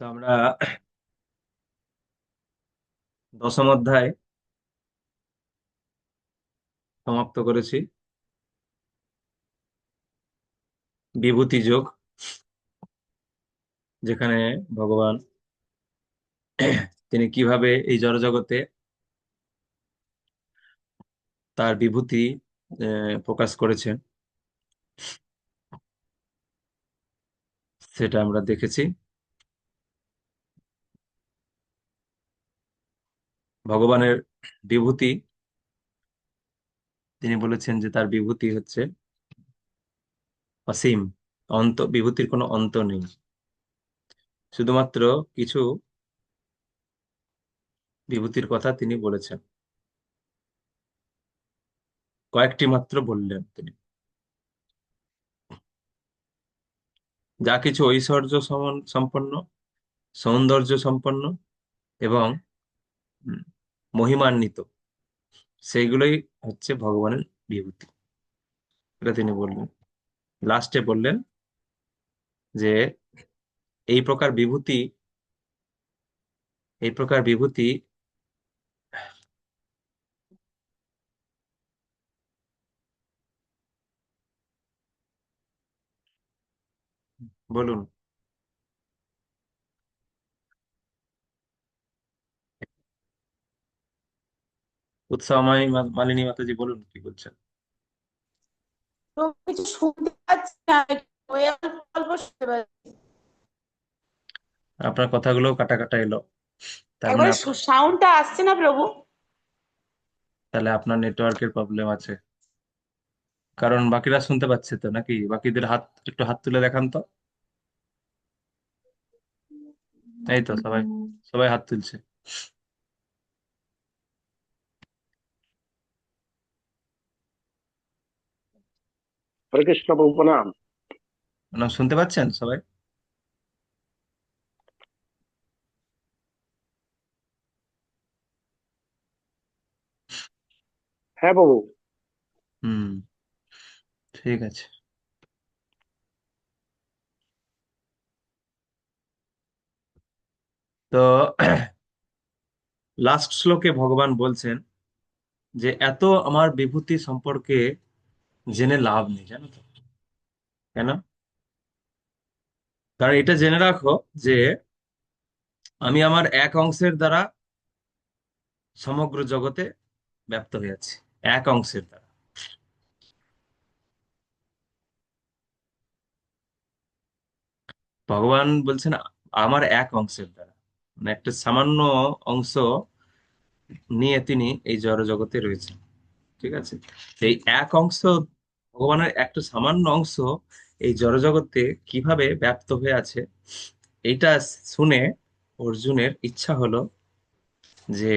তো আমরা দশম অধ্যায় সমাপ্ত করেছি। বিভূতি যোগ, যেখানে ভগবান তিনি কিভাবে এই জড়জগতে তার বিভূতি প্রকাশ করেছেন সেটা আমরা দেখেছি। ভগবানের বিভূতি, তিনি বলেছেন যে তার বিভূতি হচ্ছে অসীম, বিভূতির কোনো অন্ত নেই। শুধুমাত্র কিছু বিভূতির কথা তিনি বলেছেন, কয়েকটি মাত্র বললেন তিনি। যা কিছু ঐশ্বর্য সম্পন্ন, সৌন্দর্য সম্পন্ন এবং উম, মহিমান্বিত, সেইগুলোই হচ্ছে ভগবানের বিভূতি। এটা তিনি বললেন, লাস্টে বললেন যে এই প্রকার বিভূতি, এই প্রকার বিভূতি বলুন। উৎসাহময় মালিনী মাতাজি বলুন, কি বলছেন? তো কিছু শুনতে পাচ্ছি না, ওই অল্প অল্প শুনতে পাচ্ছি। আপনার কথাগুলো কাটা কাটা এলো। তার মানে একবারে সাউন্ডটা আসছে না প্রভু। তাহলে আপনার নেটওয়ার্কের প্রবলেম আছে, কারণ বাকিরা শুনতে পাচ্ছে তো নাকি? বাকিদের হাত, একটু হাত তুলে দেখান তো। এই তো সবাই, সবাই হাত তুলছে। হরে কৃষ্ণ প্রভু প্রণাম। মানে শুনতে পাচ্ছেন সবাই? হ্যাঁ প্রভু। হুম, ঠিক আছে। তো লাস্ট শ্লোকে ভগবান বলছেন যে এত আমার বিভূতি সম্পর্কে জেনে লাভ নেই, জানো তো কেন? কারণ এটা জেনে রাখো যে আমি আমার এক অংশের দ্বারা সমগ্র জগতে ব্যপ্ত হয়ে আছি, এক অংশের দ্বারা। ভগবান বলছেন আমার এক অংশের দ্বারা, মানে একটা সামান্য অংশ নিয়ে তিনি এই জড় জগতে রয়েছেন। ঠিক আছে, এই এক অংশ, ভগবানের একটা সামান্য অংশ এই জড় জগতে কিভাবে ব্যপ্ত হয়ে আছে, এইটা শুনে অর্জুনের ইচ্ছা হলো যে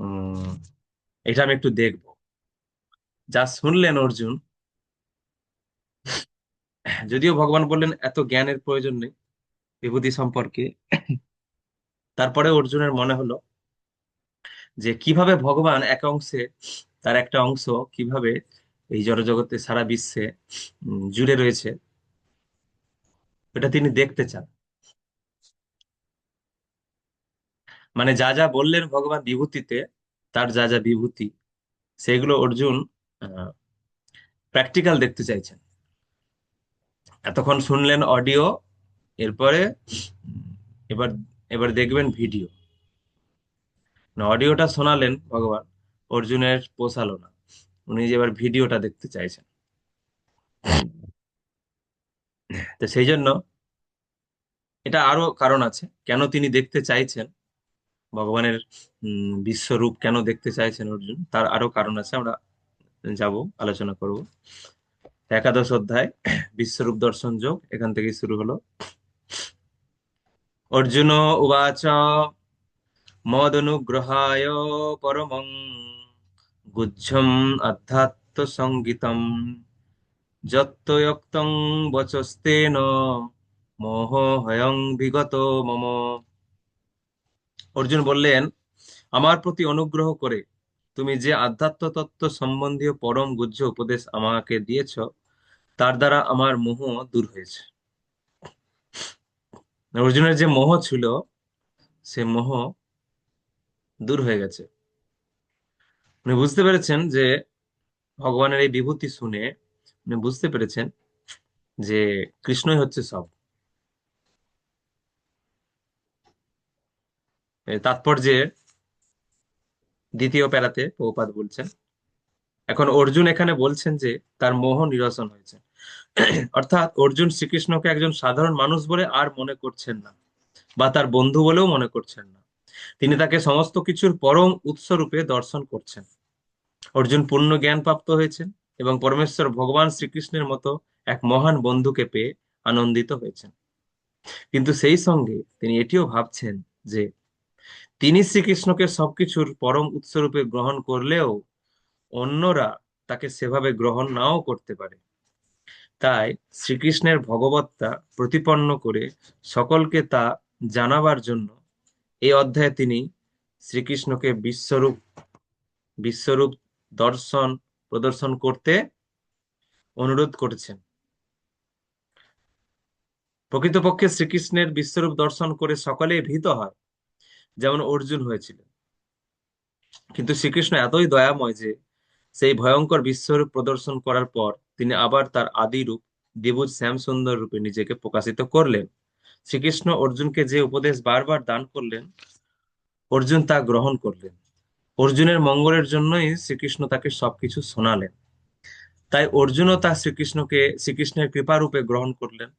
উম এটা আমি একটু দেখবো। যা শুনলেন অর্জুন, যদিও ভগবান বললেন এত জ্ঞানের প্রয়োজন নেই বিভূতি সম্পর্কে, তারপরে অর্জুনের মনে হলো যে কিভাবে ভগবান এক অংশে, তার একটা অংশ কিভাবে এই জড়জগতে সারা বিশ্বে জুড়ে রয়েছে, এটা তিনি দেখতে চান। মানে যা যা বললেন ভগবান বিভূতিতে, তার যা যা বিভূতি, সেগুলো অর্জুন প্র্যাকটিক্যাল দেখতে চাইছেন। এতক্ষণ শুনলেন অডিও, এরপরে এবার এবার দেখবেন ভিডিও। অডিওটা শোনালেন ভগবান, অর্জুনের পোষালো না, উনি যে এবার ভিডিওটা দেখতে চাইছেন। তো সেই জন্য, এটা আরো কারণ আছে কেন তিনি দেখতে চাইছেন, ভগবানের বিশ্বরূপ কেন দেখতে চাইছেন অর্জুন, তার আরো কারণ আছে, আমরা যাব, আলোচনা করব। একাদশ অধ্যায় বিশ্বরূপ দর্শন যোগ, এখান থেকে শুরু হলো। অর্জুন উবাচ মদনুগ্রহায় পরমং গুহ্যম অধ্যাত্ম সঙ্গীতম যত্তয়ক্তং বচস্তেন মোহয়ং বিগত মম। অর্জুন বললেন, আমার প্রতি অনুগ্রহ করে তুমি যে আধ্যাত্ম তত্ত্ব সম্বন্ধীয় পরম গুহ্য উপদেশ আমাকে দিয়েছ, তার দ্বারা আমার মোহ দূর হয়েছে। অর্জুনের যে মোহ ছিল, সে মোহ দূর হয়ে গেছে। উনি বুঝতে পেরেছেন যে ভগবানের এই বিভূতি শুনে উনি বুঝতে পেরেছেন যে কৃষ্ণই হচ্ছে সব। এই তাৎপর্যে দ্বিতীয় প্যারাতে প্রভুপাদ বলছেন, এখন অর্জুন এখানে বলছেন যে তার মোহ নিরসন হয়েছে। অর্থাৎ অর্জুন শ্রীকৃষ্ণকে একজন সাধারণ মানুষ বলে আর মনে করছেন না, বা তার বন্ধু বলেও মনে করছেন না। তিনি তাকে সমস্ত কিছুর পরম উৎস রূপে দর্শন করছেন। অর্জুন পূর্ণ জ্ঞান প্রাপ্ত হয়েছেন এবং পরমেশ্বর ভগবান শ্রীকৃষ্ণের মতো এক মহান বন্ধুকে পেয়ে আনন্দিত হয়েছেন। কিন্তু সেই সঙ্গে তিনি এটিও ভাবছেন যে তিনি শ্রীকৃষ্ণকে সবকিছুর পরম উৎস রূপে গ্রহণ করলেও অন্যরা তাকে সেভাবে গ্রহণ নাও করতে পারে। তাই শ্রীকৃষ্ণের ভগবত্তা প্রতিপন্ন করে সকলকে তা জানাবার জন্য এই অধ্যায়ে তিনি শ্রীকৃষ্ণকে বিশ্বরূপ বিশ্বরূপ দর্শন প্রদর্শন করতে অনুরোধ করেছেন। প্রকৃতপক্ষে শ্রীকৃষ্ণের বিশ্বরূপ দর্শন করে সকলেই ভীত হয়, যেমন অর্জুন হয়েছিল। কিন্তু শ্রীকৃষ্ণ এতই দয়াময় যে সেই ভয়ঙ্কর বিশ্বরূপ প্রদর্শন করার পর তিনি আবার তার আদি রূপ দ্বিভুজ শ্যামসুন্দর রূপে নিজেকে প্রকাশিত করলেন। শ্রীকৃষ্ণ অর্জুনকে যে উপদেশ বারবার দান করলেন, অর্জুন তা গ্রহণ করলেন। অর্জুনের মঙ্গলের জন্যই শ্রীকৃষ্ণ তাকে সবকিছু শোনালেন। তাই অর্জুনও তা শ্রীকৃষ্ণের কৃপারূপে গ্রহণ করলেন।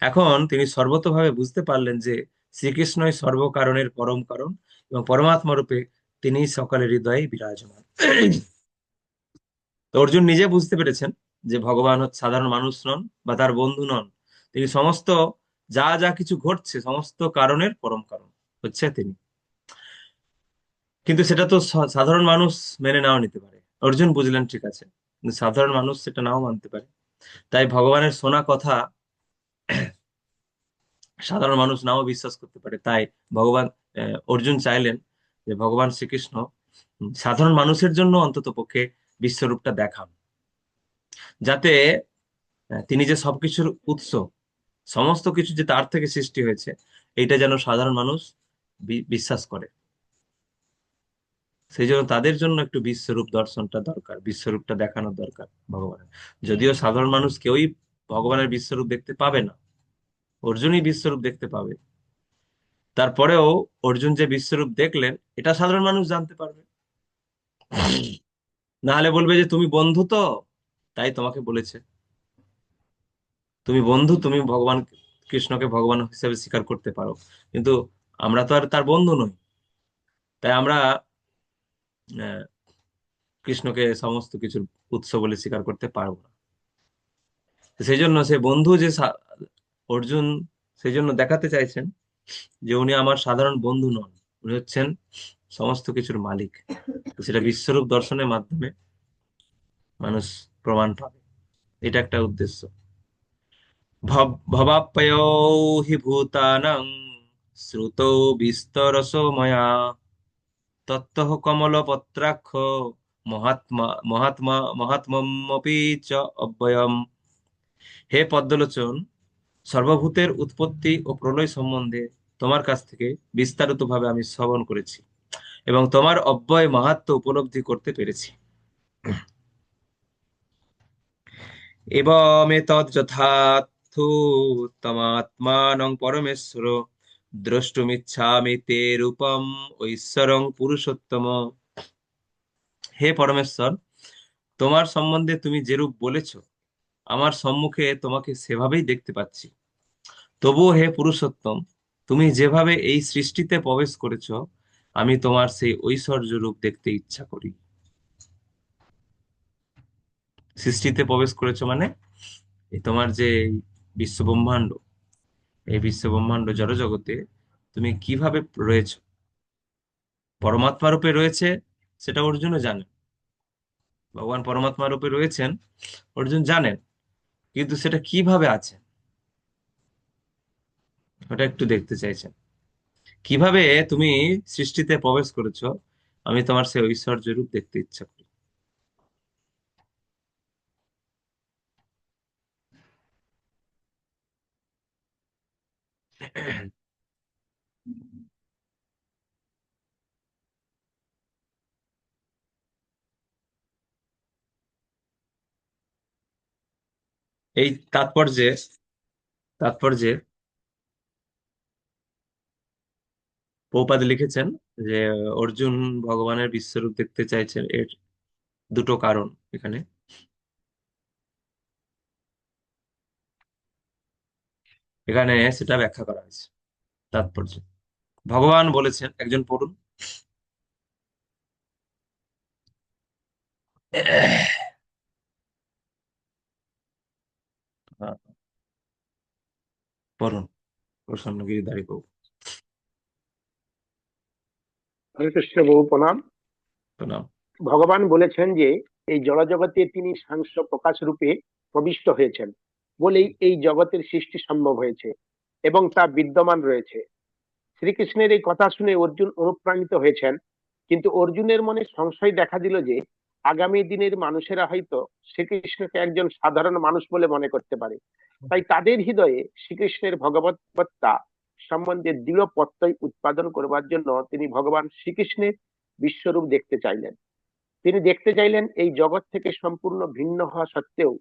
এখন তিনি সর্বতোভাবে বুঝতে পারলেন যে শ্রীকৃষ্ণই সর্বকারণের পরম কারণ এবং পরমাত্মা রূপে তিনি সকলের হৃদয়ে বিরাজমান। তো অর্জুন নিজে বুঝতে পেরেছেন যে ভগবান হচ্ছে সাধারণ মানুষ নন বা তার বন্ধু নন। তিনি সমস্ত যা যা কিছু ঘটছে সমস্ত কারণের পরম কারণ হচ্ছে তিনি। কিন্তু সেটা তো সাধারণ মানুষ মেনে নাও নিতে পারে। অর্জুন বুঝলেন ঠিক আছে, কিন্তু সাধারণ মানুষ সেটা নাও মানতে পারে। তাই ভগবানের শোনা কথা সাধারণ মানুষ নাও বিশ্বাস করতে পারে। তাই ভগবান অর্জুন চাইলেন যে ভগবান শ্রীকৃষ্ণ সাধারণ মানুষের জন্য অন্তত পক্ষে বিশ্বরূপটা দেখান, যাতে তিনি যে সবকিছুর উৎস, সমস্ত কিছু যে তার থেকে সৃষ্টি হয়েছে, এইটা যেন সাধারণ মানুষ বিশ্বাস করে। সেই জন্য তাদের জন্য একটু বিশ্বরূপ দর্শনটা দরকার, বিশ্বরূপটা দেখানোর দরকার ভগবানের। যদিও সাধারণ মানুষ কেউই ভগবানের বিশ্বরূপ দেখতে পাবে না, অর্জুনই বিশ্বরূপ দেখতে পাবে। তারপরেও অর্জুন যে বিশ্বরূপ দেখলেন এটা সাধারণ মানুষ জানতে পারবে। না হলে বলবে যে তুমি বন্ধু তো, তাই তোমাকে বলেছে। তুমি বন্ধু, তুমি ভগবান কৃষ্ণকে ভগবান হিসেবে স্বীকার করতে পারো, কিন্তু আমরা তো আর তার বন্ধু নই। তাই আমরা আহ, কৃষ্ণকে সমস্ত কিছুর উৎস বলে স্বীকার করতে পারবো না। সেই জন্য সে বন্ধু যে অর্জুন সেই জন্য দেখাতে চাইছেন যে উনি আমার সাধারণ বন্ধু নন, উনি হচ্ছেন সমস্ত কিছুর মালিক। তো সেটা বিশ্বরূপ দর্শনের মাধ্যমে মানুষ প্রমাণ পাবে। এটা একটা উদ্দেশ্য। ভবাপ্যয়ো হি ভূতানাং শ্রুতৌ বিস্তরসো ময়া তত্ত্বঃ কমলপত্রাক্ষ মহাত্মমপি চ অব্যয়ম। হে পদ্মলোচন, সর্বভূতের উৎপত্তি ও প্রলয় সম্বন্ধে তোমার কাছ থেকে বিস্তারিতভাবে আমি শ্রবণ করেছি এবং তোমার অব্যয় মাহাত্ম্য উপলব্ধি করতে পেরেছি। এবমেতদ্ যথার্থতমাত্মানং পরমেশ্বর দ্রষ্টুমিচ্ছামি তে রূপম ঐশ্বরং পুরুষোত্তম। হে পরমেশ্বর, তোমার সম্বন্ধে তুমি যে রূপ বলেছ, আমার সম্মুখে তোমাকে সেভাবেই দেখতে পাচ্ছি। তবুও হে পুরুষোত্তম, তুমি যেভাবে এই সৃষ্টিতে প্রবেশ করেছ, আমি তোমার সেই ঐশ্বর্য রূপ দেখতে ইচ্ছা করি। সৃষ্টিতে প্রবেশ করেছো মানে এই তোমার যে এই বিশ্ব ব্রহ্মাণ্ড, এই বিশ্ব ব্রহ্মাণ্ড জড়জগতে তুমি কিভাবে রয়েছো, পরমাত্মা রূপে রয়েছে সেটা অর্জুনও জানেন। ভগবান পরমাত্মা রূপে রয়েছেন অর্জুন জানেন, কিন্তু সেটা কিভাবে আছে ওটা একটু দেখতে চাইছেন। কিভাবে তুমি সৃষ্টিতে প্রবেশ করেছো, আমি তোমার সেই ঐশ্বর্য রূপ দেখতে ইচ্ছা করি। এই তাৎপর্যে তাৎপর্যে প্রভুপাদ লিখেছেন যে অর্জুন ভগবানের বিশ্বরূপ দেখতে চাইছেন, এর দুটো কারণ এখানে। এখানে সেটা ব্যাখ্যা করা হয়েছে তাৎপর্য। ভগবান বলেছেন, একজন পড়ুন। পড়ুন, প্রসন্ন গিরিধারী প্রভু। হরে কৃষ্ণ প্রভু প্রণাম। প্রণাম। ভগবান বলেছেন যে এই জড়জগতে তিনি সাংস প্রকাশ রূপে প্রবিষ্ট হয়েছেন বলেই এই জগতের সৃষ্টি সম্ভব হয়েছে এবং তা বিদ্যমান রয়েছে। শ্রীকৃষ্ণের এই কথা শুনে অর্জুন অনুপ্রাণিত হয়েছেন, কিন্তু অর্জুনের মনে সংশয় দেখা দিল যে আগামী দিনের মানুষেরা হয়তো শ্রীকৃষ্ণকে একজন সাধারণ মানুষ বলে মনে করতে পারে। তাই তাদের হৃদয়ে শ্রীকৃষ্ণের ভগবৎ সম্বন্ধে দৃঢ় প্রত্যয় উৎপাদন করবার জন্য তিনি ভগবান শ্রীকৃষ্ণের বিশ্বরূপ দেখতে চাইলেন। তিনি দেখতে চাইলেন এই জগৎ থেকে সম্পূর্ণ ভিন্ন হওয়া সত্ত্বেও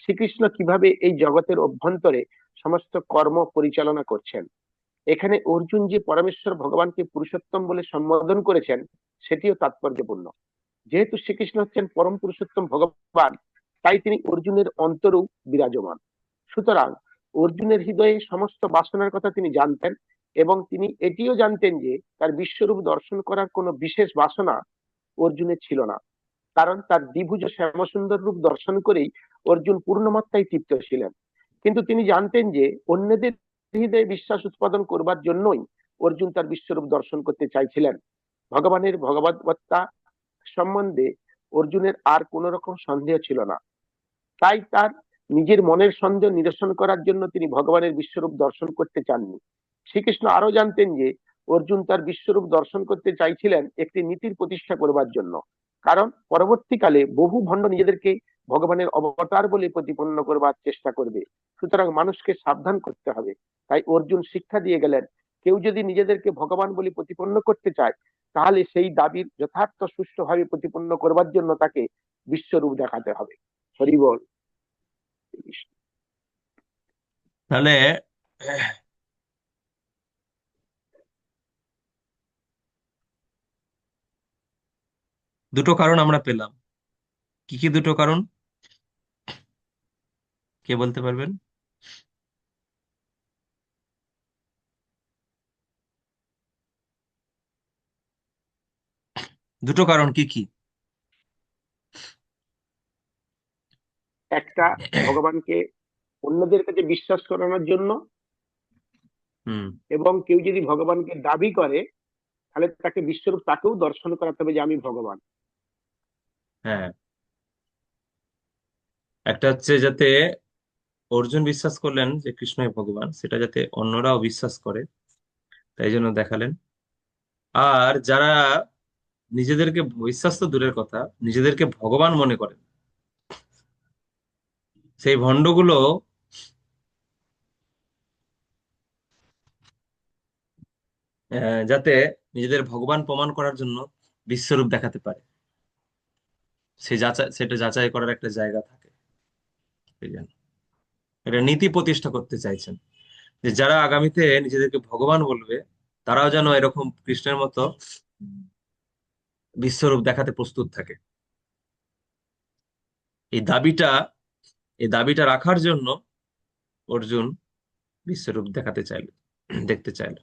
শ্রীকৃষ্ণ কিভাবে এই জগতের অভ্যন্তরে সমস্ত কর্ম পরিচালনা করছেন। এখানে অর্জুন যে পরমেশ্বর ভগবানকে পুরুষোত্তম বলে সম্বোধন করেছেন সেটিও তাৎপর্যপূর্ণ। যেহেতু শ্রীকৃষ্ণ হচ্ছেন পরম পুরুষোত্তম ভগবান, তাই তিনি অর্জুনের অন্তরেও বিরাজমান। সুতরাং অর্জুনের হৃদয়ে সমস্ত বাসনার কথা তিনি জানতেন এবং তিনি এটিও জানতেন যে তার বিশ্বরূপ দর্শন করার কোনো বিশেষ বাসনা অর্জুনের ছিল না, কারণ তার দ্বিভুজ শ্যামসুন্দর রূপ দর্শন করেই অর্জুন পূর্ণমাত্রায় তৃপ্ত ছিলেন। কিন্তু তিনি জানতেন যে অন্যদের হৃদয়ে বিশ্বাস উৎপাদন করবার জন্যই অর্জুন তার বিশ্বরূপ দর্শন করতে চাইছিলেন। ভগবানের ভগবদ্গীতা সম্বন্ধে অর্জুনের আর কোন রকম সন্দেহ ছিল না, তাই তার নিজের মনের সন্দেহ নিরসন করার জন্য তিনি ভগবানের বিশ্বরূপ দর্শন করতে চাননি। শ্রীকৃষ্ণ আরো জানতেন যে অর্জুন তার বিশ্বরূপ দর্শন করতে চাইছিলেন একটি নীতির প্রতিষ্ঠা করবার জন্য, কারণ পরবর্তীকালে বহু ভণ্ড নিজেদেরকে ভগবানের অবতার বলে প্রতিপন্ন করবার চেষ্টা করবে। সুতরাং মানুষকে সাবধান করতে হবে। তাই অর্জুন শিক্ষা দিয়ে গেলেন, কেউ যদি নিজেদেরকে ভগবান বলে প্রতিপন্ন করতে চায় তাহলে সেই দাবির যথার্থ সুষ্ঠুভাবে প্রতিপন্ন করবার জন্য তাকে বিশ্বরূপ দেখাতে হবে। হরি বল। তাহলে দুটো কারণ আমরা পেলাম। কি কি দুটো কারণ, কে বলতে পারবেন? দুটো কারণ কি কি? একটা, ভগবানকে অন্যদের কাছে বিশ্বাস করানোর জন্য, হুম। এবং কেউ যদি ভগবানকে দাবি করে তাহলে তাকে বিশ্বরূপ তাকেও দর্শন করাতে হবে যে আমি ভগবান। হ্যাঁ, একটা হচ্ছে যাতে অর্জুন বিশ্বাস করলেন যে কৃষ্ণই ভগবান, সেটা যাতে অন্যরাও বিশ্বাস করে, তাই জন্য দেখালেন। আর যারা নিজেদেরকে, বিশ্বাস তো দূরের কথা, নিজেদেরকে ভগবান মনে করেন, সেই ভণ্ডগুলো যাতে নিজেদের ভগবান প্রমাণ করার জন্য বিশ্বরূপ দেখাতে পারে, সেটা যাচাই করার একটা জায়গা থাকে। এই জন্য এটা নীতি প্রতিষ্ঠা করতে চাইছেন, যে যারা আগামীতে নিজেদেরকে ভগবান বলবে তারাও যেন এরকম কৃষ্ণের মতো বিশ্বরূপ দেখাতে প্রস্তুত থাকে। এই দাবিটা এই দাবিটা রাখার জন্য অর্জুন বিশ্বরূপ দেখাতে চাইল, দেখতে চাইল।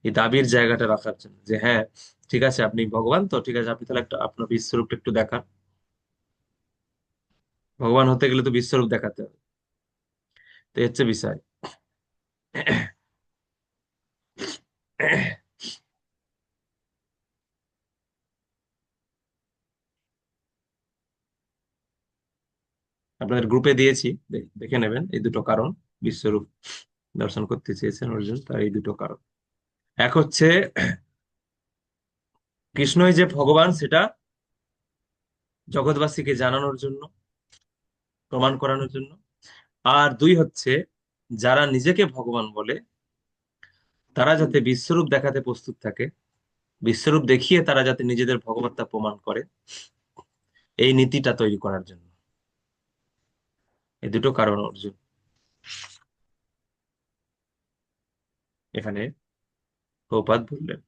এই দাবির জায়গাটা রাখার জন্য, যে হ্যাঁ ঠিক আছে আপনি ভগবান, তো ঠিক আছে আপনি তাহলে একটা আপনার বিশ্বরূপটা একটু দেখান। ভগবান হতে গেলে তো বিশ্বরূপ দেখাতে হবে। তো এই হচ্ছে বিষয়। আপনাদের গ্রুপে দিয়েছি, দেখে নেবেন এই দুটো কারণ। বিশ্বরূপ দর্শন করতে চেয়েছেন অর্জুন, তার এই দুটো কারণ। এক হচ্ছে কৃষ্ণই যে ভগবান সেটা জগৎবাসীকে জানানোর জন্য, প্রমাণ করানোর জন্য। আর দুই হচ্ছে যারা নিজেকে ভগবান বলে তারা যাতে বিশ্বরূপ দেখাতে প্রস্তুত থাকে, বিশ্বরূপ দেখিয়ে তারা যাতে নিজেদের ভগবত্তা প্রমাণ করে, এই নীতিটা তৈরি করার জন্য। এই দুটো কারণ অর্জুন এখানে প্রপাত বললেন।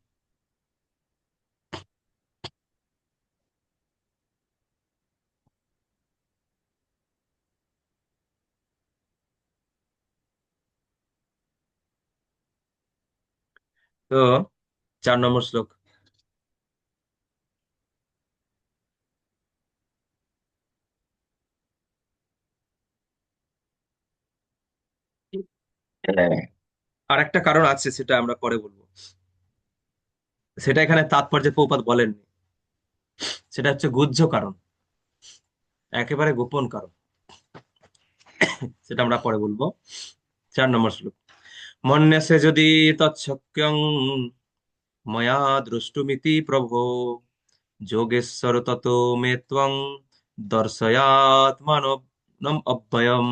তো 4 নম্বর শ্লোক। আর একটা কারণ আছে, সেটা আমরা পরে বলবো। সেটা এখানে তাৎপর্যে প্রপাত বলেননি। সেটা হচ্ছে গুহ্য কারণ, একেবারে গোপন কারণ। সেটা আমরা পরে বলবো। 4 নম্বর শ্লোক। মন্যসে যদি তৎসত্যং ময়া দ্রষ্টুমিতি প্রভো যোগেশ্বর তত মে ত্বং দর্শয়াত্মানম অব্যয়ম।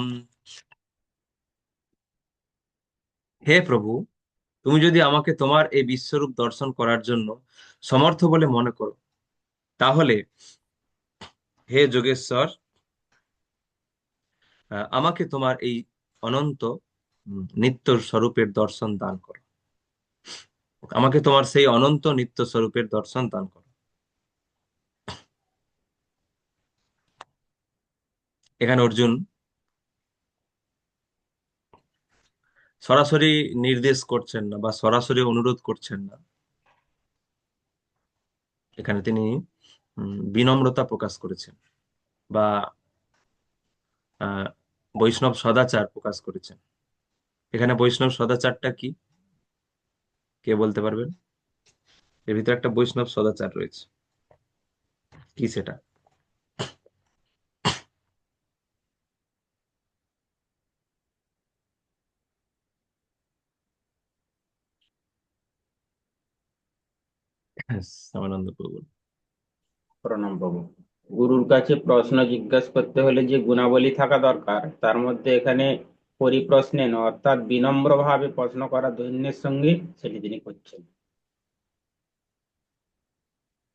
হে প্রভু, তুমি যদি আমাকে তোমার এই বিশ্বরূপ দর্শন করার জন্য সমর্থ বলে মনে করো, তাহলে হে যোগেশ্বর, আমাকে তোমার এই অনন্ত নিত্য স্বরূপের দর্শন দান করো। আমাকে তোমার সেই অনন্ত নিত্য স্বরূপের দর্শন দান করো। এখানে অর্জুন সরাসরি নির্দেশ করছেন না বা সরাসরি অনুরোধ করছেন না। এখানে তিনি বিনম্রতা প্রকাশ করেছেন বা আহ, বৈষ্ণব সদাচার প্রকাশ করেছেন। এখানে বৈষ্ণব সদাচারটা কি, কে বলতে পারবেন? এর ভিতরে একটা বৈষ্ণব সদাচার রয়েছে, কি সেটা? রামানন্দ প্রভু বলুন। প্রণাম প্রভু। গুরুর কাছে প্রশ্ন জিজ্ঞাসা করতে হলে যে গুণাবলী থাকা দরকার, তার মধ্যে এখানে পরিপ্রশ্নে অর্থাৎ বিনম্র ভাবে প্রশ্ন করা দৈন্যের সঙ্গে সেটি তিনি করছেন।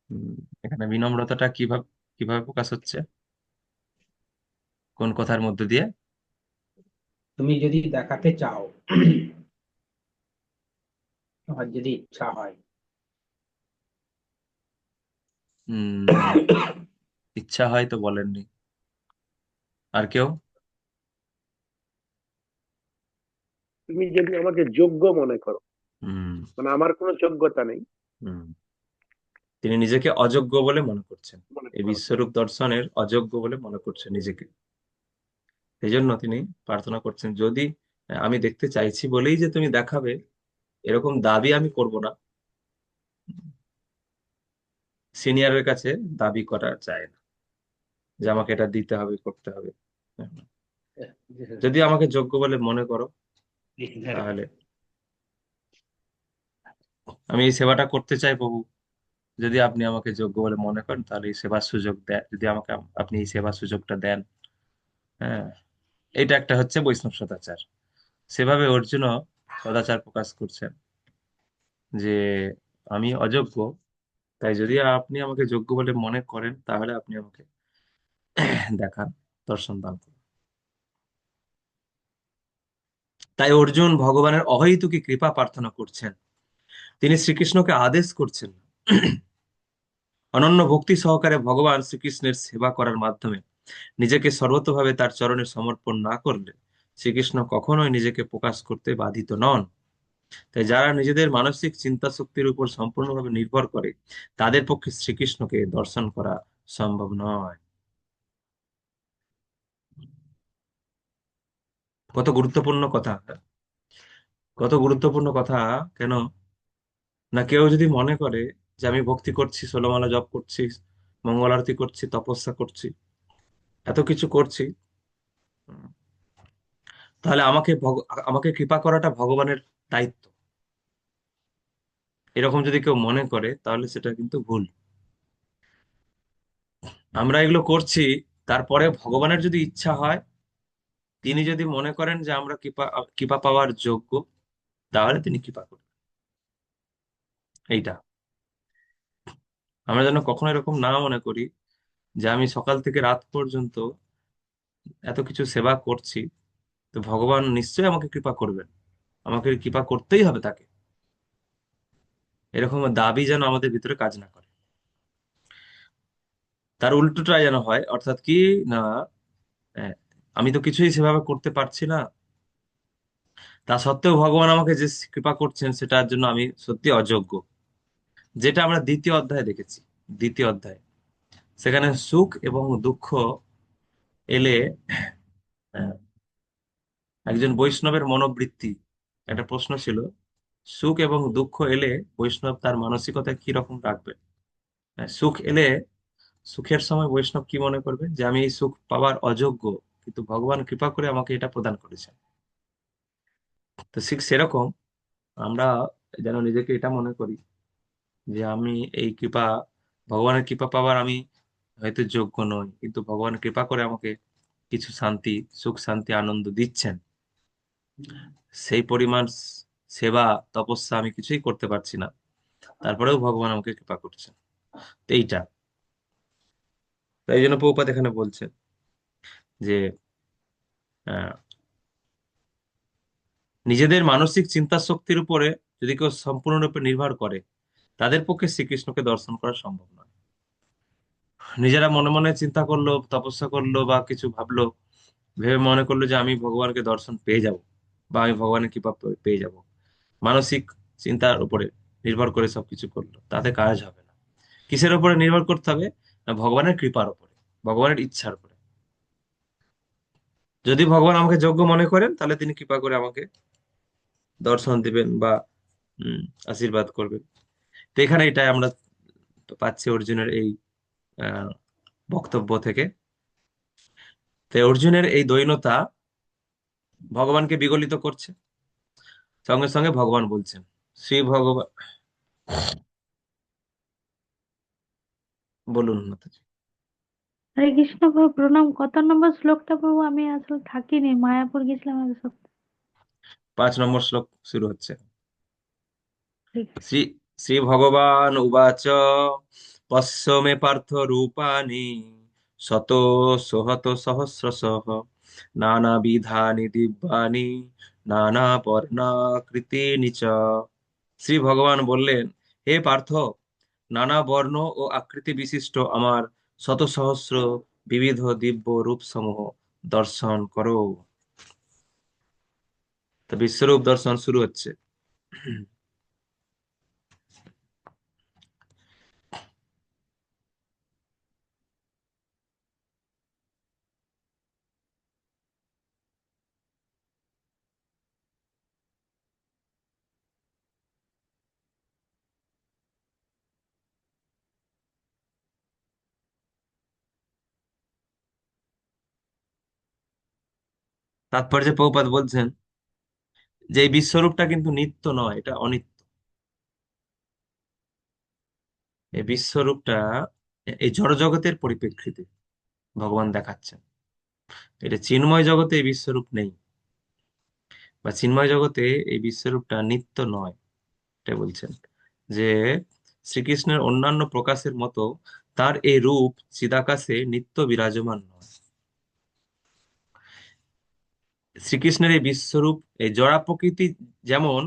উম, এখানে বিনম্রতাটা কিভাবে কিভাবে প্রকাশ হচ্ছে, কোন কথার মধ্যে দিয়ে? তুমি যদি দেখাতে চাও, তোমার যদি ইচ্ছা হয়। উম ইচ্ছা হয় তো বলেননি। আর কেউ? তুমি যদি আমাকে যোগ্য মনে করো, হুম। মানে আমার কোনো যোগ্যতা নেই, হুম। তিনি নিজেকে অযোগ্য বলে মনে করছেন, মনে এই করো। বিশ্বরূপ দর্শনের অযোগ্য বলে মনে করছেন নিজেকে। সেই জন্য তিনি প্রার্থনা করছেন, যদি আমি দেখতে চাইছি বলেই যে তুমি দেখাবে, এরকম দাবি আমি করব না। সিনিয়রের কাছে দাবি করা যায় না যে আমাকে এটা দিতে হবে, করতে হবে। যদি আমাকে যোগ্য বলে মনে করো, তাহলে আমি এই সেবাটা করতে চাই প্রভু। যদি আপনি আমাকে যোগ্য বলে মনে করেন, তাহলে এই সেবার সুযোগ দেন, যদি আমাকে আপনি এই সেবার সুযোগটা দেন। হ্যাঁ, এটা একটা হচ্ছে বৈষ্ণব সদাচার। সেভাবে অর্জুনও সদাচার প্রকাশ করছেন যে আমি অযোগ্য, তাই যদি আপনি আমাকে যোগ্য বলে মনে করেন, তাহলে আপনি আমাকে দেখান, দর্শন দান করুন। তাই অর্জুন ভগবানের অহৈতুকী কৃপা প্রার্থনা করছেন। তিনি শ্রীকৃষ্ণকে আদেশ করছেন অনন্য ভক্তি সহকারে ভগবান শ্রীকৃষ্ণের সেবা করার মাধ্যমে নিজেকে সর্বতোভাবে তার চরণে সমর্পণ না করলে শ্রীকৃষ্ণ কখনোই নিজেকে প্রকাশ করতে বাধিত নন। তাই যারা নিজেদের মানসিক চিন্তা শক্তির উপর সম্পূর্ণভাবে নির্ভর করে, তাদের পক্ষে শ্রীকৃষ্ণকে দর্শন করা সম্ভব নয়। কত গুরুত্বপূর্ণ কথা, কত গুরুত্বপূর্ণ কথা। কেন না, কেউ যদি মনে করে যে আমি ভক্তি করছি, ষোলমালা জপ করছি, মঙ্গল আরতি করছি, তপস্যা করছি, এত কিছু করছি, তাহলে আমাকে কৃপা করাটা ভগবানের দায়িত্ব, এরকম যদি কেউ মনে করে, তাহলে সেটা কিন্তু ভুল। আমরা এগুলো করছি, তারপরে ভগবানের যদি ইচ্ছা হয় তিনি যদি মনে করেন যে আমরা কৃপা কৃপা পাওয়ার যোগ্য, তাহলে তিনি কৃপা করবেন। এইটা আমরা যেন কখনো এরকম না মনে করি যে আমি সকাল থেকে রাত পর্যন্ত এত কিছু সেবা করছি, তো ভগবান নিশ্চয়ই আমাকে কৃপা করবেন, আমাকে কৃপা করতেই হবে তাকে। এরকম দাবি যেন আমাদের ভিতরে কাজ না করে। তার উল্টোটা যেন হয়, অর্থাৎ কি না, আহ, আমি তো কিছুই সেভাবে করতে পারছি না, তা সত্ত্বেও ভগবান আমাকে যে কৃপা করছেন সেটার জন্য আমি সত্যি অযোগ্য। যেটা আমরা দ্বিতীয় অধ্যায়ে দেখেছি। দ্বিতীয় অধ্যায়, সেখানে সুখ এবং দুঃখ এলে আহ, একজন বৈষ্ণবের মনোবৃত্তি, একটা প্রশ্ন ছিল, সুখ এবং দুঃখ এলে বৈষ্ণব তার মানসিকতা কি রকম রাখবে। সুখ এলে, সুখের সময় বৈষ্ণব কি মনে করবে, যে আমি এই সুখ পাওয়ার অযোগ্য, কিন্তু ভগবান কৃপা করে আমাকে এটা প্রদান করেছেন। তো ঠিক সেরকম আমরা যেন নিজেকে এটা মনে করি যে আমি এই কৃপা, ভগবানের কৃপা পাওয়ার আমি হয়তো যোগ্য নই, কিন্তু ভগবান কৃপা করে আমাকে কিছু শান্তি, সুখ শান্তি আনন্দ দিচ্ছেন। সেই পরিমাণ সেবা তপস্যা আমি কিছুই করতে পারছি না, তারপরেও ভগবান আমাকে কৃপা করছেন। তো এইটা, তাই জন্য প্রভুপাদ এখানে বলছেন যে আহ, নিজেদের মানসিক চিন্তা শক্তির উপরে যদি কেউ সম্পূর্ণরূপে নির্ভর করে, তাদের পক্ষে শ্রীকৃষ্ণকে দর্শন করা সম্ভব নয়। নিজেরা মনে মনে চিন্তা করলো, তপস্যা করলো বা কিছু ভাবলো, ভেবে মনে করলো যে আমি ভগবানকে দর্শন পেয়ে যাব বা আমি ভগবানের কৃপা পেয়ে যাব, মানসিক চিন্তার উপরে নির্ভর করে সবকিছু করলো, তাতে কাজ হবে না। কিসের উপরে নির্ভর করতে হবে, না ভগবানের কৃপার উপরে, ভগবানের ইচ্ছার উপরে। যদি ভগবান আমাকে যোগ্য মনে করেন, তাহলে তিনি কৃপা করে আমাকে দর্শন দিবেন বা উম আশীর্বাদ করবেন। তো এখানে এটাই আমরা পাচ্ছি অর্জুনের এই আহ বক্তব্য থেকে। তো অর্জুনের এই দৈন্যতা ভগবানকে বিগলিত করছে। সঙ্গে সঙ্গে ভগবান বলছেন, শ্রী ভগবান বলুন মাতাজি। হরে কৃষ্ণ প্রভু, প্রণাম। কত নম্বর শ্লোকটা প্রভু? আমি আসলে থাকিনি, মায়াপুর গেছিলাম আজ সপ্তাহে। 5 নম্বর শ্লোক শুরু হচ্ছে। ঠিক। শ্রী শ্রী ভগবান উবাচ, পশ্য মে পার্থ রূপানি শত সহত সহস্রশঃ নানাবিধানি দিব্যানি নানা বর্ণাকৃতিনি চ। শ্রী ভগবান বললেন, হে পার্থ, নানা বর্ণ ও আকৃতি বিশিষ্ট আমার শত সহস্র বিবিধ দিব্য রূপ সমূহ দর্শন করো। তো বিশ্বরূপ দর্শন শুরু হচ্ছে। তাৎপর্যে প্রভুপাদ বলছেন যে এই বিশ্বরূপটা কিন্তু নিত্য নয়, এটা অনিত্য। এই বিশ্বরূপটা এই জড়জগতের পরিপ্রেক্ষিতে ভগবান দেখাচ্ছেন। এটা চিন্ময় জগতে এই বিশ্বরূপ নেই, বা চিন্ময় জগতে এই বিশ্বরূপটা নিত্য নয়। এটা বলছেন যে শ্রীকৃষ্ণের অন্যান্য প্রকাশের মতো তার এই রূপ চিদাকাশে নিত্য বিরাজমান নয়। শ্রীকৃষ্ণের এই বিশ্বরূপ, এই জড়া প্রকৃতি যেমন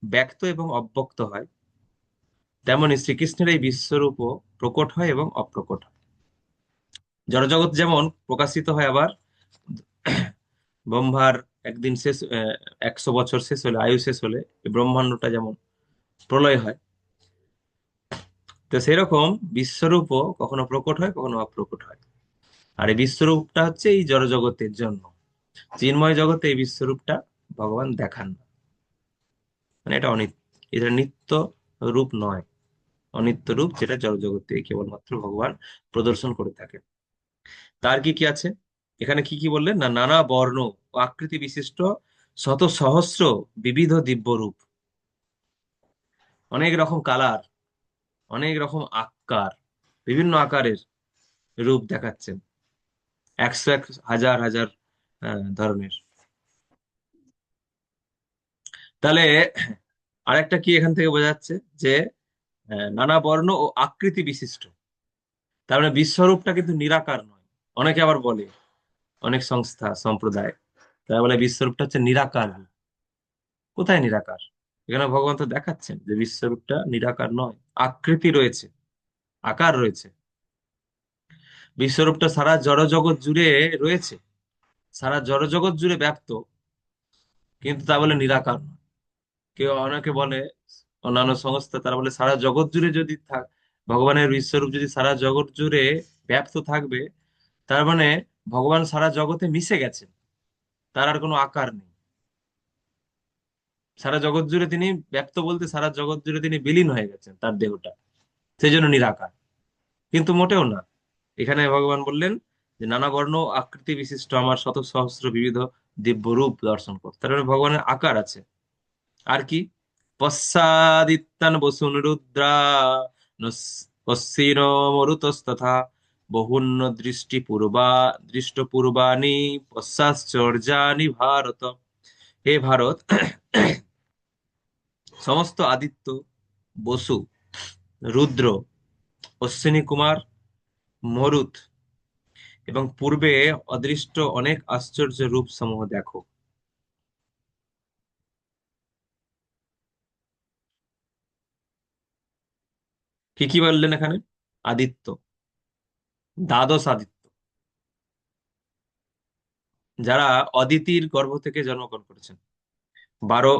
ব্যক্ত এবং অব্যক্ত হয়, তেমনি শ্রীকৃষ্ণের এই বিশ্বরূপও প্রকট হয় এবং অপ্রকট হয়। জড়জগৎ যেমন প্রকাশিত হয়, আবার ব্রহ্মার একদিন শেষ, 100 বছর শেষ হলে, আয়ু শেষ হলে এই ব্রহ্মাণ্ডটা যেমন প্রলয় হয়, তো সেরকম বিশ্বরূপও কখনো প্রকট হয়, কখনো অপ্রকট হয়। আর এই বিশ্বরূপটা হচ্ছে এই জড়জগতের জন্য। চিন্ময় জগতে এই বিশ্বরূপটা ভগবান দেখান না, মানে এটা অনিত্য, এটা নিত্য রূপ নয়, অনিত্য রূপ, যেটা জড়জগতে কেবলমাত্র ভগবান প্রদর্শন করে থাকে। তার কি কি আছে, এখানে কি কি বললেন, না নানা বর্ণ ও আকৃতি বিশিষ্ট শত সহস্র বিবিধ দিব্য রূপ, অনেক রকম কালার, অনেক রকম আকার, বিভিন্ন আকারের রূপ দেখাচ্ছেন। 101 হাজার হাজার ধরনের। তাহলে আরেকটা কি এখান থেকে বোঝা যাচ্ছে যে নানা বর্ণ ও আকৃতি বিশিষ্ট, তার মানে বিশ্বরূপটা কিন্তু নিরাকার নয়। অনেকে আবার বলে, অনেক সংস্থা সম্প্রদায় তারা বলে বিশ্বরূপটা হচ্ছে নিরাকার রূপ। কোথায় নিরাকার? এখানে ভগবান তো দেখাচ্ছেন যে বিশ্বরূপটা নিরাকার নয়, আকৃতি রয়েছে, আকার রয়েছে। বিশ্বরূপটা সারা জড়জগৎ জুড়ে রয়েছে, সারা জড়জগৎ জুড়ে ব্যাপ্ত, কিন্তু তা বলে নিরাকার নয়। কেউ অনেকে বলে, অন্যান্য সংস্থা তারা বলে সারা জগৎ জুড়ে যদি ভগবানের বিশ্বরূপ যদি সারা জগৎ জুড়ে ব্যাপ্ত থাকবে, তার মানে ভগবান সারা জগতে মিশে গেছেন, তার আর কোনো আকার নেই। সারা জগৎ জুড়ে তিনি ব্যক্ত বলতে সারা জগৎ জুড়ে তিনি বিলীন হয়ে গেছেন তার দেহটা, সেই জন্য নিরাকার। কিন্তু মোটেও না। এখানে ভগবান বললেন যে নানা বর্ণ ও আকৃতি বিশিষ্ট আমার শত সহস্র বিবিধ দিব্য রূপ দর্শন কর। তার মানে ভগবানের আকার আছে। আর কি? পশ্চাদিত্যান বসুন রুদ্রা পশ্চিন মরুতস্তথা বহুন্য দৃষ্ট পূর্বাণি পশ্চাশ্চর্যানি ভারত। হে ভারত, সমস্ত আদিত্য, বসু, রুদ্র, অশ্বিনী কুমার, মরুত এবং পূর্বে অদৃষ্ট অনেক আশ্চর্য রূপ সমূহ দেখো। কি কি বললেন এখানে? আদিত্য, দ্বাদশ আদিত্য, যারা অদিতির গর্ভ থেকে জন্মগ্রহণ করেছেন। 12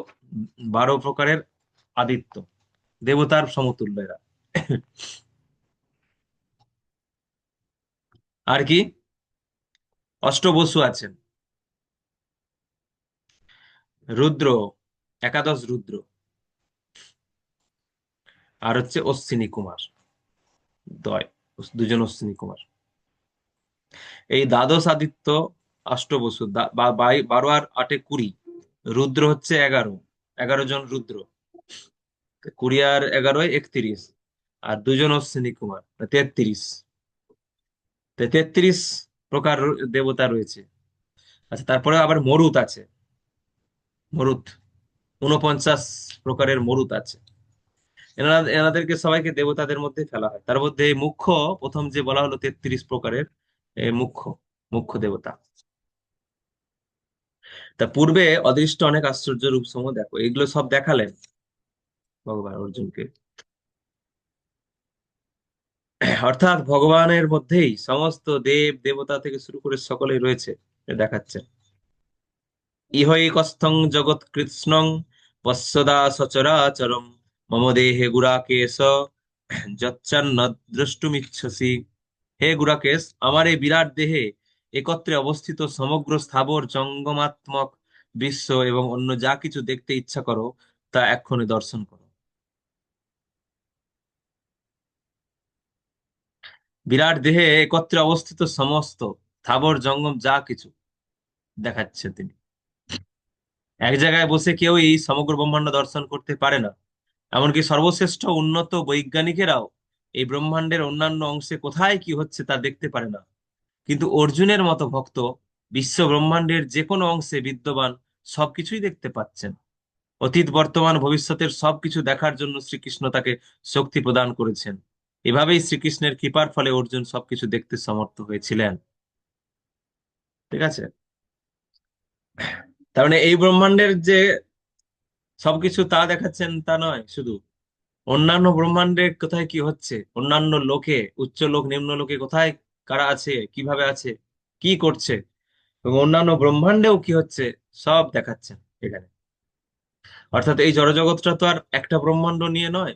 12 প্রকারের আদিত্য, দেবতার সমতুল্য এরা। আর কি? অষ্টবসু আছেন, রুদ্র, একাদশ রুদ্র, আর হচ্ছে অশ্বিনী কুমার, দয়, দুজন অশ্বিনী কুমার। এই দ্বাদশ আদিত্য, অষ্টবসু, 12 আর 8 20, রুদ্র হচ্ছে 11, 11 জন রুদ্র, 20 আর 11 31, আর দুজন অশ্বিনী কুমার 33। 33 প্রকার দেবতা রয়েছে। আচ্ছা, তারপরে আবার মরুত আছে, মরুত 49 প্রকারের মরুত আছে। এনাদেরকে সবাইকে দেবতাদের মধ্যে ফেলা হয়। তার মধ্যে এই মুখ্য, প্রথম যে বলা হলো 33 প্রকারের, মুখ্য মুখ্য দেবতা। তা পূর্বে অদৃষ্ট অনেক আশ্চর্য রূপ সমূহ দেখো, এগুলো সব দেখালেন ভগবান অর্জুনকে। অর্থাৎ ভগবানের মধ্যেই সমস্ত দেব দেবতা থেকে শুরু করে সকলেই রয়েছে, এটা দেখাচ্ছেন। ইহৈকস্থং জগৎ কৃৎস্নং পশ্যদা সচরাচরম মম দেহে গুড়াকেশ যচ্ছান্ন দ্রষ্টুমিচ্ছসি। হে গুড়াকেশ, আমার এই বিরাট দেহে একত্রে অবস্থিত সমগ্র স্থাবর জঙ্গমাত্মক বিশ্ব এবং অন্য যা কিছু দেখতে ইচ্ছা করো তা এক্ষণে দর্শন করো। বিরাট দেহে একত্রে অবস্থিত সমস্ত স্থাবর জঙ্গম যা কিছু দেখাচ্ছে তিনি। এক জায়গায় বসে কেউ এই সমগ্র ব্রহ্মাণ্ড দর্শন করতে পারে না। এমনকি সর্বশ্রেষ্ঠ উন্নত বৈজ্ঞানিকেরাও এই ব্রহ্মাণ্ডের অন্যান্য অংশে কোথায় কি হচ্ছে তা দেখতে পারে না। কিন্তু অর্জুনের মতো ভক্ত বিশ্ব ব্রহ্মাণ্ডের যে কোনো অংশে বিদ্যমান সবকিছুই দেখতে পাচ্ছেন। অতীত বর্তমান ভবিষ্যতের সবকিছু দেখার জন্য শ্রীকৃষ্ণ তাকে শক্তি প্রদান করেছেন। এভাবেই শ্রীকৃষ্ণের কৃপার ফলে অর্জুন সবকিছু দেখতে সমর্থ হয়েছিলেন। ঠিক আছে? তার মানে এই ব্রহ্মাণ্ডের যে সবকিছু তা দেখাচ্ছেন তা নয়, শুধু অন্যান্য ব্রহ্মাণ্ডে কোথায় কি হচ্ছে, অন্যান্য লোকে, উচ্চ লোক নিম্ন লোকে কোথায় কারা আছে, কিভাবে আছে, কি করছে, এবং অন্যান্য ব্রহ্মাণ্ডেও কি হচ্ছে, সব দেখাচ্ছেন এখানে। অর্থাৎ এই জড়জগৎটা তো আর একটা ব্রহ্মাণ্ড নিয়ে নয়,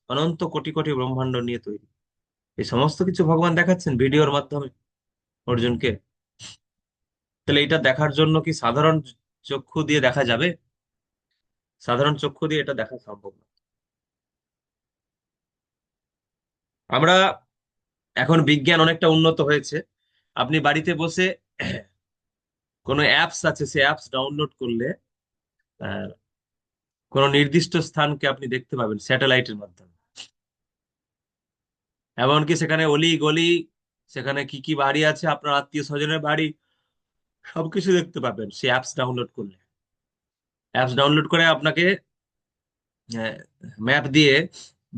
অনন্ত কোটি কোটি ব্রহ্মাণ্ড নিয়ে তৈরি। এই সমস্ত কিছু ভগবান দেখাচ্ছেন ভিডিওর মাধ্যমে অর্জুনকে। তাহলে এটা দেখার জন্য কি সাধারণ চক্ষু দিয়ে দেখা যাবে? সাধারণ চক্ষু দিয়ে এটা দেখা সম্ভব না। আমরা এখন বিজ্ঞান অনেকটা উন্নত হয়েছে। আপনি বাড়িতে বসে কোনো অ্যাপস আছে, সে অ্যাপস ডাউনলোড করলে আহ, কোনো নির্দিষ্ট স্থানকে আপনি দেখতে পাবেন স্যাটেলাইটের মাধ্যমে। এমনকি সেখানে অলি গলি, সেখানে কি কি বাড়ি আছে, আপনার আত্মীয় স্বজনের বাড়ি, সবকিছু দেখতে পাবেন সেই অ্যাপস ডাউনলোড করলে। অ্যাপস ডাউনলোড করে আপনাকে ম্যাপ দিয়ে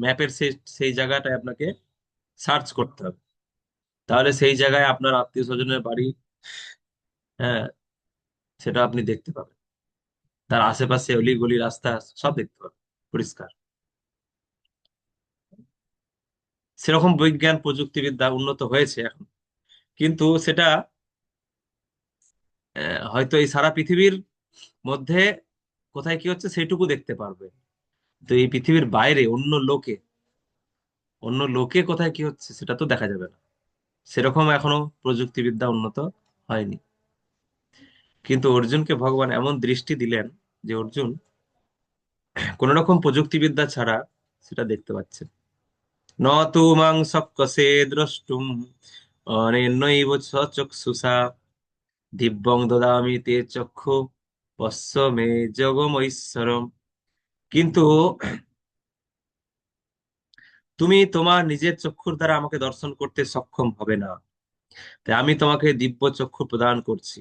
ম্যাপের সেই সেই জায়গাটায় আপনাকে সার্চ করতে হবে। তাহলে সেই জায়গায় আপনার আত্মীয় স্বজনের বাড়ি, হ্যাঁ, সেটা আপনি দেখতে পাবেন। তার আশেপাশে অলিগলি রাস্তা সব দেখতে পাবেন পরিষ্কার। সেরকম বিজ্ঞান প্রযুক্তিবিদ্যা উন্নত হয়েছে এখন, কিন্তু সেটা হয়তো এই সারা পৃথিবীর মধ্যে কোথায় কি হচ্ছে সেইটুকু দেখতে পারবে। তো এই পৃথিবীর বাইরে অন্য লোকে কোথায় কি হচ্ছে সেটা তো দেখা যাবে না। সেরকম এখনো প্রযুক্তিবিদ্যা উন্নত হয়নি। কিন্তু অর্জুনকে ভগবান এমন দৃষ্টি দিলেন যে অর্জুন কোন রকম প্রযুক্তিবিদ্যা ছাড়া সেটা দেখতে পাচ্ছে। ন তু মাং শক্যসে দ্রষ্টুম অনেনৈব চক্ষুষা দিব্যং দদামি তে চক্ষু পশ্য মে যোগমৈশ্বরম। কিন্তু তুমি তোমার নিজের চক্ষুর দ্বারা আমাকে দর্শন করতে সক্ষম হবে না, তাই আমি তোমাকে দিব্য চক্ষু প্রদান করছি।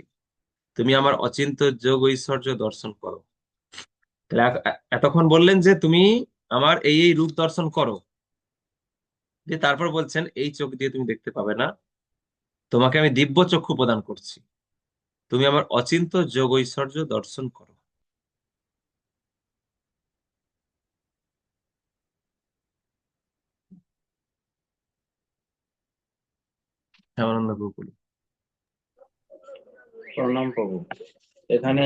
তুমি আমার অচিন্ত্য যোগ ঐশ্বর্য দর্শন করো। তাহলে এতক্ষণ বললেন যে তুমি আমার এই এই রূপ দর্শন করো, যে তারপর বলছেন এই চোখ দিয়ে তুমি দেখতে পাবে না, তোমাকে আমি দিব্য চক্ষু প্রদান করছি, তুমি আমার অচিন্ত্য যোগ ঐশ্বর্য দর্শন করো। শ্যামানন্দ গুরুকুল। প্রণাম প্রভু। এখানে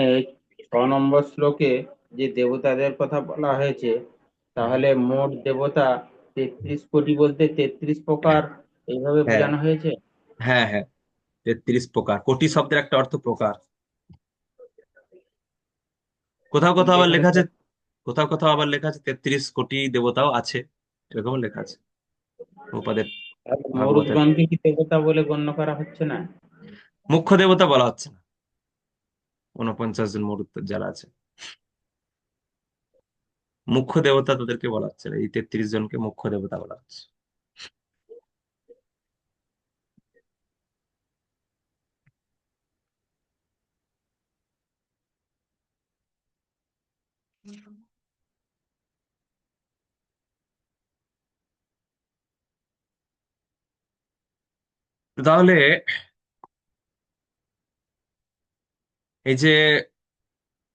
6 নম্বর শ্লোকে যে দেবতাদের কথা বলা হয়েছে, তাহলে মোট দেবতা 33 কোটি, বলতে 33 প্রকার এইভাবে হ্যাঁ, বোঝানো হয়েছে। হ্যাঁ, হ্যাঁ, 33 প্রকার। কোটি শব্দের একটা অর্থ প্রকার। কোথাও কোথাও কিন্তু আবার এখানে লেখা আছে, কোথাও কোথাও আবার লেখা আছে 33 কোটি দেবতাও আছে, এরকম লেখা আছে উপাদের ভাগবতের। মরুদগণকে কি দেবতা বলে গণ্য করা হচ্ছে না? মুখ্য দেবতা বলা হচ্ছে না, 49 জন মরুত যারা আছে মুখ্য দেবতা তাদেরকে বলা হচ্ছে না, এই 33 জনকে মুখ্য দেবতা বলা হচ্ছে। তো তাহলে এই যে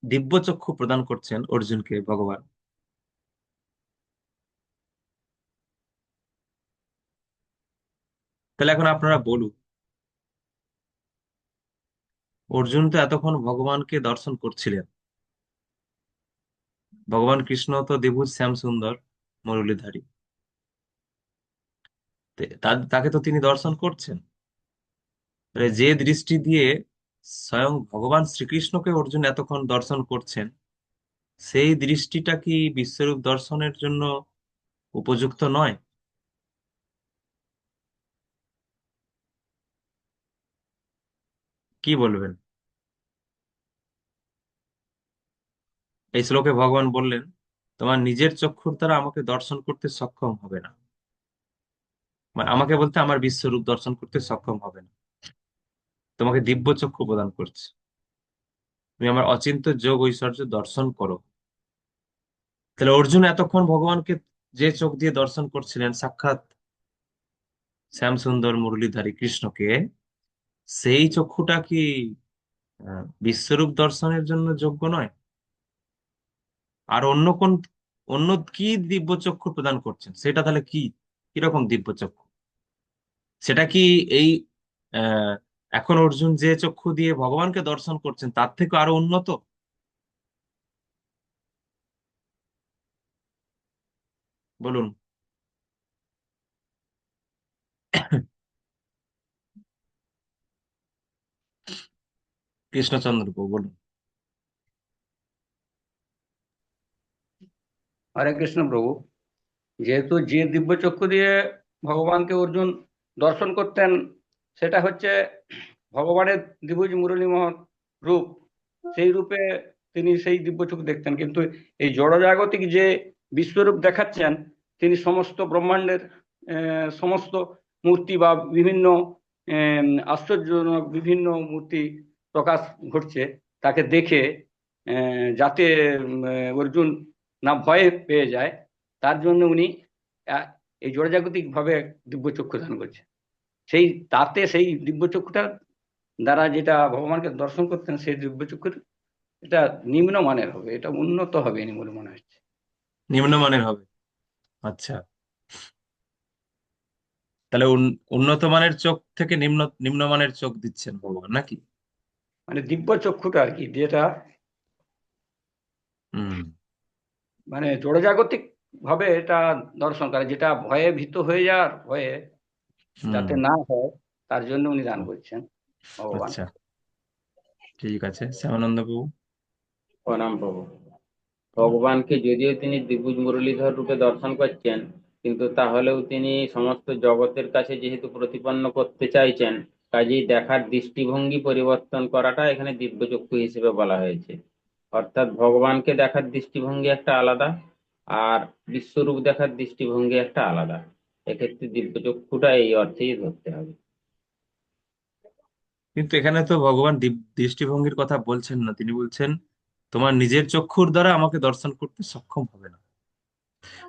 দিব্য চক্ষু প্রদান করছেন অর্জুনকে ভগবান, তাহলে এখন আপনারা বলুন, অর্জুন তো এতক্ষণ ভগবানকে দর্শন করছিলেন, ভগবান কৃষ্ণ তো দ্বিভুজ শ্যাম সুন্দর মুরলীধারী, তাকে তো তিনি দর্শন করছেন। তাহলে যে দৃষ্টি দিয়ে স্বয়ং ভগবান শ্রীকৃষ্ণকে অর্জুন এতক্ষণ দর্শন করছেন, সেই দৃষ্টিটা কি বিশ্বরূপ দর্শনের জন্য উপযুক্ত নয়? কি বলবেন? এই শ্লোকে ভগবান বললেন তোমার নিজের চক্ষুর দ্বারা আমাকে দর্শন করতে সক্ষম হবে না, মানে আমাকে বলতে আমার বিশ্বরূপ দর্শন করতে সক্ষম হবে না, তোমাকে দিব্য চক্ষু প্রদান করছে, তুমি আমার অচিন্ত্য যোগ ঐশ্বর্য দর্শন করো। তাহলে অর্জুন এতক্ষণ ভগবানকে যে চোখ দিয়ে দর্শন করছিলেন সাক্ষাৎ শ্যাম সুন্দর মুরলীধারী কৃষ্ণকে, সেই চক্ষুটা কি বিশ্বরূপ দর্শনের জন্য যোগ্য নয়? আর অন্য কি দিব্য চক্ষু প্রদান করছেন, সেটা তাহলে কি, কিরকম দিব্য চক্ষু? সেটা কি এই আহ এখন অর্জুন যে চক্ষু দিয়ে ভগবানকে দর্শন করছেন তার থেকে আরো উন্নত? বলুন। কৃষ্ণচন্দ্র প্রভু বলুন। হরে কৃষ্ণ প্রভু। যেহেতু যে দিব্য চক্ষু দিয়ে ভগবানকে অর্জুন দর্শন করতেন, সেটা হচ্ছে ভগবানের দ্বিভুজ মুরলীমোহন রূপ। সেই রূপে তিনি সেই দিব্য চক্ষু দেখতেন, কিন্তু এই জড়জাগতিক যে বিশ্বরূপ দেখাচ্ছেন, তিনি সমস্ত ব্রহ্মাণ্ডের সমস্ত মূর্তি বা বিভিন্ন আশ্চর্যজনক বিভিন্ন মূর্তি প্রকাশ ঘটছে তাকে দেখে যাতে অর্জুন না ভয় পেয়ে যায়, তার জন্য উনি আহ, এই জড়জাগতিক ভাবে দিব্যচক্ষু দান করছে। সেই দিব্যচক্ষুটা দ্বারা যেটা ভগবানকে দর্শন করতেন, সেই দিব্যচক্ষুর এটা নিম্ন মানের হবে, এটা উন্নত হবে না বলে মনে হচ্ছে। নিম্নমানের হবে। আচ্ছা, তাহলে উন্নত মানের চোখ থেকে নিম্নমানের চোখ দিচ্ছেন ভগবান নাকি? মানে দিব্যচক্ষুটা আর কি, যেটা হুম। মানে জড়জাগতিক ভাবে এটা দর্শন করে, যেটা ভয়ে ভীত হয়ে যাওয়ার ভয়ে হুম। যাতে না হয়, তার জন্য উনি দান করছেন ভগবান। আচ্ছা, ঠিক আছে। শ্যামানন্দ বাবু। প্রণাম প্রভু। ভগবানকে যদিও তিনি দ্বিভুজ মুরলীধর রূপে দর্শন করছেন, কিন্তু তাহলেও তিনি সমস্ত জগতের কাছে যেহেতু প্রতিপন্ন করতে চাইছেন, কাজেই দেখার দৃষ্টিভঙ্গি পরিবর্তন করাটা এখানে দিব্যচক্ষু হিসেবে বলা হয়েছে। অর্থাৎ ভগবানকে দেখার দৃষ্টিভঙ্গি একটা আলাদা, আর বিশ্বরূপ দেখার দৃষ্টিভঙ্গি একটা আলাদা। এক্ষেত্রে দিব্যচক্ষুটা এই অর্থেই ধরতে হবে। কিন্তু এখানে তো ভগবান দৃষ্টিভঙ্গির কথা বলছেন না, তিনি বলছেন তোমার নিজের চক্ষুর দ্বারা আমাকে দর্শন করতে সক্ষম হবে না,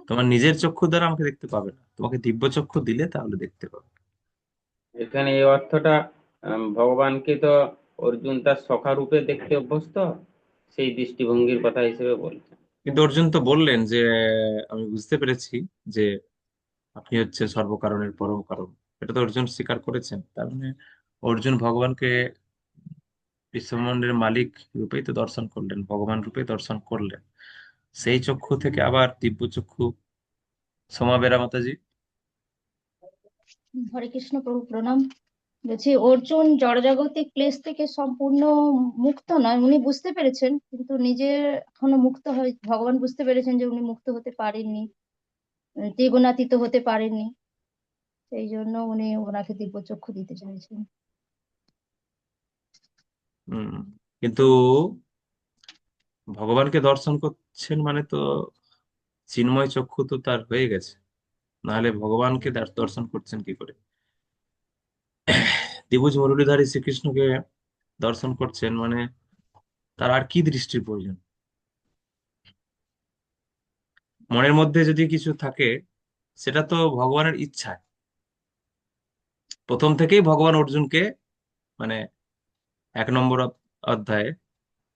তোমার নিজের চক্ষুর দ্বারা আমাকে দেখতে পাবে না, তোমাকে দিব্য চক্ষু দিলে তাহলে দেখতে পাবে। এখানে এই অর্থটা ভগবানকে তো অর্জুন তার সখা রূপে দেখতে অভ্যস্ত, সেই দৃষ্টিভঙ্গির কথা হিসেবে বলছেন। কিন্তু অর্জুন তো বললেন যে আমি বুঝতে পেরেছি যে আপনি হচ্ছে সর্বকারণের পরম কারণ, এটা তো অর্জুন স্বীকার করেছেন। তার মানে অর্জুন ভগবানকে বিশ্বব্রহ্মাণ্ডের মালিক রূপেই তো দর্শন করলেন, ভগবান রূপে দর্শন করলেন। সেই চক্ষু থেকে আবার দিব্য চক্ষু। সোমা বেরা মাতাজি। হরে কৃষ্ণ প্রভু প্রণাম। বলছি অর্জুন জড়জাগতিক ক্লেশ থেকে সম্পূর্ণ মুক্ত নয়, উনি বুঝতে পেরেছেন, কিন্তু নিজে এখনো মুক্ত হয়, ভগবান বুঝতে পেরেছেন যে উনি মুক্ত হতে পারেননি, দ্বিগুণাতীত হতে পারেননি, সেই জন্য উনি ওনাকে দিব্যচক্ষু দিতে চাইছেন। হম। কিন্তু ভগবানকে দর্শন করছেন মানে তো চিন্ময় চক্ষু তো তার হয়ে গেছে, নাহলে ভগবানকে দর্শন করছেন কি করে? দ্বিভুজ মুরলীধারী শ্রীকৃষ্ণকে দর্শন করছেন মানে তার আর কি দৃষ্টির প্রয়োজন? মনের মধ্যে যদি কিছু থাকে সেটা তো ভগবানের ইচ্ছায়। প্রথম থেকেই ভগবান অর্জুনকে মানে 1 নম্বর অধ্যায়ে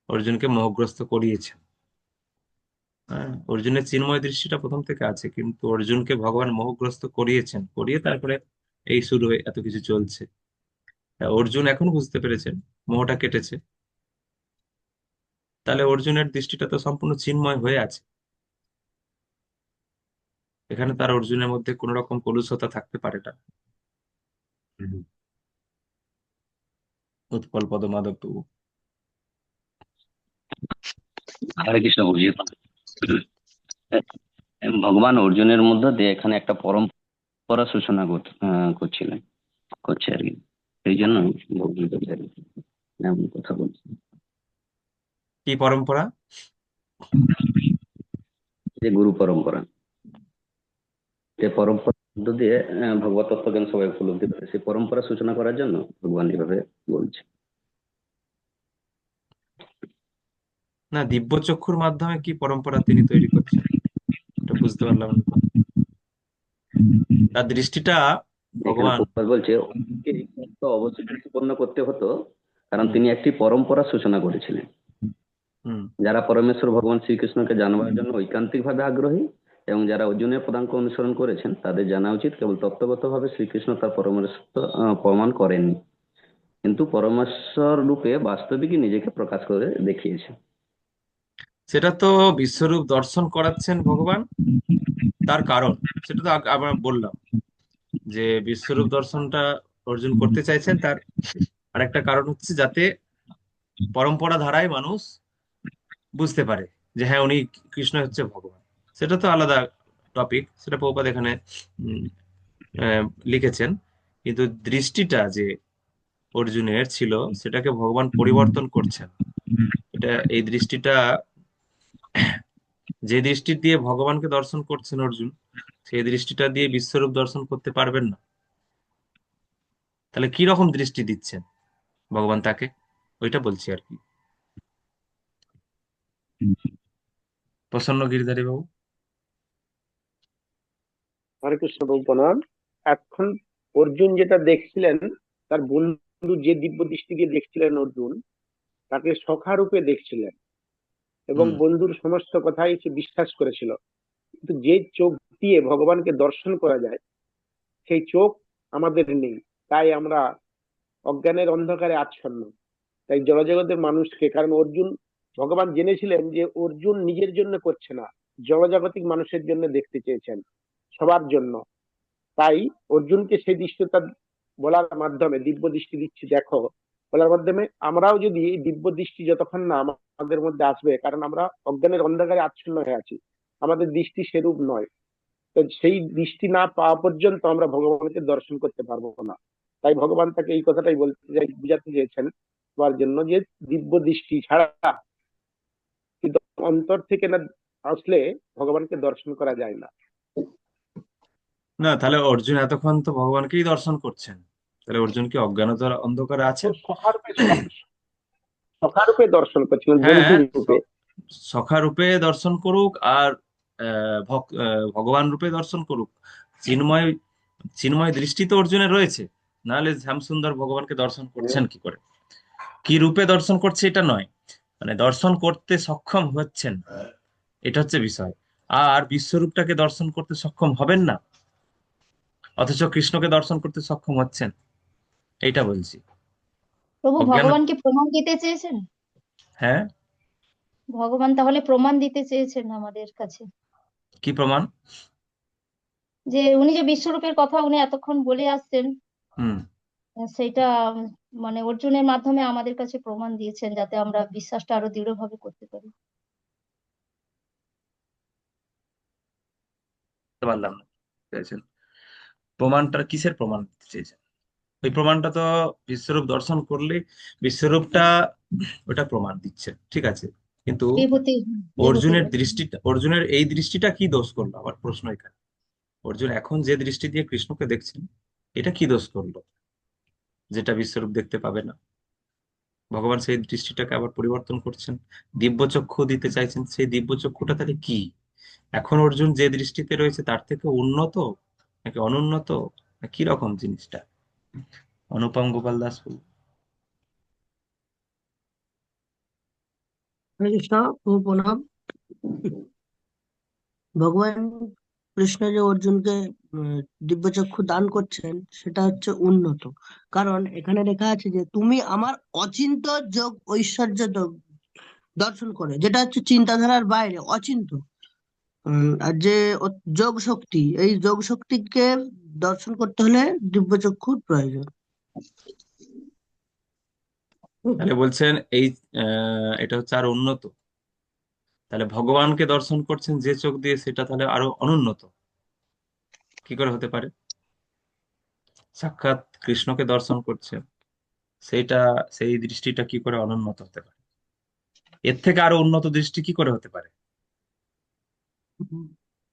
অর্জুনকে মোহগ্রস্ত করিয়েছেন। হ্যাঁ, অর্জুনের চিন্ময় দৃষ্টিটা প্রথম থেকে আছে, কিন্তু অর্জুনকে ভগবান মোহগ্রস্ত করিয়েছেন, করিয়ে তারপরে এই শুরু হয়ে এত কিছু চলছে। অর্জুন এখন বুঝতে পেরেছেন, মোহটা কেটেছে, তাহলে অর্জুনের দৃষ্টিটা তো সম্পূর্ণ চিন্ময় হয়ে আছে। এখানে তার অর্জুনের মধ্যে কোন রকম কলুষতা থাকতে পারে না। হুম। উৎপল পদ মাধব বাবু। হরে কৃষ্ণ বুঝি ভগবান অর্জুনের মধ্যে দিয়ে এখানে একটা পরম্পরা সূচনা করছিলেন, করছে আর কি। সেই জন্য ভগবদ্গীতার এমন কথা বলছি। কি পরম্পরা? যে গুরু পরম্পরা, যে পরম্পরার মধ্য দিয়ে ভগবত তত্ত্বজ্ঞান সবাই উপলব্ধি করে, সেই পরম্পরা সূচনা করার জন্য ভগবান এভাবে বলছে। না, দিব্য চক্ষুর মাধ্যমে কি পরম্পরা তিনি তৈরি করছেন এটা বুঝতে পারলাম না তো। তার দৃষ্টিটা এখানে ভগবান। প্রভুপাদ বলছে অর্জুনকে এই সমস্ত অবশ্যই সম্পন্ন করতে হতো, কারণ তিনি একটি পরম্পরা সূচনা করেছিলেন। হুম। যারা পরমেশ্বর ভগবান শ্রীকৃষ্ণকে জানবার জন্য ঐকান্তিক ভাবে আগ্রহী এবং যারা অর্জুনের পদাঙ্ক অনুসরণ করেছেন, তাদের জানা উচিত কেবল তত্ত্বগত ভাবে শ্রীকৃষ্ণ তার পরমেশ্বর প্রমাণ করেননি, কিন্তু পরমেশ্বর রূপে বাস্তবিকই নিজেকে প্রকাশ করে দেখিয়েছেন। সেটা তো বিশ্বরূপ দর্শন করাচ্ছেন ভগবান, তার কারণ সেটা তো আমরা বললাম যে বিশ্বরূপ দর্শনটা অর্জুন করতে চাইছেন, তার আরেকটা কারণ হচ্ছে যাতে পরম্পরা ধারায় মানুষ বুঝতে পারে যে হ্যাঁ উনি কৃষ্ণ হচ্ছে ভগবান। সেটা তো আলাদা টপিক, সেটা প্রভুপাদ এখানে উম, লিখেছেন। কিন্তু দৃষ্টিটা যে অর্জুনের ছিল সেটাকে ভগবান পরিবর্তন করছেন। এটা এই দৃষ্টিটা, যে দৃষ্টি দিয়ে ভগবানকে দর্শন করছেন অর্জুন, সেই দৃষ্টিটা দিয়ে বিশ্বরূপ দর্শন করতে পারবেন না। তাহলে কি রকম দৃষ্টি দিচ্ছেন ভগবান তাকে? ওইটা বলছি আর কি। প্রসন্ন গিরিধারী বাবু। হরে কৃষ্ণ প্রভু প্রণাম। এখন অর্জুন যেটা দেখছিলেন, তার বন্ধু যে দিব্য দৃষ্টি দিয়ে দেখছিলেন অর্জুন, তাকে সখা রূপে দেখছিলেন এবং হুম। বন্ধুর সমস্ত কথাই সে বিশ্বাস করেছিল। কিন্তু যে চোখ দিয়ে ভগবানকে দর্শন করা যায়, সেই চোখ আমাদের নেই। তাই আমরা অজ্ঞানের অন্ধকারে আচ্ছন্ন। তাই জড়জগতের মানুষকে, কারণ অর্জুন, ভগবান জেনেছিলেন যে অর্জুন নিজের জন্য করছে না, জড়জাগতিক মানুষের জন্য দেখতে চেয়েছেন, সবার জন্য। তাই অর্জুনকে সেই দৃশ্যটা বলার মাধ্যমে, দিব্য দৃষ্টি দিচ্ছি দেখো বলার মাধ্যমে, আমরাও যদি এই দিব্য দৃষ্টি যতক্ষণ না আমাদের মধ্যে আসবে, কারণ আমরা অজ্ঞানের অন্ধকারে আচ্ছন্ন হয়ে আছি, আমাদের দৃষ্টি সেরূপ নয়, তো সেই দৃষ্টি না পাওয়া পর্যন্ত আমরা ভগবানকে দর্শন করতে পারবো না। তাই ভগবান তাকে এই কথাটাই বলতে চাই, বুঝাতে চেয়েছেন বলার জন্য, যে দিব্য দৃষ্টি ছাড়া, কিন্তু অন্তর থেকে না আসলে ভগবানকে দর্শন করা যায় না। না, তাহলে অর্জুন এতক্ষণ তো ভগবানকেই দর্শন করছেন, তাহলে অর্জুন কি অজ্ঞানতার অন্ধকারে ও আছেন? সখারূপে দর্শন করছিলেন, হ্যাঁ, বন্ধু রূপে। সখা রূপে দর্শন করুক আর ভগবান রূপে দর্শন করুক, চিন্ময় চিন্ময় দৃষ্টি তো অর্জুনের রয়েছে, নাহলে শ্যামসুন্দর ভগবানকে দর্শন করছেন কি করে? কি রূপে দর্শন করছে এটা নয়, মানে দর্শন করতে সক্ষম হচ্ছেন, এটা হচ্ছে বিষয়। আর বিশ্বরূপটাকে দর্শন করতে সক্ষম হবেন না, অথচ কৃষ্ণকে দর্শন করতে সক্ষম হচ্ছেন, এইটা বলছি। প্রভু অজ্ঞান। ভগবানকে প্রমাণ দিতে চেয়েছেন। হ্যাঁ। ভগবান তাহলে প্রমাণ দিতে চেয়েছেন আমাদের কাছে, কি প্রমাণ? যে উনি যে বিশ্বরূপের কথা উনি এতক্ষণ বলে আসছেন, হুম। সেইটা মানে অর্জুনের মাধ্যমে আমাদের কাছে প্রমাণ দিয়েছেন, যাতে আমরা বিশ্বাসটা আরো দৃঢ়ভাবে করতে পারি। বুঝতে পারলাম না চাইছেন। প্রমাণটা কিসের প্রমাণ দিতে চেয়েছেন? ওই প্রমাণটা তো বিশ্বরূপ দর্শন করলে বিশ্বরূপটা, ওটা প্রমাণ দিচ্ছে, ঠিক আছে, কিন্তু বিভূতি, বিভূতি বলে। অর্জুনের এই দৃষ্টিটা কি দোষ করলো? আবার প্রশ্ন এখানে, অর্জুন এখন যে দৃষ্টি দিয়ে কৃষ্ণকে দেখছেন, এটা কি দোষ করলো যেটা বিশ্বরূপ দেখতে পাবে না? ভগবান সেই দৃষ্টিটাকে আবার পরিবর্তন করছেন, দিব্যচক্ষু দিতে চাইছেন, সেই দিব্যচক্ষুটা তাহলে কি? এখন অর্জুন যে দৃষ্টিতে রয়েছে তার থেকে উন্নত নাকি অনুন্নত, না কি রকম জিনিসটা? অনুপম গোপাল দাস বলুন। হরে কৃষ্ণ প্রভু প্রণাম। ভগবান কৃষ্ণ যে অর্জুনকে দিব্যচক্ষু দান করছেন, সেটা হচ্ছে উন্নত। কারণ এখানে লেখা আছে যে তুমি আমার অচিন্ত যোগ ঐশ্বর্য দর্শন করে, যেটা হচ্ছে চিন্তাধারার বাইরে, অচিন্ত। আর যে যোগ শক্তি, এই যোগ শক্তিকে দর্শন করতে হলে দিব্যচক্ষুর প্রয়োজন। তাহলে বলছেন এই এটা হচ্ছে আরো উন্নত, তাহলে ভগবানকে দর্শন করছেন যে চোখ দিয়ে, সেটা তাহলে আরো অনুন্নত কি করে হতে পারে? সাক্ষাৎ কৃষ্ণকে দর্শন করছেন, সেইটা, সেই দৃষ্টিটা কি করে অনুন্নত হতে পারে? এর থেকে আরো উন্নত দৃষ্টি কি করে হতে পারে?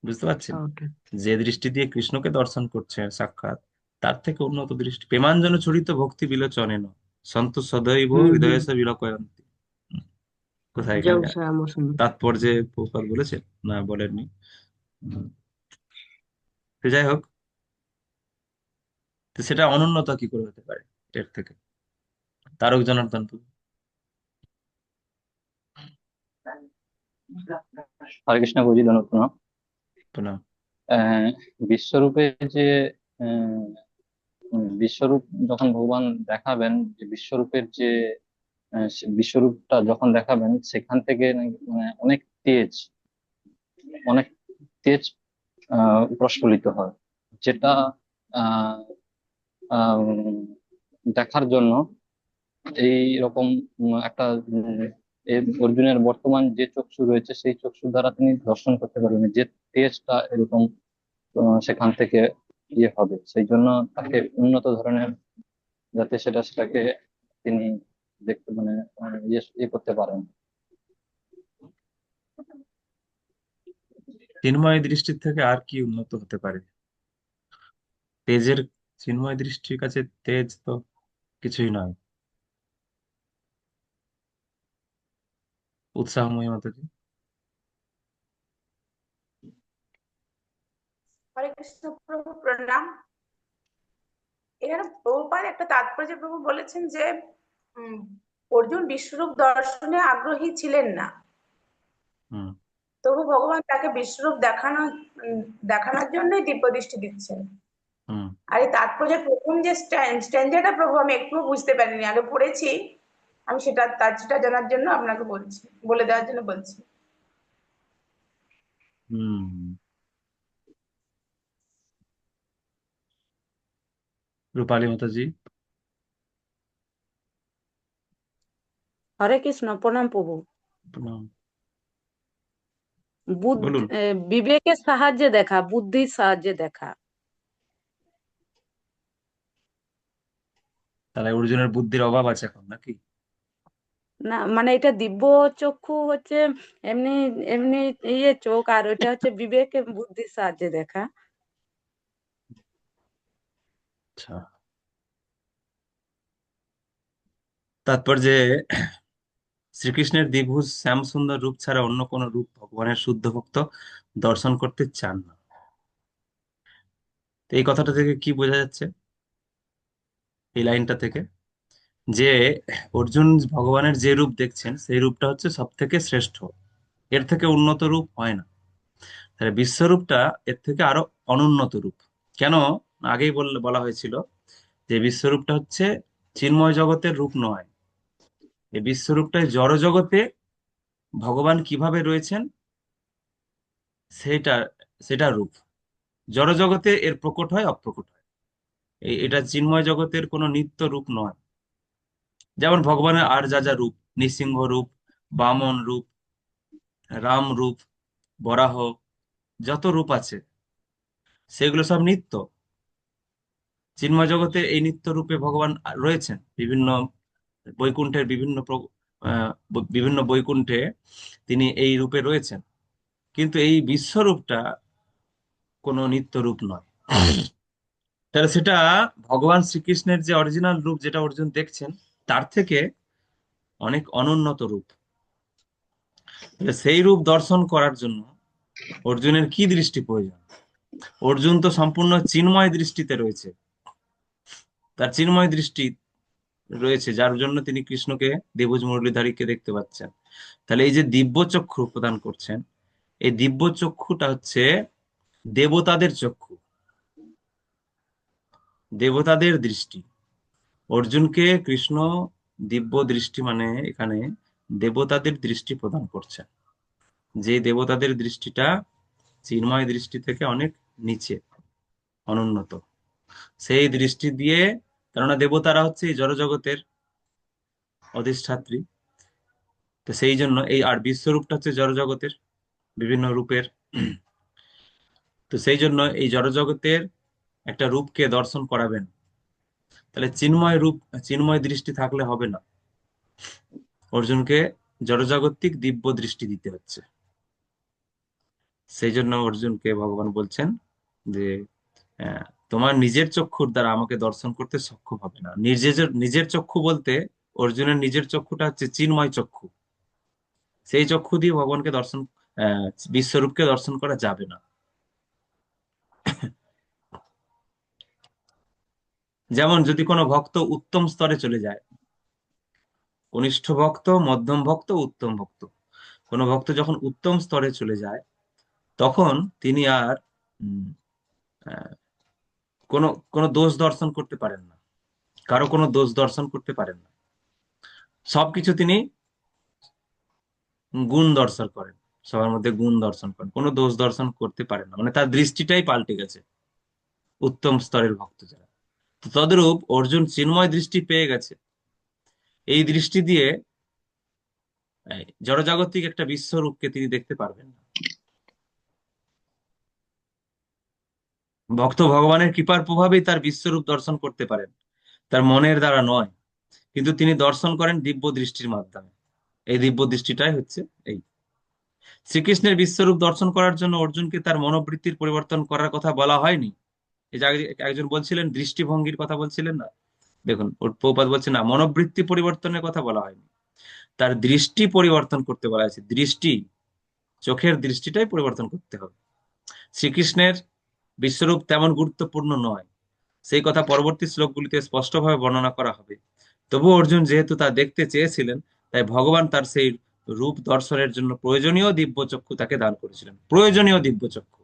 বুঝতে পারছেন? ওকে। যে দৃষ্টি দিয়ে কৃষ্ণকে দর্শন করছে সাক্ষাৎ, তার থেকে উন্নত দৃষ্টি। প্রেমাঞ্জন ছুরিত ভক্তি বিলোচনেন সন্ত সদৈব হৃদয়স বিলকয়ন্তি। কোথায় এখানে জয় শ্যাম সুন্দর। তাৎপর্যে প্রভুপাদ বলেছেন না বলেননি? তো যাই হোক, তো সেটা অনুন্নত কি করে হতে পারে এর থেকে? তারক জনার্দন প্রভু। হরে কৃষ্ণ বুঝি ধনুপ্রণাম। প্রণাম। আহ বিশ্বরূপে যে আহ, বিশ্বরূপ যখন ভগবান দেখাবেন, যে বিশ্বরূপের যে বিশ্বরূপটা যখন দেখাবেন, সেখান থেকে মানে অনেক তেজ প্রস্ফুলিত হয়, যেটা আহ আহ, দেখার জন্য এই রকম একটা অর্জুনের বর্তমান যে চক্ষু রয়েছে, সেই চক্ষু দ্বারা তিনি দর্শন করতে পারবেন যে তেজটা এরকম সেখান থেকে হবে। সেই জন্য তাকে উন্নত ধরনের, যাতে সেটাকে তিনি দেখতে মানে ইয়ে করতে পারেন। চিন্ময় দৃষ্টির থেকে আর কি উন্নত হতে পারে? তেজের, চিন্ময় দৃষ্টির কাছে তেজ তো কিছুই নয়। উৎসাহময়ী মাতাজি। হরে কৃষ্ণ প্রভু, প্রণাম। এখানে প্রভুপাদ একটা তাৎপর্য প্রভু বলেছেন যে উম, অর্জুন বিশ্বরূপ দর্শনে আগ্রহী ছিলেন না, হুম তবু ভগবান তাকে বিশ্বরূপ দেখানোর জন্যই দিব্য দৃষ্টি দিচ্ছেন। হুম আর এই তাৎপর্যের প্রথম যে স্ট্যান্ডাটা প্রভু আমি একটু বুঝতে পারিনি, আগে পড়েছি, আমি সেটা তাৎপর্যটা জানার জন্য আপনাকে বলছি, বলে দেওয়ার জন্য বলছি। হুম রূপালী মাতাজি। হরে কৃষ্ণ, প্রণাম প্রভু। প্রণাম। বুদ্ধি, বলুন। বিবেকের সাহায্যে দেখা, বুদ্ধির সাহায্যে দেখা। তাহলে অর্জুনের বুদ্ধির অভাব আছে এখন নাকি? না মানে এটা দিব্য চক্ষু হচ্ছে এমনি এমনি ইয়ে চোখ, আর ওইটা হচ্ছে বিবেক বুদ্ধির সাহায্যে দেখা। আচ্ছা, তারপর যে শ্রীকৃষ্ণের দ্বিভুজ শ্যামসুন্দর রূপ ছাড়া অন্য কোন রূপ ভগবানের শুদ্ধ ভক্ত দর্শন করতে চান না। তো এই কথাটা থেকে কি বোঝা যাচ্ছে এই লাইনটা থেকে? যে অর্জুন ভগবানের যে রূপ দেখছেন সেই রূপটা হচ্ছে সব থেকে শ্রেষ্ঠ, এর থেকে উন্নত রূপ হয় না। তাহলে বিশ্বরূপটা এর থেকে আরো অনুন্নত রূপ। কেন? আগেই বলা হয়েছিল যে বিশ্বরূপটা হচ্ছে চিন্ময় জগতের রূপ নয়। এই বিশ্বরূপটাই জড় জগতে ভগবান কিভাবে রয়েছেন সেটা সেটা রূপ। জড় জগতে এর প্রকট হয় অপ্রকট হয়। এটা চিন্ময় জগতের কোনো নিত্য রূপ নয়। যেমন ভগবানের আর যা যা রূপ, নৃসিংহ রূপ, বামন রূপ, রাম রূপ, বরাহ, যত রূপ আছে সেগুলো সব নিত্য। চিন্ময় জগতে এই নিত্য রূপে ভগবান রয়েছেন বিভিন্ন বৈকুণ্ঠের বিভিন্ন বৈকুণ্ঠে তিনি এই রূপে রয়েছেন। কিন্তু এই বিশ্বরূপটা কোনো নিত্য রূপ নয়। তাহলে সেটা ভগবান শ্রীকৃষ্ণের যে অরিজিনাল রূপ যেটা অর্জুন দেখছেন তার থেকে অনেক অনুন্নত রূপ। তাহলে সেই রূপ দর্শন করার জন্য অর্জুনের কি দৃষ্টি প্রয়োজন? অর্জুন তো সম্পূর্ণ চিন্ময় দৃষ্টিতে রয়েছে, তার চিন্ময় দৃষ্টি রয়েছে, যার জন্য তিনি কৃষ্ণকে, দেবজ মুরলীধারীকে দেখতে পাচ্ছেন। তাহলে এই যে দিব্য চক্ষু প্রদান করছেন, এই দিব্য চক্ষুটা হচ্ছে দেবতাদের চক্ষু, দেবতাদের দৃষ্টি। অর্জুনকে কৃষ্ণ দিব্য দৃষ্টি মানে এখানে দেবতাদের দৃষ্টি প্রদান করছেন, যে দেবতাদের দৃষ্টিটা চিন্ময় দৃষ্টি থেকে অনেক নিচে, অনুন্নত। সেই দৃষ্টি দিয়ে, কেননা দেবতারা হচ্ছে এই জড়জগতের অধিষ্ঠাত্রী, তো সেই জন্য এই আর বিশ্বরূপটা হচ্ছে জড়জগতের বিভিন্ন রূপের। তো সেই জন্য এই জড়জগতের একটা রূপকে দর্শন করাবেন। তাহলে চিন্ময় রূপ, চিন্ময় দৃষ্টি থাকলে হবে না, অর্জুনকে জড়জাগতিক দিব্য দৃষ্টি দিতে হচ্ছে। সেই জন্য অর্জুনকে ভগবান বলছেন যে তোমার নিজের চক্ষুর দ্বারা আমাকে দর্শন করতে সক্ষম হবে না। নিজের নিজের চক্ষু বলতে অর্জুনের নিজের চক্ষুটা হচ্ছে চিন্ময় চক্ষু, সেই চক্ষু দিয়ে ভগবানকে দর্শন, বিশ্বরূপকে দর্শন করা যাবে না। যেমন যদি কোনো ভক্ত উত্তম স্তরে চলে যায়, কনিষ্ঠ ভক্ত, মধ্যম ভক্ত, উত্তম ভক্ত, কোনো ভক্ত যখন উত্তম স্তরে চলে যায় তখন তিনি আর উম, আহ, কোনো কোনো দোষ দর্শন করতে পারেন না, কারো কোনো দোষ দর্শন করতে পারেন না। সবকিছু তিনি গুণ দর্শন করেন, সবার মধ্যে গুণ দর্শন করেন, কোনো দোষ দর্শন করতে পারেন না, মানে তার দৃষ্টিটাই পাল্টে গেছে উত্তম স্তরের ভক্ত যারা। তো তদ্রূপ অর্জুন চিন্ময় দৃষ্টি পেয়ে গেছে, এই দৃষ্টি দিয়ে জড়জাগতিক একটা বিশ্বরূপকে তিনি দেখতে পারবেন না। ভক্ত ভগবানের কৃপার প্রভাবেই তার বিশ্বরূপ দর্শন করতে পারেন, তার মনের দ্বারা নয়। কিন্তু তিনি দর্শন করেন দিব্য দৃষ্টির মাধ্যমে। এই দিব্য দৃষ্টিটাই হচ্ছে এই শ্রীকৃষ্ণের বিশ্বরূপ দর্শন করার জন্য অর্জুনকে তার মনোবৃত্তির পরিবর্তন করার কথা বলা হয়নি। এই যে একজন বলছিলেন দৃষ্টিভঙ্গির কথা বলছিলেন না, দেখুন ওর প্রভুপাদ বলছে না, মনোবৃত্তি পরিবর্তনের কথা বলা হয়নি। তার দৃষ্টি পরিবর্তন করতে বলা হয়েছে। দৃষ্টি, চোখের দৃষ্টিটাই পরিবর্তন করতে হবে। শ্রীকৃষ্ণের বিশ্বরূপ তেমন গুরুত্বপূর্ণ নয়, সেই কথা পরবর্তী শ্লোকগুলিতে স্পষ্টভাবে বর্ণনা করা হবে। তবু অর্জুন যেহেতু তা দেখতে চেয়েছিলেন, তাই ভগবান তার সেই রূপ দর্শনের জন্য প্রয়োজনীয় দিব্যচক্ষু তাকে দান করেছিলেন। প্রয়োজনীয় দিব্যচক্ষু।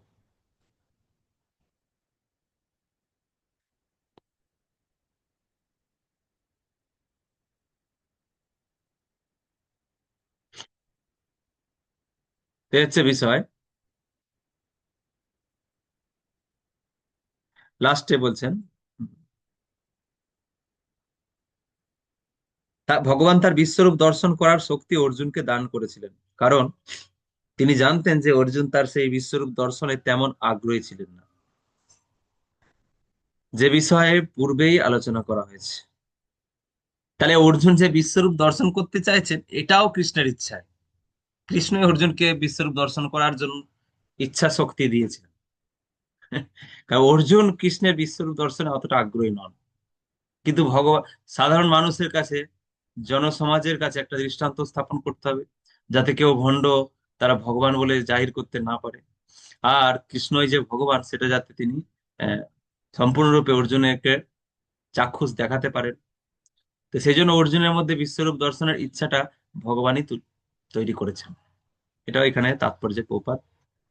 এই হচ্ছে বিষয়। লাস্টে বলছেন, ভগবান তার বিশ্বরূপ দর্শন করার শক্তি অর্জুনকে দান করেছিলেন, কারণ তিনি জানতেন যে অর্জুন তার সেই বিশ্বরূপ দর্শনে তেমন আগ্রহী ছিলেন না, যে বিষয়ে পূর্বেই আলোচনা করা হয়েছে। তাহলে অর্জুন যে বিশ্বরূপ দর্শন করতে চাইছেন, এটাও কৃষ্ণের ইচ্ছায়। কৃষ্ণই অর্জুনকে বিশ্বরূপ দর্শন করার জন্য ইচ্ছা শক্তি দিয়েছিলেন। কারণ অর্জুন কৃষ্ণের বিশ্বরূপ দর্শনে অতটা আগ্রহী নন। কিন্তু ভগবান, সাধারণ মানুষের কাছে, জনসমাজের কাছে একটা দৃষ্টান্ত স্থাপন করতে হবে, যাতে কেউ ভণ্ড তারা ভগবান বলে জাহির করতে না পারে। আর কৃষ্ণই যে ভগবান সেটা যাতে তিনি আহ, সম্পূর্ণরূপে অর্জুনকে চাক্ষুষ দেখাতে পারেন। তো সেই জন্য অর্জুনের মধ্যে বিশ্বরূপ দর্শনের ইচ্ছাটা ভগবানই তৈরি করেছেন। এটাও এখানে তাৎপর্যে প্রপাত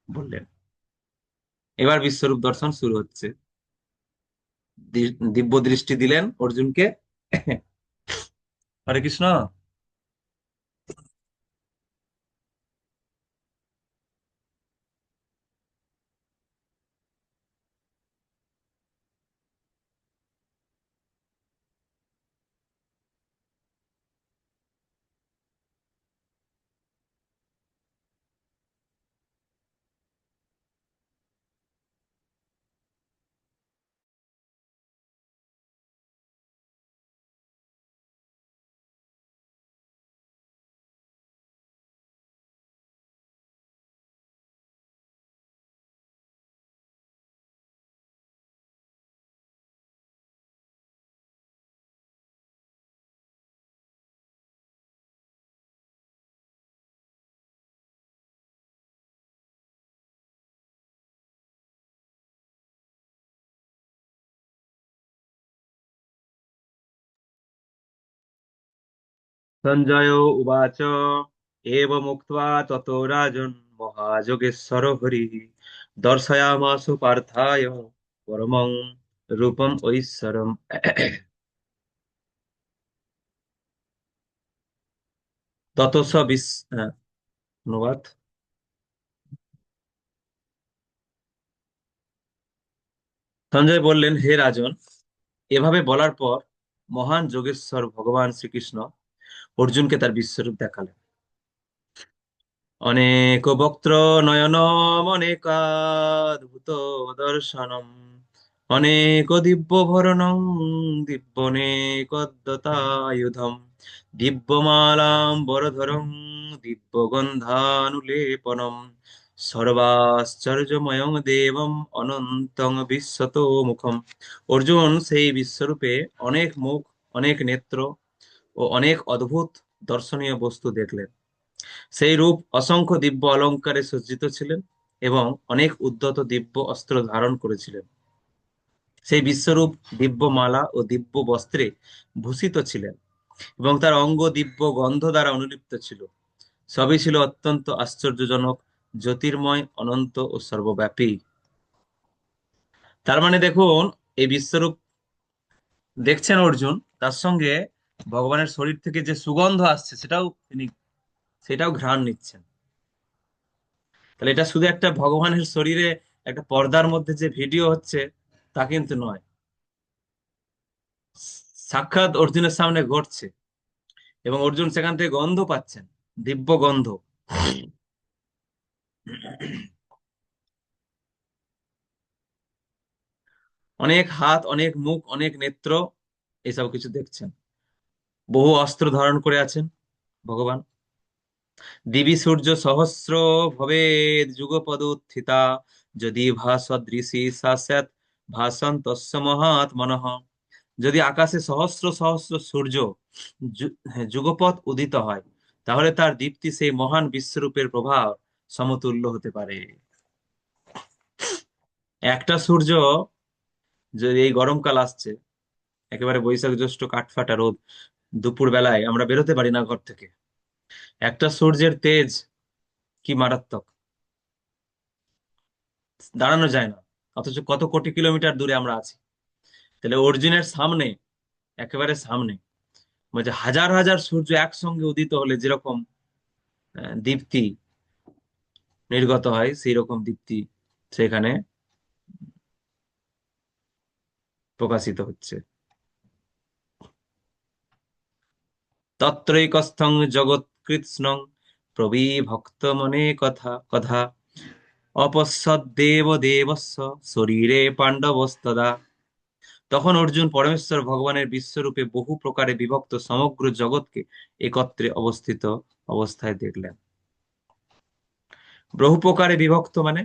বললেন। এবার বিশ্বরূপ দর্শন শুরু হচ্ছে। দিব্য দৃষ্টি দিলেন অর্জুনকে। হরে কৃষ্ণ। সঞ্জয় উবাচ এবমুক্ত্বা ততো রাজন মহাযোগেশ্বর হরি দর্শয়ামাসু পার্থায় পরমং রূপম ঐশ্বরম। ততস অনুবাদ। সঞ্জয় বললেন, হে রাজন, এভাবে বলার পর মহান যোগেশ্বর ভগবান শ্রীকৃষ্ণ অর্জুনকে তার বিশ্বরূপ দেখালেন। অনেক বক্ত্র নয়নম অনেকাদ্ভুত দর্শনম অনেক দিব্য ভরণং দিব্যনেকদ্যতায়ুধম দিব্যমালাম বরধরং দিব্যগন্ধানুলেপনম সর্বাশ্চর্যময়ং দেবম অনন্তং বিশ্বতো মুখম। অর্জুন সেই বিশ্বরূপে অনেক মুখ, অনেক নেত্র ও অনেক অদ্ভুত দর্শনীয় বস্তু দেখলেন। সেই রূপ অসংখ্য দিব্য অলঙ্কারে সজ্জিত ছিলেন এবং অনেক উদ্ধত দিব্য অস্ত্র ধারণ করেছিলেন। সেই বিশ্বরূপ দিব্য মালা ও দিব্য বস্ত্রে ভূষিত ছিলেন এবং তার অঙ্গ দিব্য গন্ধ দ্বারা অনুলিপ্ত ছিল। সবই ছিল অত্যন্ত আশ্চর্যজনক, জ্যোতির্ময়, অনন্ত ও সর্বব্যাপী। তার মানে দেখুন, এই বিশ্বরূপ দেখছেন অর্জুন, তার সঙ্গে ভগবানের শরীর থেকে যে সুগন্ধ আসছে সেটাও ঘ্রাণ নিচ্ছেন। তাহলে এটা শুধু একটা ভগবানের শরীরে একটা পর্দার মধ্যে যে ভিডিও হচ্ছে তা কিন্তু নয়, সাক্ষাৎ অর্জুনের সামনে ঘটছে এবং অর্জুন সেখান থেকে গন্ধ পাচ্ছেন, দিব্য গন্ধ। অনেক হাত, অনেক মুখ, অনেক নেত্র, এসব কিছু দেখছেন। বহু অস্ত্র ধারণ করে আছেন ভগবান। দিবি সূর্য সহস্র ভবেদ যুগপদ উত্থিতা যদি ভাসদৃশি সা স্যাৎ ভাসন তস্য মহাত্মনঃ। যদি আকাশে সহস্র সহস্র সূর্য যুগপৎ উদিত হয়, তাহলে তার দীপ্তি সেই মহান বিশ্বরূপের প্রভাব সমতুল্য হতে পারে। একটা সূর্য, যদি এই গরমকাল আসছে, একেবারে বৈশাখ জ্যৈষ্ঠ কাঠফাটা রোদ, দুপুর বেলায় আমরা বেরোতে পারি না ঘর থেকে, একটা সূর্যের তেজ কি মারাত্মক, দাঁড়ানো যায় না, অথচ কত কোটি কিলোমিটার দূরে আমরা আছি। তাহলে অর্জুনের সামনে, একেবারে সামনে, বলছে হাজার হাজার সূর্য একসঙ্গে উদিত হলে যেরকম দীপ্তি নির্গত হয়, সেই রকম দীপ্তি সেখানে প্রকাশিত হচ্ছে। তত্রৈকস্থং জগৎকৃৎস্নং প্রবিভক্ত মনে কথা কথা অপশ্যদ্দেব দেবস্য শরীরে পাণ্ডবস্তদা। তখন অর্জুন পরমেশ্বর ভগবানের বিশ্বরূপে বহু প্রকারে বিভক্ত সমগ্র জগৎকে একত্রে অবস্থিত অবস্থায় দেখলেন। বহু প্রকারে বিভক্ত মানে,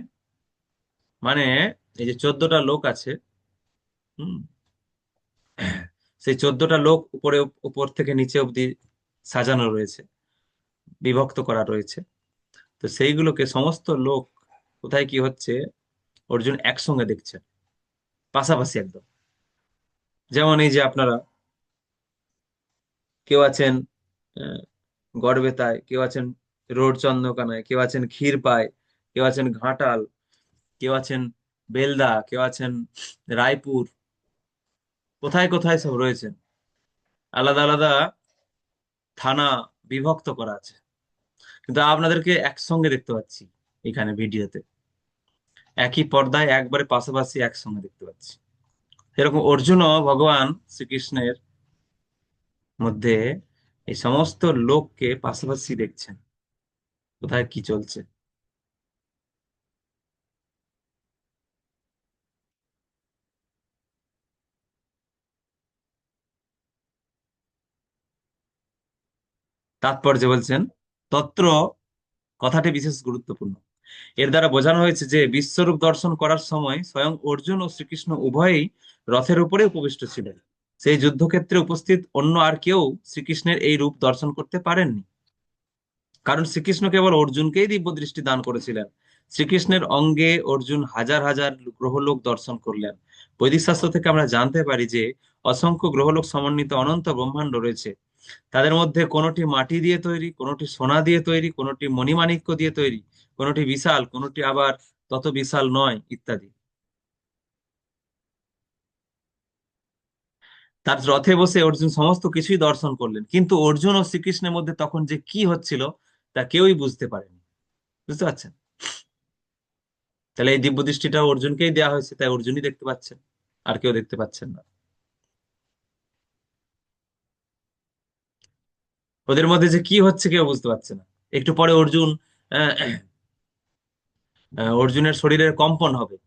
মানে এই যে 14টা লোক আছে, হুম, সেই 14টা লোক উপরে, উপর থেকে নিচে অব্দি সাজানো রয়েছে, বিভক্ত করা রয়েছে। তো সেইগুলোকে সমস্ত লোক কোথায় কি হচ্ছে অর্জুন একসঙ্গে দেখছে, পাশাপাশি একদম। যেমন এই যে আপনারা কেউ আছেন আহ, গড়বেতায়, কেউ আছেন রোড চন্দ্রকানায়, কেউ আছেন ক্ষীরপায়, কেউ আছেন ঘাটাল, কেউ আছেন বেলদা, কেউ আছেন রায়পুর, কোথায় কোথায় সব রয়েছেন, আলাদা আলাদা থানা বিভক্ত করা আছে, কিন্তু আপনাদেরকে একসঙ্গে দেখতে পাচ্ছি এখানে ভিডিওতে, একই পর্দায় একবারে পাশাপাশি একসঙ্গে দেখতে পাচ্ছি। এরকম অর্জুনও ভগবান শ্রীকৃষ্ণের মধ্যে এই সমস্ত লোককে পাশাপাশি দেখছেন, কোথায় কি চলছে। তাৎপর্য বলছেন, তত্র কথাটি বিশেষ গুরুত্বপূর্ণ। এর দ্বারা বোঝানো হয়েছে যে বিশ্বরূপ দর্শন করার সময় স্বয়ং অর্জুন ও শ্রীকৃষ্ণ উভয়েই রথের উপরে উপবিষ্ট ছিলেন। সেই যুদ্ধক্ষেত্রে উপস্থিত অন্য আর কেউ শ্রীকৃষ্ণের এই রূপ দর্শন করতে পারেননি, কারণ শ্রীকৃষ্ণ কেবল অর্জুনকেই দিব্য দৃষ্টি দান করেছিলেন। শ্রীকৃষ্ণের অঙ্গে অর্জুন হাজার হাজার গ্রহলোক দর্শন করলেন। বৈদিক শাস্ত্র থেকে আমরা জানতে পারি যে অসংখ্য গ্রহলোক সমন্বিত অনন্ত ব্রহ্মাণ্ড রয়েছে। তাদের মধ্যে কোনোটি মাটি দিয়ে তৈরি, কোনোটি সোনা দিয়ে তৈরি, কোনোটি মণিমাণিক্য দিয়ে তৈরি, কোনোটি বিশাল, কোনোটি আবার তত বিশাল নয়, ইত্যাদি। তার রথে বসে অর্জুন সমস্ত কিছুই দর্শন করলেন, কিন্তু অর্জুন ও শ্রীকৃষ্ণের মধ্যে তখন যে কি হচ্ছিল তা কেউই বুঝতে পারেনি। বুঝতে পারছেন? তাহলে এই দিব্য দৃষ্টিটা অর্জুনকেই দেওয়া হয়েছে, তাই অর্জুনই দেখতে পাচ্ছেন, আর কেউ দেখতে পাচ্ছেন না। ওদের মধ্যে যে কি হচ্ছে কেউ বুঝতে পারছে না। একটু পরে অর্জুন আহ, অর্জুনের শরীরের কম্পন হবে,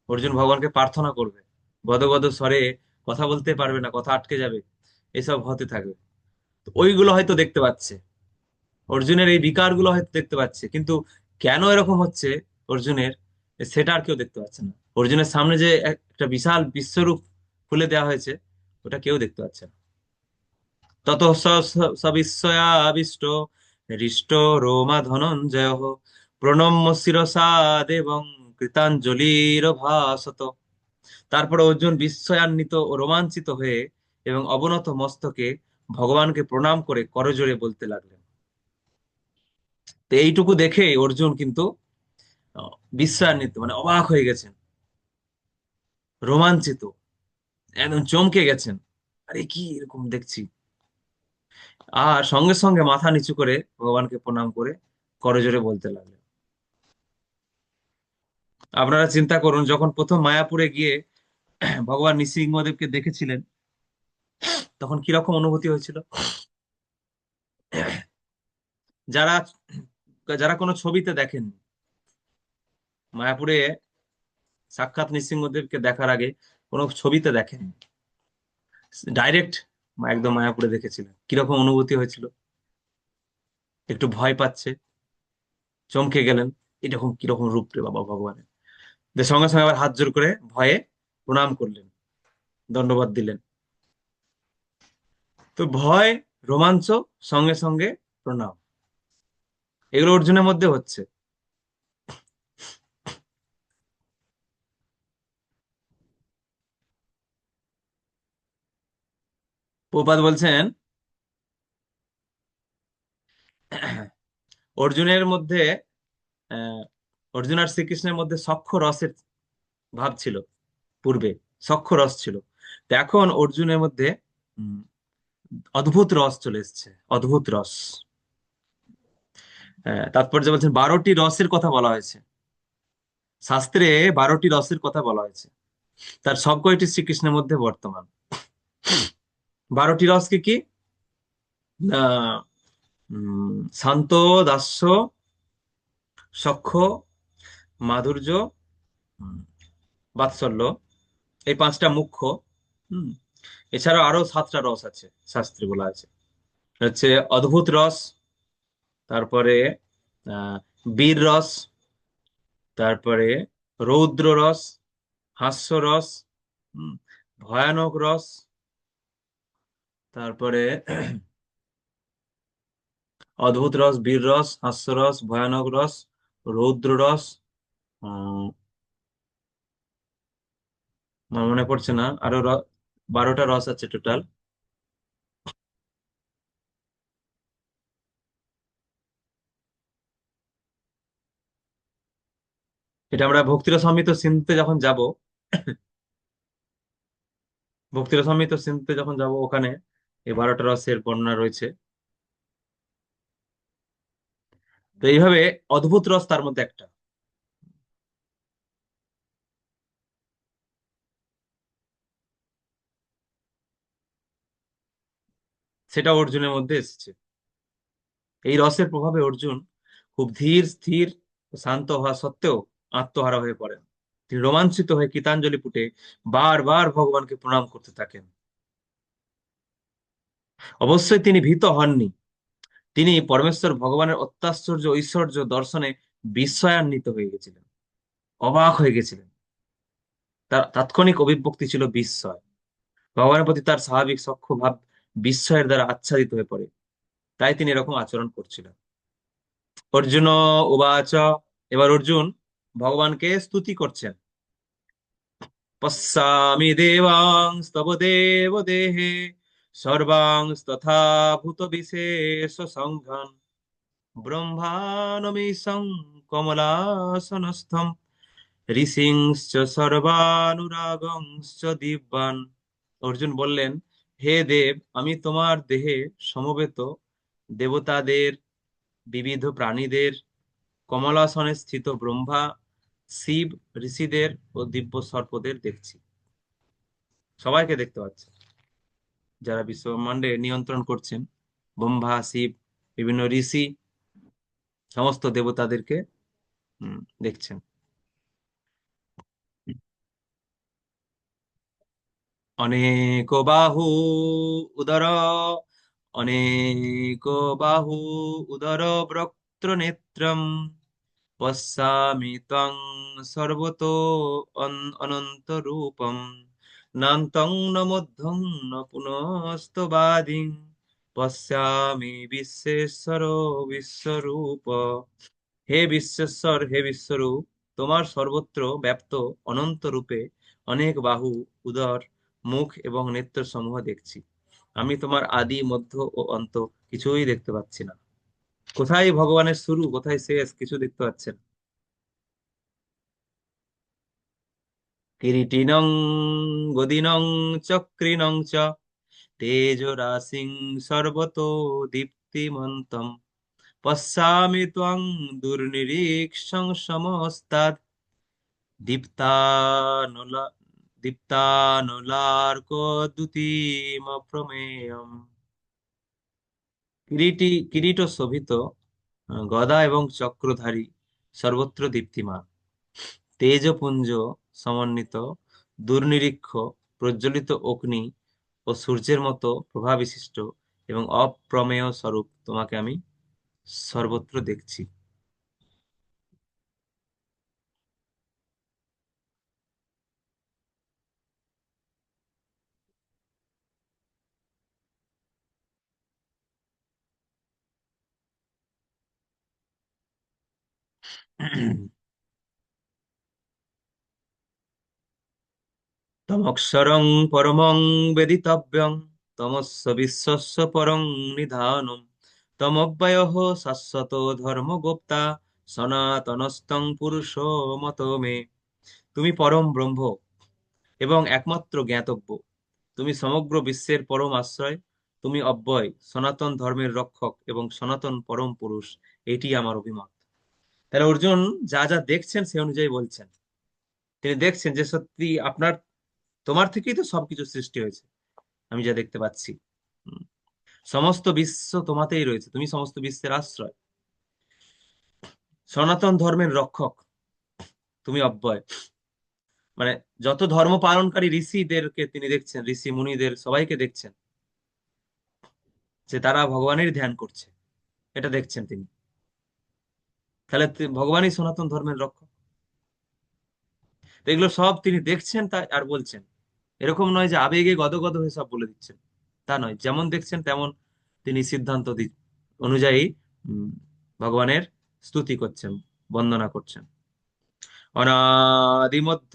অর্জুন ভগবানকে প্রার্থনা করবে, গদগদ স্বরে কথা বলতে পারবে না, কথা আটকে যাবে, এসব হতে থাকবে। তো ওইগুলো হয়তো দেখতে পাচ্ছে, অর্জুনের এই বিকারগুলো হয়তো দেখতে পাচ্ছে, কিন্তু কেন এরকম হচ্ছে অর্জুনের, সেটা আর কেউ দেখতে পাচ্ছে না। অর্জুনের সামনে যে একটা বিশাল বিশ্বরূপ খুলে দেওয়া হয়েছে, ওটা কেউ দেখতে পাচ্ছে না। তত সবিস্ময়াবিষ্ট হৃষ্ট রোমা ধনঞ্জয় প্রণম্য শিরসা দেবং কৃতাঞ্জলির ভাসত। তারপর অর্জুন বিস্ময়ান্বিত ও রোমাঞ্চিত হয়ে এবং অবনত মস্তকে ভগবানকে প্রণাম করে করজোড়ে বলতে লাগলেন। তো এইটুকু দেখে অর্জুন কিন্তু বিস্ময়ান্বিত মানে অবাক হয়ে গেছেন, রোমাঞ্চিত, একদম চমকে গেছেন, আরে কি এরকম দেখছি। আর সঙ্গে সঙ্গে মাথা নিচু করে ভগবানকে প্রণাম করে করজোড়ে বলতে লাগলেন। আপনারা চিন্তা করুন, যখন প্রথম মায়াপুরে গিয়ে ভগবান নৃসিংহদেবকে দেখেছিলেন, তখন কিরকম অনুভূতি হয়েছিল? যারা যারা কোনো ছবিতে দেখেননি, মায়াপুরে সাক্ষাৎ নৃসিংহদেবকে দেখার আগে কোনো ছবিতে দেখেননি, ডাইরেক্ট একদম মায়াপুরে দেখেছিলেন, কিরকম অনুভূতি হয়েছিল? একটু ভয় পাচ্ছে, চমকে গেলেন, এরকম কিরকম রূপ রে বাবা ভগবানের। সঙ্গে সঙ্গে আবার হাত জোর করে ভয়ে প্রণাম করলেন, দণ্ডবাদ দিলেন। তো ভয়, রোমাঞ্চ, সঙ্গে সঙ্গে প্রণাম, এগুলো অর্জুনের মধ্যে হচ্ছে। প্রপাত বলছেন অর্জুনের মধ্যে আহ, অর্জুন আর শ্রীকৃষ্ণের মধ্যে সখ্য রসের ভাব ছিল পূর্বে, সখ্য রস ছিল। তো এখন অর্জুনের মধ্যে উম, অদ্ভুত রস চলে এসেছে, অদ্ভুত রস। তাৎপর্য বলছেন 12টি রসের কথা বলা হয়েছে শাস্ত্রে, 12টি রসের কথা বলা হয়েছে, তার সব কয়টি শ্রীকৃষ্ণের মধ্যে বর্তমান। 12টি রস কি কি? আহ শান্ত, দাস্য, সখ্য, মাধুর্য, উম, বাৎসল্য, এই 5টা মুখ্য। হুম। এছাড়াও আরো 7টা রস আছে, শাস্ত্রে বলা আছে। হচ্ছে অদ্ভুত রস, তারপরে আহ বীর রস, তারপরে রৌদ্র রস, হাস্য রস, হুম, ভয়ানক রস, তারপরে অদ্ভুত রস, বীর রস, হাস্য রস, ভয়ানক রস, রৌদ্র রস। উম, আমার মনে পড়ছে না, আরো 12টা রস আছে টোটাল। এটা আমরা ভক্তিরস অমৃত সিন্ধুতে যখন যাব, ভক্তিরস অমৃত সিন্ধুতে যখন যাব, ওখানে এই 12টা রসের বর্ণনা রয়েছে। তো এইভাবে অদ্ভুত রস তার মধ্যে একটা। সেটা অর্জুনের মধ্যে এসেছে। এই রসের প্রভাবে অর্জুন খুব ধীর স্থির ও শান্ত হওয়া সত্ত্বেও আত্মহারা হয়ে পড়েন। তিনি রোমাঞ্চিত হয়ে গীতাঞ্জলি পুটে বারবার ভগবানকে প্রণাম করতে থাকেন। অবশ্যই তিনি ভীত হননি, তিনি পরমেশ্বর ভগবানের অত্যাশ্চর্য ঐশ্বর্য দর্শনে বিস্ময়ান্বিত হয়ে গেছিলেন, অবাক হয়ে গেছিলেন। তার তাৎক্ষণিক অভিব্যক্তি ছিল বিস্ময়। ভগবানের প্রতি তার স্বাভাবিক সখ্য ভাব বিস্ময়ের দ্বারা আচ্ছাদিত হয়ে পড়ে, তাই তিনি এরকম আচরণ করছিলেন। অর্জুন উবাচ, এবার অর্জুন ভগবানকে স্তুতি করছেন। পশ্যামি দেবাংস্তব দেব দেহে সর্বাংস্তথা ভূত বিশেষ সংঘান ব্রহ্মানমীশং কমলাসনস্থম ঋষিংশ্চ সর্বানুরাগংশ্চ দিব্যান। অর্জুন বললেন, হে দেব, আমি তোমার দেহে সমবেত দেবতাদের, বিবিধ প্রাণীদের, কমলাসনে স্থিত ব্রহ্মা, শিব, ঋষিদের ও দিব্য সর্পদের দেখছি। সবাইকে দেখতে পাচ্ছি, যারা বিশ্বব্রহ্মাণ্ডে নিয়ন্ত্রণ করছেন, ব্রহ্মা, শিব, বিভিন্ন ঋষি, সমস্ত দেবতাদেরকে দেখছেন। অনেক বাহু উদর, অনেক বাহু উদর বক্ত্র নেত্রম পশ্যামি ত্বং সর্বতো অনন্ত রূপম নান্তং ন মধ্যং ন পুনস্তবাদিং পশ্যামি বিশ্বেশ্বর বিশ্বরূপ। হে বিশ্বেশ্বর, হে বিশ্বরূপ, তোমার সর্বত্র ব্যাপ্ত অনন্ত রূপে অনেক বাহু, উদর, মুখ এবং নেত্র সমূহ দেখছি। আমি তোমার আদি, মধ্য ও অন্ত কিছুই দেখতে পাচ্ছি না। কোথায় ভগবানের শুরু, কোথায় শেষ, কিছু দেখতে পাচ্ছেন। কিরীটিনং গদিনং চক্রিনং চ তেজরাশিং সর্বতো দীপ্তিমন্তম পশ্যামি ত্বং দুর্নিরীক্ষং সমস্তাৎ দীপ্তানলা দীপ্তানলার্কদ্যুতিমপ্রমেয়ম। কিরীট শোভিত, গদা এবং চক্রধারী, সর্বত্র দীপ্তিমান, তেজপুঞ্জ সমন্বিত, দুর্নিরীক্ষ, প্রজ্বলিত অগ্নি ও সূর্যের মতো প্রভাবিশিষ্ট এবং অপ্রমেয় স্বরূপ তোমাকে আমি সর্বত্র দেখছি। তমক্ষরং পরমং বেদিতব্যং তমস্য বিশ্বস্য পরং নিধানম তমব্যয়ঃ শাশ্বত ধর্মগোপ্তা সনাতনস্তং পুরুষমত মে। তুমি পরম ব্রহ্ম এবং একমাত্র জ্ঞাতব্য, তুমি সমগ্র বিশ্বের পরম আশ্রয়, তুমি অব্যয় সনাতন ধর্মের রক্ষক এবং সনাতন পরম পুরুষ, এটি আমার অভিমত। তাহলে অর্জুন যা যা দেখছেন সে অনুযায়ী বলছেন। তিনি দেখছেন যে সত্যি তোমার থেকেই তো সবকিছু সৃষ্টি হয়েছে, আমি যা দেখতে পাচ্ছি। হুম। সমস্ত বিশ্ব তোমাতেই রয়েছে, তুমি সমস্ত বিশ্বের আশ্রয়, সনাতন ধর্মের রক্ষক, তুমি অব্যয়। মানে যত ধর্ম পালনকারী ঋষিদেরকে তিনি দেখছেন, ঋষি মুনিদের সবাইকে দেখছেন যে তারা ভগবানের ধ্যান করছে, এটা দেখছেন তিনি। তাহলে ভগবানই সনাতন ধর্মের রক্ষক। তো এগুলো সব তিনি দেখছেন তাই আর বলছেন। এরকম নয় যে আবেগে গদগদ হয়ে সব বলে দিচ্ছেন, তা নয়। যেমন দেখছেন তেমন তিনি সিদ্ধান্ত অনুযায়ী উম, ভগবানের স্তুতি করছেন, বন্দনা করছেন। অনাদিমধ্য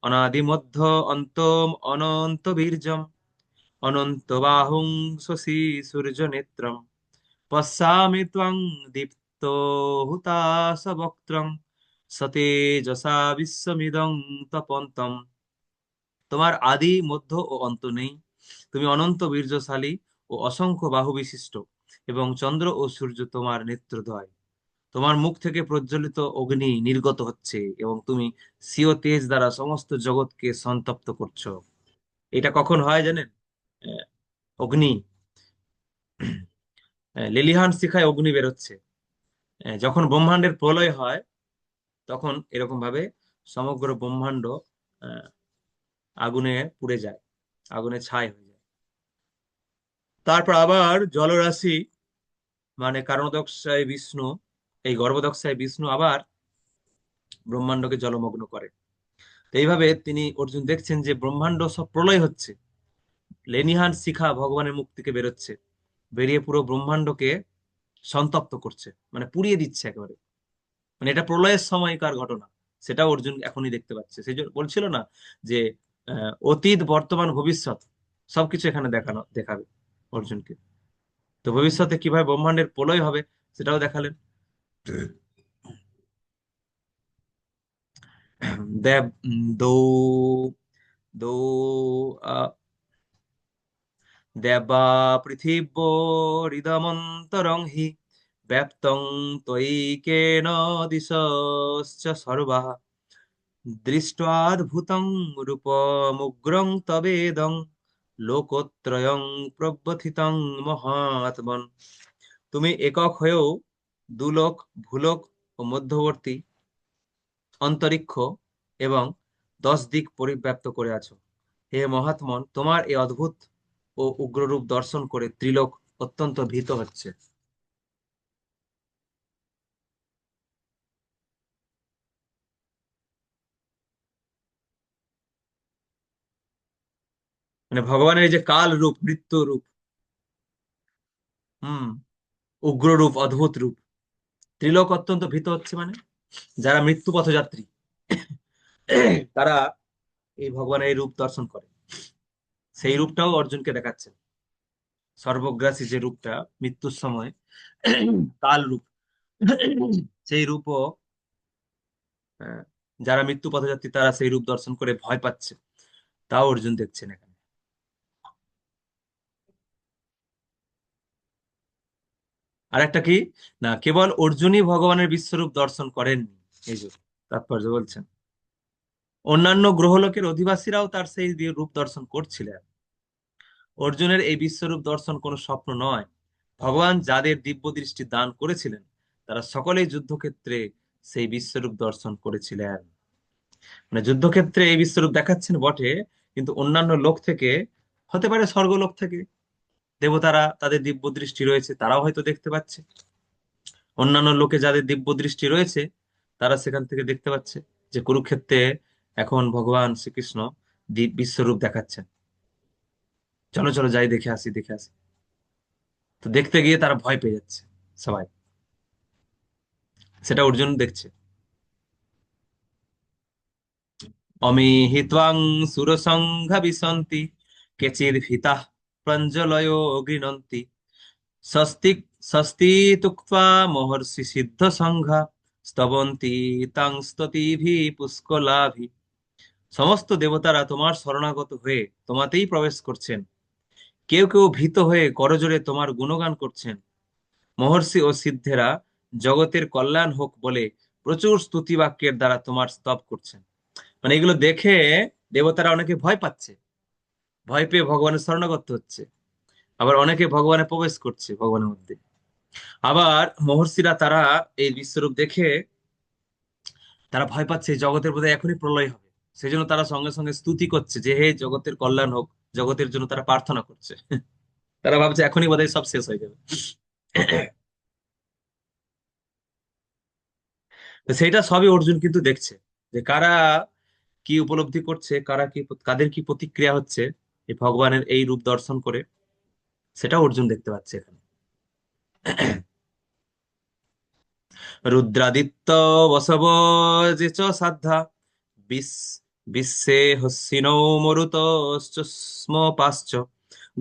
অনাদিমধ্য অন্তম অনন্ত বীর্যম অনন্ত বাহুং শশী সূর্য নেত্রম পশ্যামি ত্বং দীপ্ত হুতাশ বক্ত্রং সতেজসা বিশ্বমিদং তপন্তম। তোমার আদি মধ্য ও অন্ত নেই, তুমি অনন্ত বীর্যশালী ও অসংখ্য বাহু বিশিষ্ট, এবং চন্দ্র ও সূর্য তোমার নেত্রদ্বয়। তোমার মুখ থেকে প্রজ্বলিত অগ্নি নির্গত হচ্ছে এবং তুমি স্বীয় তেজ দ্বারা সমস্ত জগৎকে সন্তপ্ত করছো। এটা কখন হয় জানেন? আহ, অগ্নি, লেলিহান শিখায় অগ্নি বেরোচ্ছে। যখন ব্রহ্মাণ্ডের প্রলয় হয় তখন এরকম ভাবে সমগ্র ব্রহ্মাণ্ড আহ, আগুনে পুড়ে যায়, আগুনে ছাই হয়ে যায়। তারপর আবার জলরাশি, মানে কারণোদকশায় বিষ্ণু, এই গর্ভোদকশায় বিষ্ণু আবার ব্রহ্মাণ্ডকে জলমগ্ন করে। তো এইভাবে তিনি অর্জুন দেখছেন যে ব্রহ্মাণ্ড সব প্রলয় হচ্ছে, লেনিহান শিখা ভগবানের মুখ থেকে বেরোচ্ছে, বেরিয়ে পুরো ব্রহ্মাণ্ডকে সন্তপ্ত করছে, মানে পুড়িয়ে দিচ্ছে একেবারে। মানে এটা প্রলয়ের সময়কার ঘটনা, সেটা অর্জুন এখনই দেখতে পাচ্ছে। সেই জন্য বলছিল না যে অতীত বর্তমান ভবিষ্যৎ সবকিছু এখানে দেখাবে অর্জুনকে। তো ভবিষ্যতে কিভাবে ব্রহ্মাণ্ডের প্রলয় হবে সেটাও দেখালেন। দেব দৌ দৌ আহ, দেবা পৃথিবীরিদমন্তরং হি ব্যাপ্তং ত্বয়িকেন দিশশ্চ সর্বাঃ দৃष्ट्वाद्भुतं রূপমুগ্রং তবেদং লোকত্রয়ং প্রব্যথিতং মহাত্মন। তুমি একক হয়েও দুলোক, ভূলোক ও মধ্যবর্তী অন্তরিক্ষ এবং 10 দিক পরিব্যাপ্ত করে আছো। হে মহাত্মন, তোমার এই অদ্ভুত ও উগ্ররূপ দর্শন করে ত্রিলোক অত্যন্ত ভীত হচ্ছে। মানে ভগবানের এই যে কাল রূপ, মৃত্যু রূপ, হুম, উগ্র রূপ, অদ্ভুত রূপ, ত্রিলোক অত্যন্ত ভীত হচ্ছে। মানে যারা মৃত্যু পথযাত্রী তারা এই ভগবানের এই রূপ দর্শন করে, সেই রূপটাও অর্জুনকে দেখাচ্ছেন। সর্বগ্রাসী যে রূপটা মৃত্যুর সময়, কাল রূপ, সেই রূপও আহ, যারা মৃত্যু পথযাত্রী তারা সেই রূপ দর্শন করে ভয় পাচ্ছে, তাও অর্জুন দেখছেন এখানে। আর একটা কি, না কেবল অর্জুনই ভগবানের বিশ্বরূপ দর্শন করেননি, এই যে তাৎপর্য বলছেন, অন্যান্য গ্রহলোকের অধিবাসীরাও তার সেই রূপ দর্শন করছিলেন। অর্জুনের এই বিশ্বরূপ দর্শন কোনো স্বপ্ন নয়। ভগবান যাদের দিব্য দৃষ্টি দান করেছিলেন তারা সকলেই যুদ্ধক্ষেত্রে সেই বিশ্বরূপ দর্শন করেছিলেন। মানে যুদ্ধক্ষেত্রে এই বিশ্বরূপ দেখাচ্ছেন বটে, কিন্তু অন্যান্য লোক থেকে, হতে পারে স্বর্গলোক থেকে দেবতারা, তাদের দিব্য দৃষ্টি রয়েছে, তারাও হয়তো দেখতে পাচ্ছে। অন্যান্য লোকে যাদের দিব্য দৃষ্টি রয়েছে তারা সেখান থেকে দেখতে পাচ্ছে যে কুরুক্ষেত্রে এখন ভগবান শ্রীকৃষ্ণ বিশ্বরূপ দেখাচ্ছেন। চলো চলো যাই, দেখে আসি দেখে আসি। তো দেখতে গিয়ে তারা ভয় পেয়ে যাচ্ছে সবাই। সেটা অর্জুন দেখছে। অমিহি ত্বাং সুরসংঘ বিসন্তি কেচির্ভীতাঃ প্রাঞ্জলয়ো গৃণন্তি স্বস্তি স্বস্তিতুক্ত্বা মহর্ষি সিদ্ধ সংঘা স্তবন্তি তাং স্তুতিভি পুষ্কলাভি। সমস্ত দেবতারা তোমার শরণাগত হয়ে তোমাতেই প্রবেশ করছেন। কেউ কেউ ভীত হয়ে করজোড়ে তোমার গুণগান করছেন। মহর্ষি ও সিদ্ধেরা জগতের কল্যাণ হোক বলে প্রচুর স্তুতি বাক্যের দ্বারা তোমার স্তব করছেন। মানে এগুলো দেখে দেবতারা অনেকে ভয় পাচ্ছে, ভয় পেয়ে ভগবানের শরণাগত হচ্ছে। আবার অনেকে ভগবানে প্রবেশ করছে ভগবানের মধ্যে। আবার মহর্ষিরা তারা এই বিশ্বরূপ দেখে তারা ভয় পাচ্ছে এই জগতের বোধহয় এখনই প্রলয় হবে। সেই জন্য তারা সঙ্গে সঙ্গে স্তুতি করছে যে হে জগতের কল্যাণ হোক, জগতের জন্য তারা প্রার্থনা করছে। তারা ভাবছে এখনই বোধহয় সব শেষ হয়ে যাবে। তো সেইটা সবই অর্জুন কিন্তু দেখছে, যে কারা কি উপলব্ধি করছে, কারা কি, কাদের কি প্রতিক্রিয়া হচ্ছে এই ভগবানের এই রূপ দর্শন করে, সেটা অর্জুন দেখতে পাচ্ছে এখানে। রুদ্রাদিত্য বসব যে চ সাধ্যা বিশ্বে হস্যিনৌ মরুতশ্চ স্ম পাশ্চ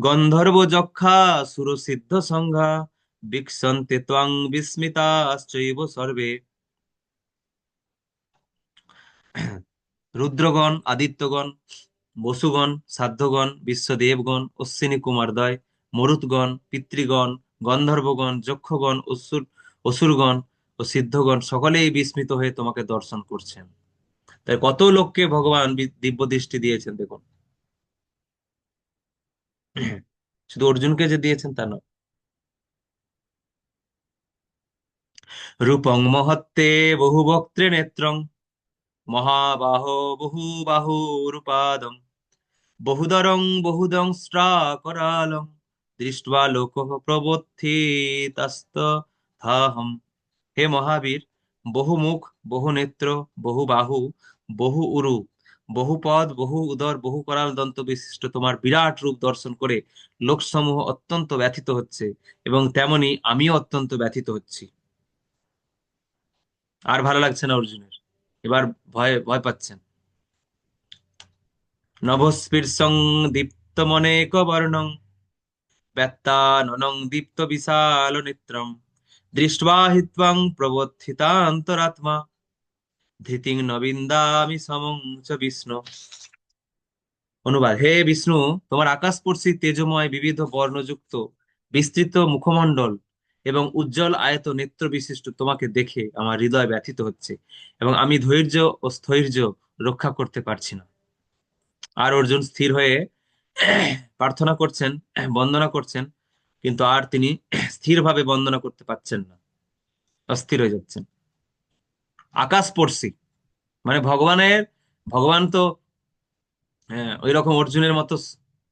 গন্ধর্ব যক্ষা সুরসিদ্ধ সংঘা বিক্ষন্তে ত্বাং বিস্মিতাশ্চৈব সর্বে। রুদ্রগণ, আদিত্যগণ, বসুগণ, সাধ্যগণ, বিশ্বদেবগণ, অশ্বিনী কুমারদ্বয়, মরুতগণ, পিতৃগণ, গন্ধর্বগণ, যক্ষগণ, অসুরগণ ও সিদ্ধগণ সকলেই বিস্মিত হয়ে তোমাকে দর্শন করছেন। তাই কত লোককে ভগবান দিব্য দৃষ্টি দিয়েছেন দেখুন। শুধু অর্জুনকে যে দিয়েছেন তা নয়। রূপং মহত্তে বহু বক্ত্রে নেত্রং মহাবাহ বহু বাহু রূপাদম বহুদরং বহুদংস্ট্রাকরালং দৃष्ट्वा লোকঃ প্রবুদ্ধিতস্তথাহম। হে মহাবীর, বহু মুখ, বহু নেত্র, বহু বাহু, বহু উরু, বহু পদ, বহু উদর, বহু করাল দন্ত বিশিষ্ট তোমার বিরাট রূপ দর্শন করে লোকসমূহ অত্যন্ত ব্যথিত হচ্ছে, এবং তেমনি আমিও অত্যন্ত ব্যথিত হচ্ছি। আর ভালো লাগছে না অর্জুনের, এবার ভয় ভয় পাচ্ছেন। নভস্পৃশং দীপ্তমনেক বর্ণং ব্যত্তাননং দীপ্ত বিশাল নেত্রম দৃष्ट्वा হি ত্বং প্রবুদ্ধিতান্তরাত্মা ধৃতিং নবিন্দামি সমং চ বিষ্ণু। অনুবাদ: হে বিষ্ণু, তোমার আকাশস্পর্শী তেজময় বিবিধ বর্ণযুক্ত বিস্তৃত মুখমণ্ডল এবং উজ্জ্বল আয়ত নেত্র বিশিষ্ট তোমাকে দেখে আমার হৃদয় ব্যথিত হচ্ছে, এবং আমি ধৈর্য ও স্থৈর্য রক্ষা করতে পারছি না। আর অর্জুন স্থির হয়ে প্রার্থনা করছেন, বন্দনা করছেন, কিন্তু আর তিনি স্থিরভাবে বন্দনা করতে পারছেন না, অস্থির হয়ে যাচ্ছেন। আকাশস্পর্শী মানে ভগবান তো ওই রকম অর্জুনের মতো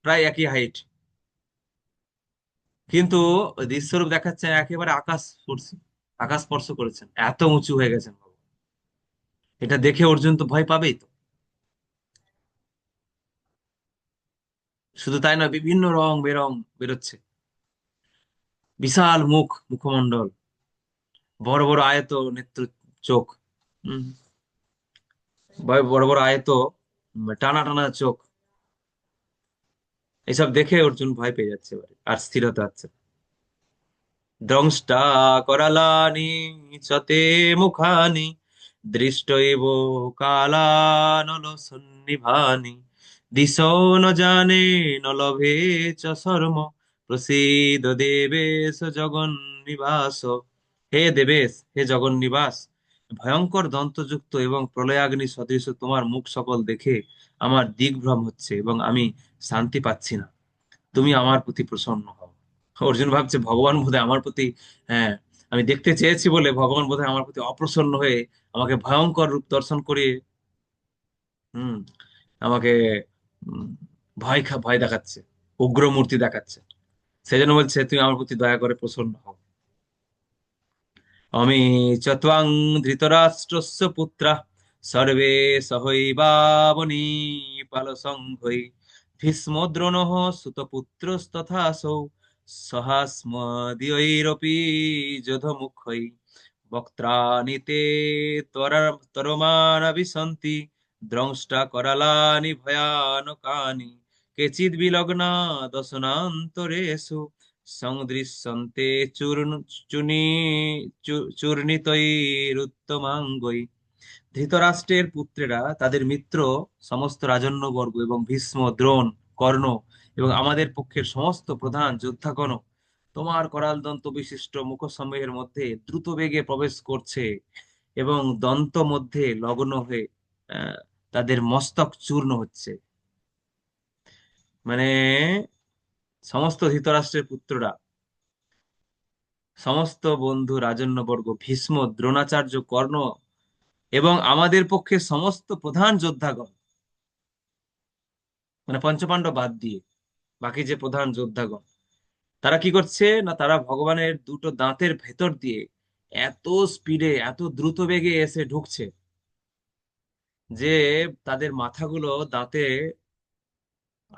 প্রায় একই হাইট, কিন্তু ওই দৃশ্যরূপ দেখাচ্ছেন একেবারে আকাশ স্পর্শ করেছেন, এত উঁচু হয়ে গেছেন ভগবান। এটা দেখে অর্জুন তো ভয় পাবেই তো। শুধু তাই নয়, বিভিন্ন রং বেরং বেরোচ্ছে, বিশাল মুখমণ্ডল, বড় বড় আয়ত নেত্র, চোখ, হম বড় বড় আয়ত, টানা টানা চোখ, এসব দেখে অর্জুন ভয় পেয়ে যাচ্ছে এবারে, আর স্থিরতা হচ্ছে না। দ্রংষ্টা করালানি চতে মুখানি দৃষ্টৈব কালানল সন্নিভানি দিশো ন জানে ন লভে চ শর্ম প্রসীদ দেবেশ জগন্নিবাস। হে দেবেশ, হে জগন্নিবাস, ভয়ঙ্কর দন্তযুক্ত এবং প্রলয়াগ্নি সদৃশ তোমার মুখ সকল দেখে আমার দিগ্ভ্রম হচ্ছে এবং আমি শান্তি পাচ্ছি না। তুমি আমার প্রতি প্রসন্ন হও। অর্জুন ভাবছে ভগবান বোধহয় আমার প্রতি, হ্যাঁ, আমি দেখতে চেয়েছি বলে ভগবান বোধহয় আমার প্রতি অপ্রসন্ন হয়ে আমাকে ভয়ঙ্কর রূপ দর্শন করিয়ে হুম আমাকে উম, ভয় দেখাচ্ছে, উগ্র মূর্তি দেখাচ্ছে। সেই জন্য বলছে তুমি আমার প্রতি দয়া করে প্রসন্ন হও। অমি চত্বাং ধৃতরাষ্ট্রস্য পুত্রা সর্বে সহৈবাবনীপাল সংঘৈ ভীষ্ম দ্রোণঃ সুতপুত্রস্তথাসৌ সহাস্মদীয়ৈরপি যোধমুখৈ বক্ত্রাণি তে তরমানবিশন্তি দ্রংষ্টা করালানি ভয়ানকানি কেচিৎ বিলগ্না দশনান্তরেষু সংদৃশ্যন্তে চূর্ণি চূর্ণিতৈরুত্তমাঙ্গৈ। ধৃতরাষ্ট্রের পুত্রেরা তাদের মিত্র সমস্ত রাজন্যবর্গ এবং ভীষ্ম, দ্রোণ, কর্ণ এবং আমাদের পক্ষের সমস্ত প্রধান যোদ্ধাগণ তোমার করাল দন্ত বিশিষ্ট মুখসমূহের মধ্যে দ্রুত বেগে প্রবেশ করছে এবং দন্ত মধ্যে লগ্ন হয়ে তাদের মস্তক চূর্ণ হচ্ছে। মানে সমস্ত ধৃতরাষ্ট্রের পুত্ররা, সমস্ত বন্ধু রাজন্যবর্গ, ভীষ্ম, দ্রোণাচার্য, কর্ণ এবং আমাদের পক্ষে সমস্ত প্রধান যোদ্ধাগণ, মানে পঞ্চপাণ্ডব বাদ দিয়ে বাকি যে প্রধান যোদ্ধাগণ, তারা কি করছে না, তারা ভগবানের দুটো দাঁতের ভেতর দিয়ে এত স্পিডে, এত দ্রুত বেগে এসে ঢুকছে যে তাদের মাথাগুলো দাঁতে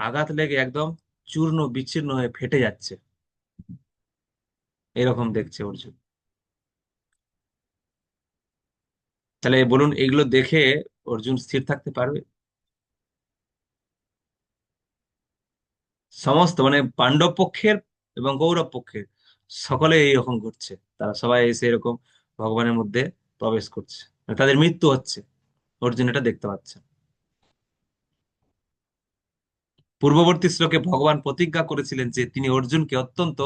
আঘাত লেগে একদম চূর্ণ বিচ্ছিন্ন হয়ে ফেটে যাচ্ছে। এরকম দেখছে অর্জুন। তাহলে বলুন, এগুলো দেখে অর্জুন স্থির থাকতে পারবে? সমস্ত মানে পাণ্ডব পক্ষের এবং কৌরব পক্ষের সকলে এইরকম ঘটছে। তারা সবাই এসে এরকম ভগবানের মধ্যে প্রবেশ করছে, মানে তাদের মৃত্যু হচ্ছে। অর্জুন এটা দেখতে পাচ্ছে। পূর্ববর্তী শ্লোকে ভগবান প্রতিজ্ঞা করেছিলেন যে তিনি অর্জুনকে অত্যন্ত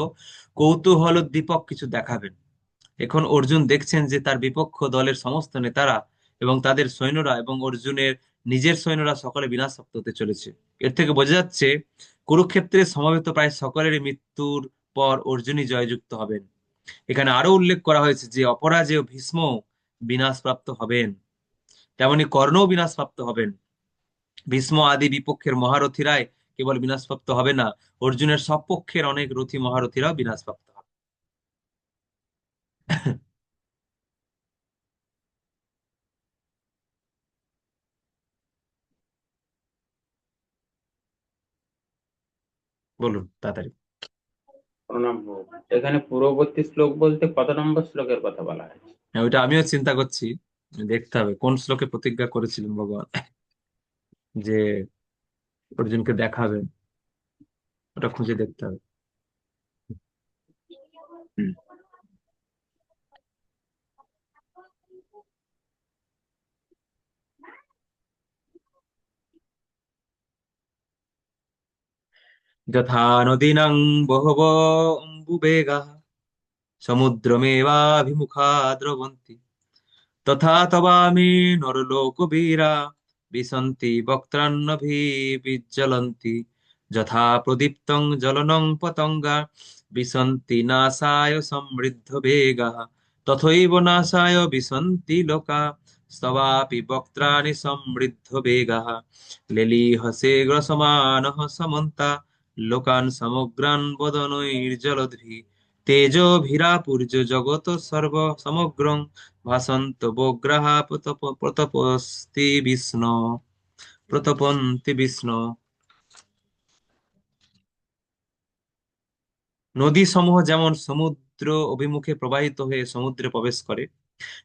কৌতূহলোদ্দীপক কিছু দেখাবেন। এখন অর্জুন দেখছেন যে তার বিপক্ষ দলের সমস্ত নেতারা এবং তাদের সৈন্যরা এবং অর্জুনের নিজের সৈন্যরা সকলে বিনাশপ্ত হতে চলেছে। এর থেকে বোঝা যাচ্ছে কুরুক্ষেত্রে সমবেত প্রায় সকলেরই মৃত্যুর পর অর্জুনই জয়যুক্ত হবেন। এখানে আরো উল্লেখ করা হয়েছে যে অপরাজেয় ভীষ্ম বিনাশপ্রাপ্ত হবেন, তেমনি কর্ণও বিনাশপ্রাপ্ত হবেন। ভীষ্ম আদি বিপক্ষের মহারথীরাই কেবল বিনাশপ্রাপ্ত হবে না, অর্জুনের সপক্ষের অনেক রথী মহারথীরাও বিনাশপ্রাপ্ত হবে। বলুন তাড়াতাড়ি। প্রণাম প্রভু। এখানে পূর্ববর্তী শ্লোক বলতে কত নম্বর শ্লোকের কথা বলা হয়েছে? হ্যাঁ, ওইটা আমিও চিন্তা করছি, দেখতে হবে কোন শ্লোকে প্রতিজ্ঞা করেছিলেন ভগবান যে অর্জুনকে দেখাবেন। ওটা খুঁজে দেখতে হবে। হুম। যথা নদীনাং বহব অম্বুবেগাঃ সমুদ্রমেবাভিমুখা দ্রবন্তি তথা তবামি নরলোকবীরা বিসন্তি বক্ত্রান্নভিবিজ্জ্বলন্তি যথা প্রদীপ্তং জ্বলনং পতঙ্গা বিসন্তি নাশায় সমৃদ্ধ বেগাঃ তথৈব নাশায় বিসন্তি লোকা স্তবাপি বক্ত্রাণি সমৃদ্ধ বেগাঃ লেলিহসে গ্রসমানঃ সমন্তা লোকান সমগ্রান বদনৈর্জলদ্ভি তেজোভিরাপুর্য জগত সর্ব সমগ্রং ভাসন্ত বগ্রাহা প্রতপস্তি বিষ্ণু প্রতপন্তি বিষ্ণু। নদী সমূহ যেমন সমুদ্র অভিমুখে প্রবাহিত হয়ে সমুদ্রে প্রবেশ করে,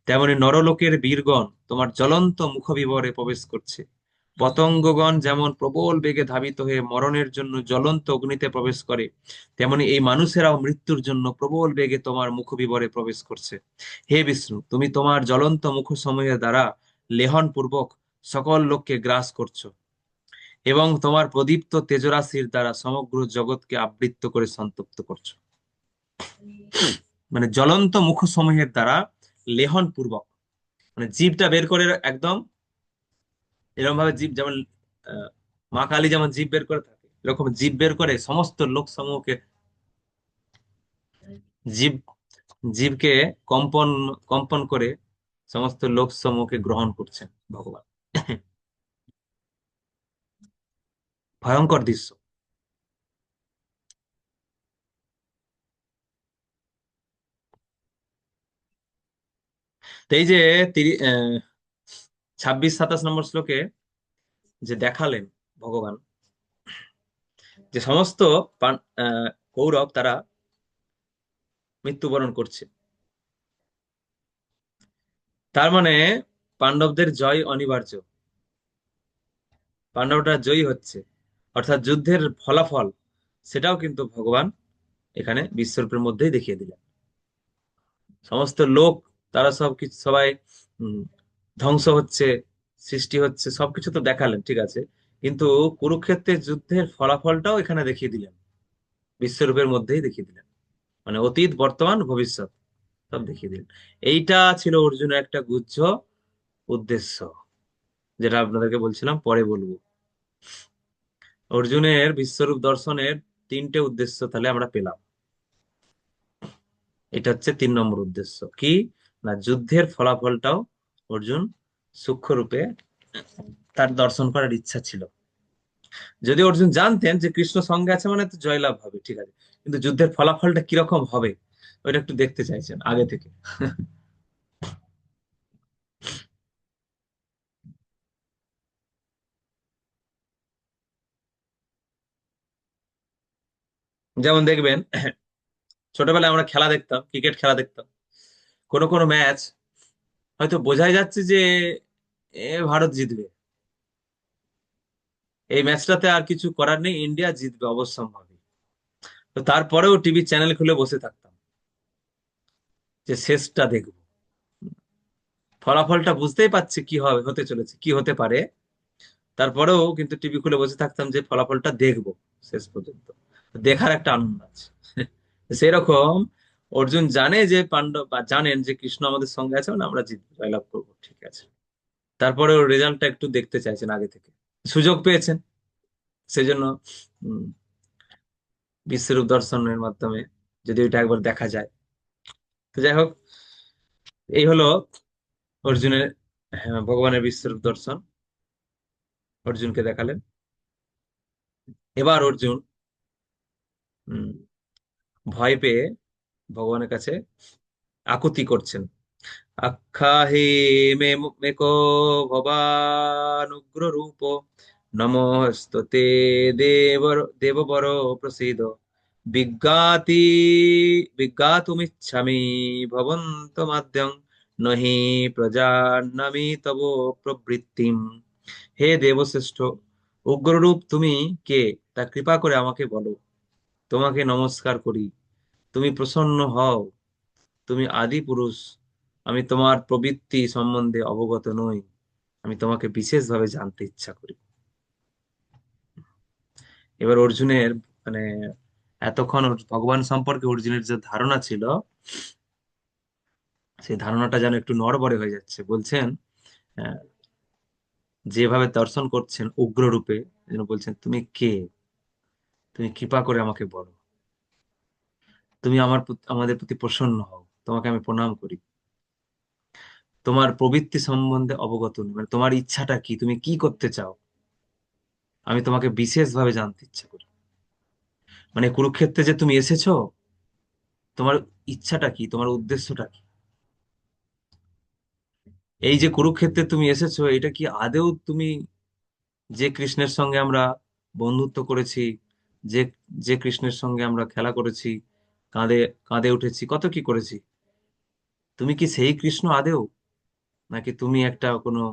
তেমনি নরলোকের বীরগণ তোমার জ্বলন্ত মুখবিবরে প্রবেশ করছে। পতঙ্গগণ যেমন প্রবল বেগে ধাবিত হয়ে মরণের জন্য জ্বলন্ত অগ্নিতে প্রবেশ করে, তেমনি এই মানুষেরাও মৃত্যুর জন্য প্রবল বেগে তোমার মুখবিবরে প্রবেশ করছে। হে বিষ্ণু, তুমি তোমার জ্বলন্ত মুখসমূহের দ্বারা লেহন পূর্বক সকল লোককে গ্রাস করছো এবং তোমার প্রদীপ্ত তেজরাশির দ্বারা সমগ্র জগৎকে আবৃত করে সন্তপ্ত করছো। মানে জ্বলন্ত মুখসমূহের দ্বারা লেহন পূর্বক, মানে জীবটা বের করে একদম এরকম ভাবে, জীব যেমন মা কালী যেমন জীব বের করে থাকে, এরকম জীব বের করে সমস্ত লোক সমূহকে, জীব জীবকে কম্পন কম্পন করে সমস্ত লোক সমূহকে গ্রহণ করছেন ভগবান। ভয়ঙ্কর দৃশ্য। তো এই যে 26-27 নম্বর শ্লোকে যে দেখালেন ভগবান যে সমস্ত কৌরব তারা মৃত্যুবরণ করছে, তার মানে পাণ্ডবদের জয় অনিবার্য, পাণ্ডবরা জয়ী হচ্ছে, অর্থাৎ যুদ্ধের ফলাফল সেটাও কিন্তু ভগবান এখানে বিশ্বরূপের মধ্যেই দেখিয়ে দিলেন। সমস্ত লোক তারা সব কিছু সবাই উম, ধ্বংস হচ্ছে, সৃষ্টি হচ্ছে, সবকিছু তো দেখালেন, ঠিক আছে, কিন্তু কুরুক্ষেত্রের যুদ্ধের ফলাফলটাও এখানে দেখিয়ে দিলেন, বিশ্বরূপের মধ্যেই দেখিয়ে দিলেন, মানে অতীত বর্তমান ভবিষ্যৎ সব দেখিয়ে দিলেন। এইটা ছিল অর্জুনের একটা গুহ্য উদ্দেশ্য, যেটা আপনাদেরকে বলছিলাম পরে বলবো। অর্জুনের বিশ্বরূপ দর্শনের তিনটে উদ্দেশ্য তাহলে আমরা পেলাম। এটা হচ্ছে 3 নম্বর উদ্দেশ্য, কি না যুদ্ধের ফলাফলটাও অর্জুন সূক্ষ্ম রূপে তার দর্শন করার ইচ্ছা ছিল। যদি অর্জুন জানতেন যে কৃষ্ণ সঙ্গে আছে মানে তো জয়লাভ হবে, ঠিক আছে, কিন্তু যুদ্ধের ফলাফলটা কিরকম হবে ওইটা একটু দেখতে চাইছেন আগে থেকে। যেমন দেখবেন, ছোটবেলায় আমরা খেলা দেখতাম, ক্রিকেট খেলা দেখতাম, কোনো কোনো ম্যাচ হয়তো বোঝাই যাচ্ছে যে ভারত জিতবে, এই ম্যাচটাতে আর কিছু করার নেই, ইন্ডিয়া জিতবে অবশ্যম্ভাবী, তো তারপরেও টিভি চ্যানেল খুলে বসে থাকতাম যে শেষটা দেখবো। ফলাফলটা বুঝতেই পারছি কি হবে, হতে চলেছে, কি হতে পারে, তারপরেও কিন্তু টিভি খুলে বসে থাকতাম যে ফলাফলটা দেখবো শেষ পর্যন্ত, দেখার একটা আনন্দ আছে। সেরকম অর্জুন জানে যে পাণ্ডব, বা জানেন যে কৃষ্ণ আমাদের সঙ্গে আছে, মানে আমরা জিতবো, জয়লাভ করবো, ঠিক আছে, তারপরে ওর রেজাল্টটা একটু দেখতে চাইছেন আগে থেকে, সুযোগ পেয়েছেন সেজন্য উম, বিশ্বরূপ দর্শনের মাধ্যমে যদি ওইটা একবার দেখা যায়। তো যাই হোক, এই হলো অর্জুনের, হ্যাঁ, ভগবানের বিশ্বরূপ দর্শন অর্জুনকে দেখালেন। এবার অর্জুন উম, ভয় পেয়ে ভগবানের কাছে আকুতি করছেন, আখ্যাহি মে মেকো ভবানুগ্র রূপ, নমস্ততে দেববর প্রসীদ, বিজ্ঞাতি বিজ্ঞাতুমিচ্ছামি ভবন্তমাদ্যং নহি প্রজানামি তব প্রবৃত্তিম। হে দেবশ্রেষ্ঠ, উগ্ররূপ তুমি কে তা কৃপা করে আমাকে বলো, তোমাকে নমস্কার করি, তুমি প্রসন্ন হও, তুমি আদি পুরুষ, আমি তোমার প্রবৃত্তি সম্বন্ধে অবগত নই, আমি তোমাকে বিশেষভাবে জানতে ইচ্ছা করি। এবার অর্জুনের মানে এতক্ষণ ভগবান সম্পর্কে অর্জুনের যে ধারণা ছিল, সেই ধারণাটা যেন একটু নড়বড়ে হয়ে যাচ্ছে। বলছেন আহ, যেভাবে দর্শন করছেন উগ্র রূপে, যেন বলছেন তুমি কে, তুমি কৃপা করে আমাকে বলো, তুমি আমাদের প্রতি প্রসন্ন হও, তোমাকে আমি প্রণাম করি, তোমার প্রবৃত্তি সম্বন্ধে অবগত নই, মানে তোমার ইচ্ছাটা কি, তুমি কি করতে চাও, আমি তোমাকে বিশেষভাবে জানতে ইচ্ছা করি। মানে কুরুক্ষেত্রে যে তুমি এসেছো, তোমার ইচ্ছাটা কি, তোমার উদ্দেশ্যটা কি, এই যে কুরুক্ষেত্রে তুমি এসেছো, এটা কি আদেও তুমি যে কৃষ্ণের সঙ্গে আমরা বন্ধুত্ব করেছি, যে যে কৃষ্ণের সঙ্গে আমরা খেলা করেছি, কাঁধে কাঁধে উঠেছি, কত কি করেছি, তুমি কি সেই কৃষ্ণ আদেও, নাকি তুমি একটা কোনো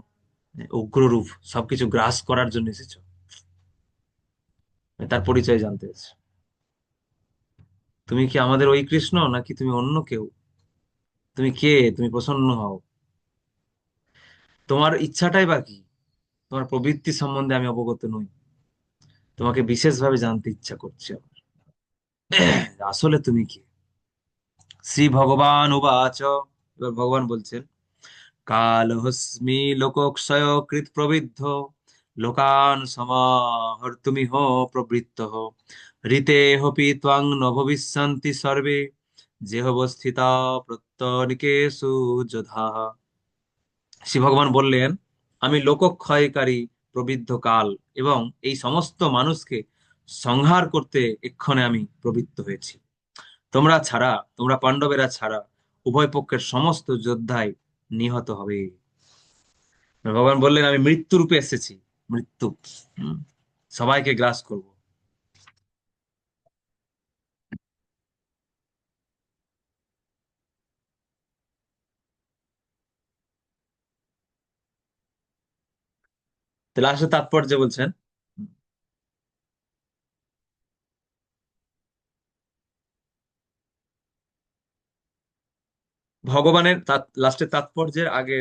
উগ্র রূপ সবকিছু গ্রাস করার জন্য এসেছো, তার পরিচয় জানতে এসেছো, তুমি কি আমাদের ওই কৃষ্ণ নাকি তুমি অন্য কেউ, তুমি কে, তুমি প্রসন্ন হও, তোমার ইচ্ছাটাই বা কি, তোমার প্রবৃত্তি সম্বন্ধে আমি অবগত নই, তোমাকে বিশেষভাবে জানতে ইচ্ছা করছে আমার। আসলে তুমি কি? শ্রী ভগবান উবাচ, এবার ভগবান বলছেন, কালহস্মি লোকক্ষয় কৃত প্রবৃদ্ধ, লোকান সমাহর্তুমিহ প্রবৃত্ত, ঋতে হপি ত্বং ন ভবিষ্যন্তি সর্বে, যেহবস্থিতা প্রত্যনিকেষু যোধা। শ্রী ভগবান বললেন, আমি লোকক্ষয়কারী প্রবৃদ্ধ কাল এবং এই সমস্ত মানুষকে সংহার করতে এক্ষণে আমি প্রবৃত্ত হয়েছি। তোমরা ছাড়া, তোমরা পাণ্ডবেরা ছাড়া উভয় পক্ষের সমস্ত যোদ্ধাই নিহত হবে। ভগবান বললেন, আমি মৃত্যু রূপে এসেছি, মৃত্যু, হুম, সবাইকে গ্রাস করব। তাহলে আসলে তাৎপর্য বলছেন, ভগবানের লাস্টের তাৎপর্যের আগে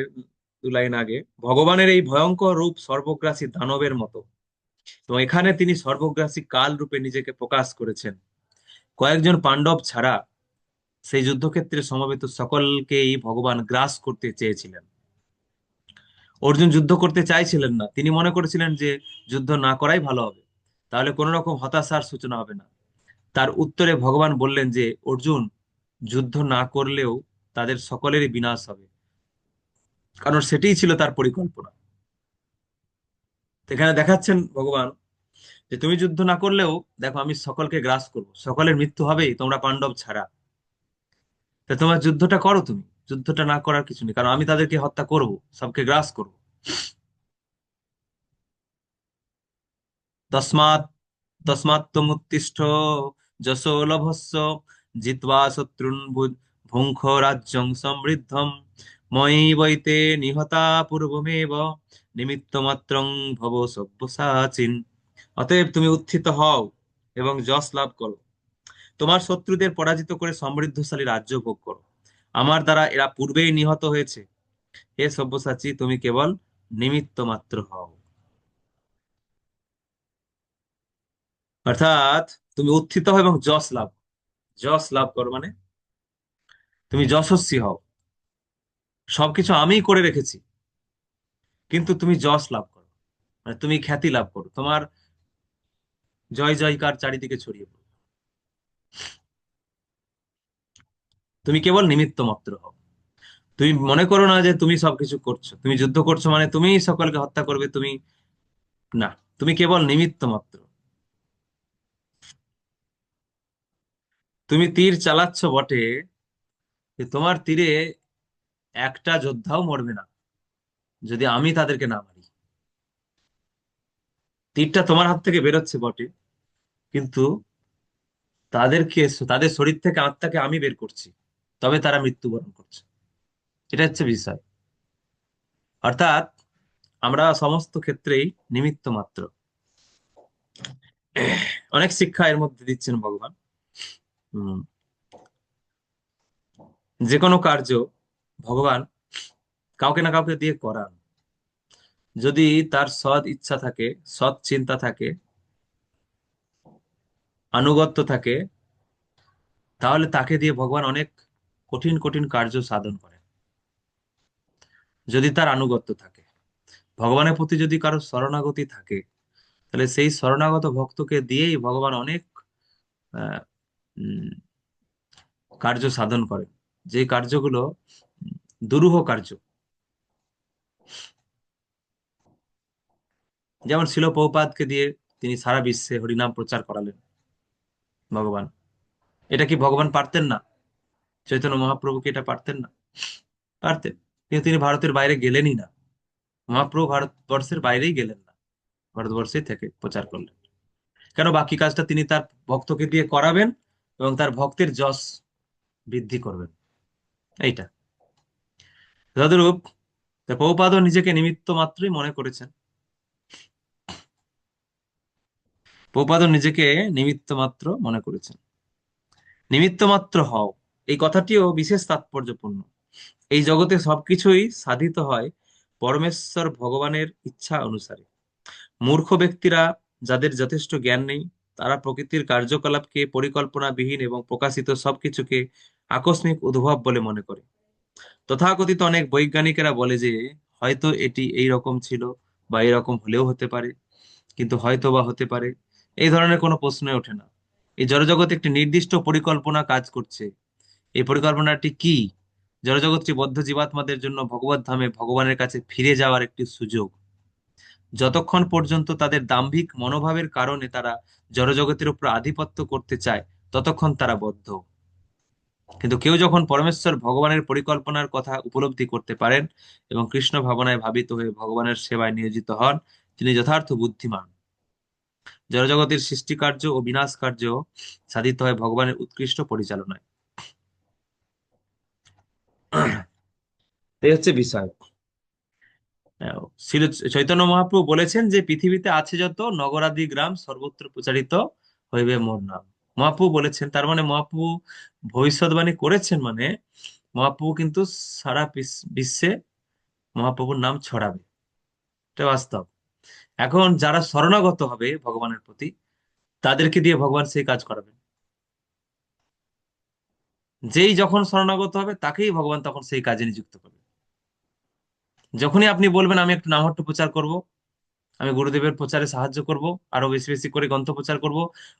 2 লাইন আগে, ভগবানের এই ভয়ঙ্কর রূপ সর্বগ্রাসী দানবের মতো, এবং এখানে তিনি সর্বগ্রাসী কাল রূপে নিজেকে প্রকাশ করেছেন। কয়েকজন পাণ্ডব ছাড়া সেই যুদ্ধক্ষেত্রে সমবেত সকলকেই ভগবান গ্রাস করতে চেয়েছিলেন। অর্জুন যুদ্ধ করতে চাইছিলেন না, তিনি মনে করেছিলেন যে যুদ্ধ না করাই ভালো হবে, তাহলে কোনো রকম হতাশার সূচনা হবে না। তার উত্তরে ভগবান বললেন যে অর্জুন, যুদ্ধ না করলেও তাদের সকলেরই বিনাশ হবে, কারণ সেটাই ছিল তার পরিকল্পনা। এখানে দেখাচ্ছেন ভগবান যে তুমি যুদ্ধ না করলেও দেখো আমি সকলকে গ্রাস করব, সকলের মৃত্যু হবেই তোমরা পাণ্ডব ছাড়া। তা তোমার যুদ্ধটা করো, তুমি যুদ্ধটা না করার কিছু নেই, কারণ আমি তাদেরকে হত্যা করব, সবকে গ্রাস করব। তসমাৎ তসমাৎ তমুত্তিষ্ঠ যশো লভস্য জিত্বা শত্রুন ভুঙ্খ রাজ্যং সমৃদ্ধম ময়ি বৈতে নিহতা পূর্বমেব নিমিত্তমাত্রং ভব সব্যসাচিন। অতএব তুমি উত্থিত হও এবং যশ লাভ করো, তোমার শত্রুদের পরাজিত করে সমৃদ্ধশালী রাজ্য ভোগ করো। আমার দ্বারা এরা পূর্বেই নিহত হয়েছে, হে সব্যসাচী তুমি কেবল নিমিত্ত মাত্র হও। অর্থাৎ তুমি উত্থিত হও এবং যশ লাভ, যশ লাভ করো মানে তুমি যশস্বী হও। সবকিছু আমিই করে রেখেছি, কিন্তু তুমি যশ লাভ করো, মানে তুমি খ্যাতি লাভ করো, তোমার জয় জয়কার চারিদিকে ছড়িয়ে পড়ো। তুমি কেবল নিমিত্ত মাত্র হও। তুমি মনে করো না যে তুমি সবকিছু করছো, তুমি যুদ্ধ করছো মানে তুমি সকলকে হত্যা করবে, তুমি না, তুমি কেবল নিমিত্ত মাত্র। তুমি তীর চালাচ্ছ বটে, যে তোমার তীরে একটা যোদ্ধাও মরবে না যদি আমি তাদেরকে না মারি। তীরটা তোমার হাত থেকে বেরোচ্ছে বটে, কিন্তু তাদেরকে, তাদের শরীর থেকে আত্মাকে আমি বের করছি, তবে তারা মৃত্যুবরণ করছে। এটা হচ্ছে বিষয়। অর্থাৎ আমরা সমস্ত ক্ষেত্রেই নিমিত্ত মাত্র। অনেক শিক্ষা এর মধ্যে দিচ্ছেন ভগবান। হম যে কোনো কার্য ভগবান কাউকে না কাউকে দিয়ে করান। যদি তার সৎ ইচ্ছা থাকে, সৎ চিন্তা থাকে, আনুগত্য থাকে, তাহলে তাকে দিয়ে ভগবান অনেক কঠিন কঠিন কার্য সাধন করেন। যদি তার আনুগত্য থাকে, ভগবানের প্রতি যদি কারো শরণাগতি থাকে, তাহলে সেই শরণাগত ভক্তকে দিয়েই ভগবান অনেক আহ, উম, কার্য সাধন করেন, যে কার্যগুলো দুরূহ কার্য। যেমন শিল প্রভুপাদকে দিয়ে তিনি সারা বিশ্বে হরিনাম প্রচার করালেন ভগবান। এটা কি ভগবান পারতেন না? চৈতন্য মহাপ্রভু কি এটা পারতেন না? পারতেন, কিন্তু তিনি ভারতের বাইরে গেলেনই না। মহাপ্রভু ভারতবর্ষের বাইরেই গেলেন না, ভারতবর্ষে থেকে প্রচার করলেন। কেন? বাকি কাজটা তিনি তার ভক্তকে দিয়ে করাবেন এবং তার ভক্তের যশ বৃদ্ধি করবেন, এইটা। তদরূপ প্রভুপাদও নিজেকে নিমিত্ত মাত্রই মনে করেছেন। প্রভুপাদও নিজেকে নিমিত্ত মাত্র মনে করেছেন। নিমিত্ত মাত্র হও, এই কথাটিও বিশেষ তাৎপর্যপূর্ণ। এই জগতে সবকিছুই সাধিত হয় পরমেশ্বর ভগবানের ইচ্ছা অনুসারে। মূর্খ ব্যক্তিরা, যাদের যথেষ্ট জ্ঞান নেই, তারা প্রকৃতির কার্যকলাপকে পরিকল্পনাবিহীন এবং প্রকাশিত সবকিছুকে আকস্মিক উদ্ভব বলে মনে করে। তথাকথিত অনেক বৈজ্ঞানিকেরা বলে যে হয়তো এটি এই রকম ছিল বা এরকম হলেও হতে পারে, কিন্তু হয়তো বা হতে পারে, এই ধরনের কোনো প্রশ্নই ওঠে না। এই জড়জগতে একটি নির্দিষ্ট পরিকল্পনা কাজ করছে। এই পরিকল্পনাটি কি? জড়জগৎটি বদ্ধ জীবাত্মাদের জন্য ভগবত ধামে ভগবানের কাছে ফিরে যাওয়ার একটি সুযোগ। যতক্ষণ পর্যন্ত তাদের দাম্ভিক মনোভাবের কারণে তারা জড়জগতের উপর আধিপত্য করতে চায়, ততক্ষণ তারা বদ্ধ। কিন্তু কেউ যখন পরমেশ্বর ভগবানের পরিকল্পনার কথা উপলব্ধি করতে পারেন এবং কৃষ্ণ ভাবনায় ভাবিত হয়ে ভগবানের সেবায় নিয়োজিত হন, তিনি যথার্থ বুদ্ধিমান। জড়জগতের সৃষ্টি কার্য ও বিনাশ কার্য সাধিত হয় ভগবানের উৎকৃষ্ট পরিচালনায়। এই হচ্ছে বিষয়। শ্রী চৈতন্য মহাপ্রভু বলেছেন যে পৃথিবীতে আছে যত নগরাদি গ্রাম সর্বত্র প্রচারিত হইবে মোর নাম। মহাপ্রভু বলেছেন, তার মানে মহাপ্রভু ভবিষ্যৎবাণী করেছেন, মানে মহাপ্রভু কিন্তু সারা বিশ্বে মহাপ্রভুর নাম ছড়াবে, এটা বাস্তব। এখন যারা শরণাগত হবে ভগবানের প্রতি, তাদেরকে দিয়ে ভগবান সেই কাজ করাবেন। যেই যখন শরণাগত হবে তাকেই ভগবান তখন সেই কাজে নিযুক্ত করবে। যখনই আপনি বলবেন আমি একটু নামহট্ট প্রচার করব, আমি গুরুদেবের প্রচারে সাহায্য করব, আরো বেশি বেশি করে গ্রন্থ প্রচার করব,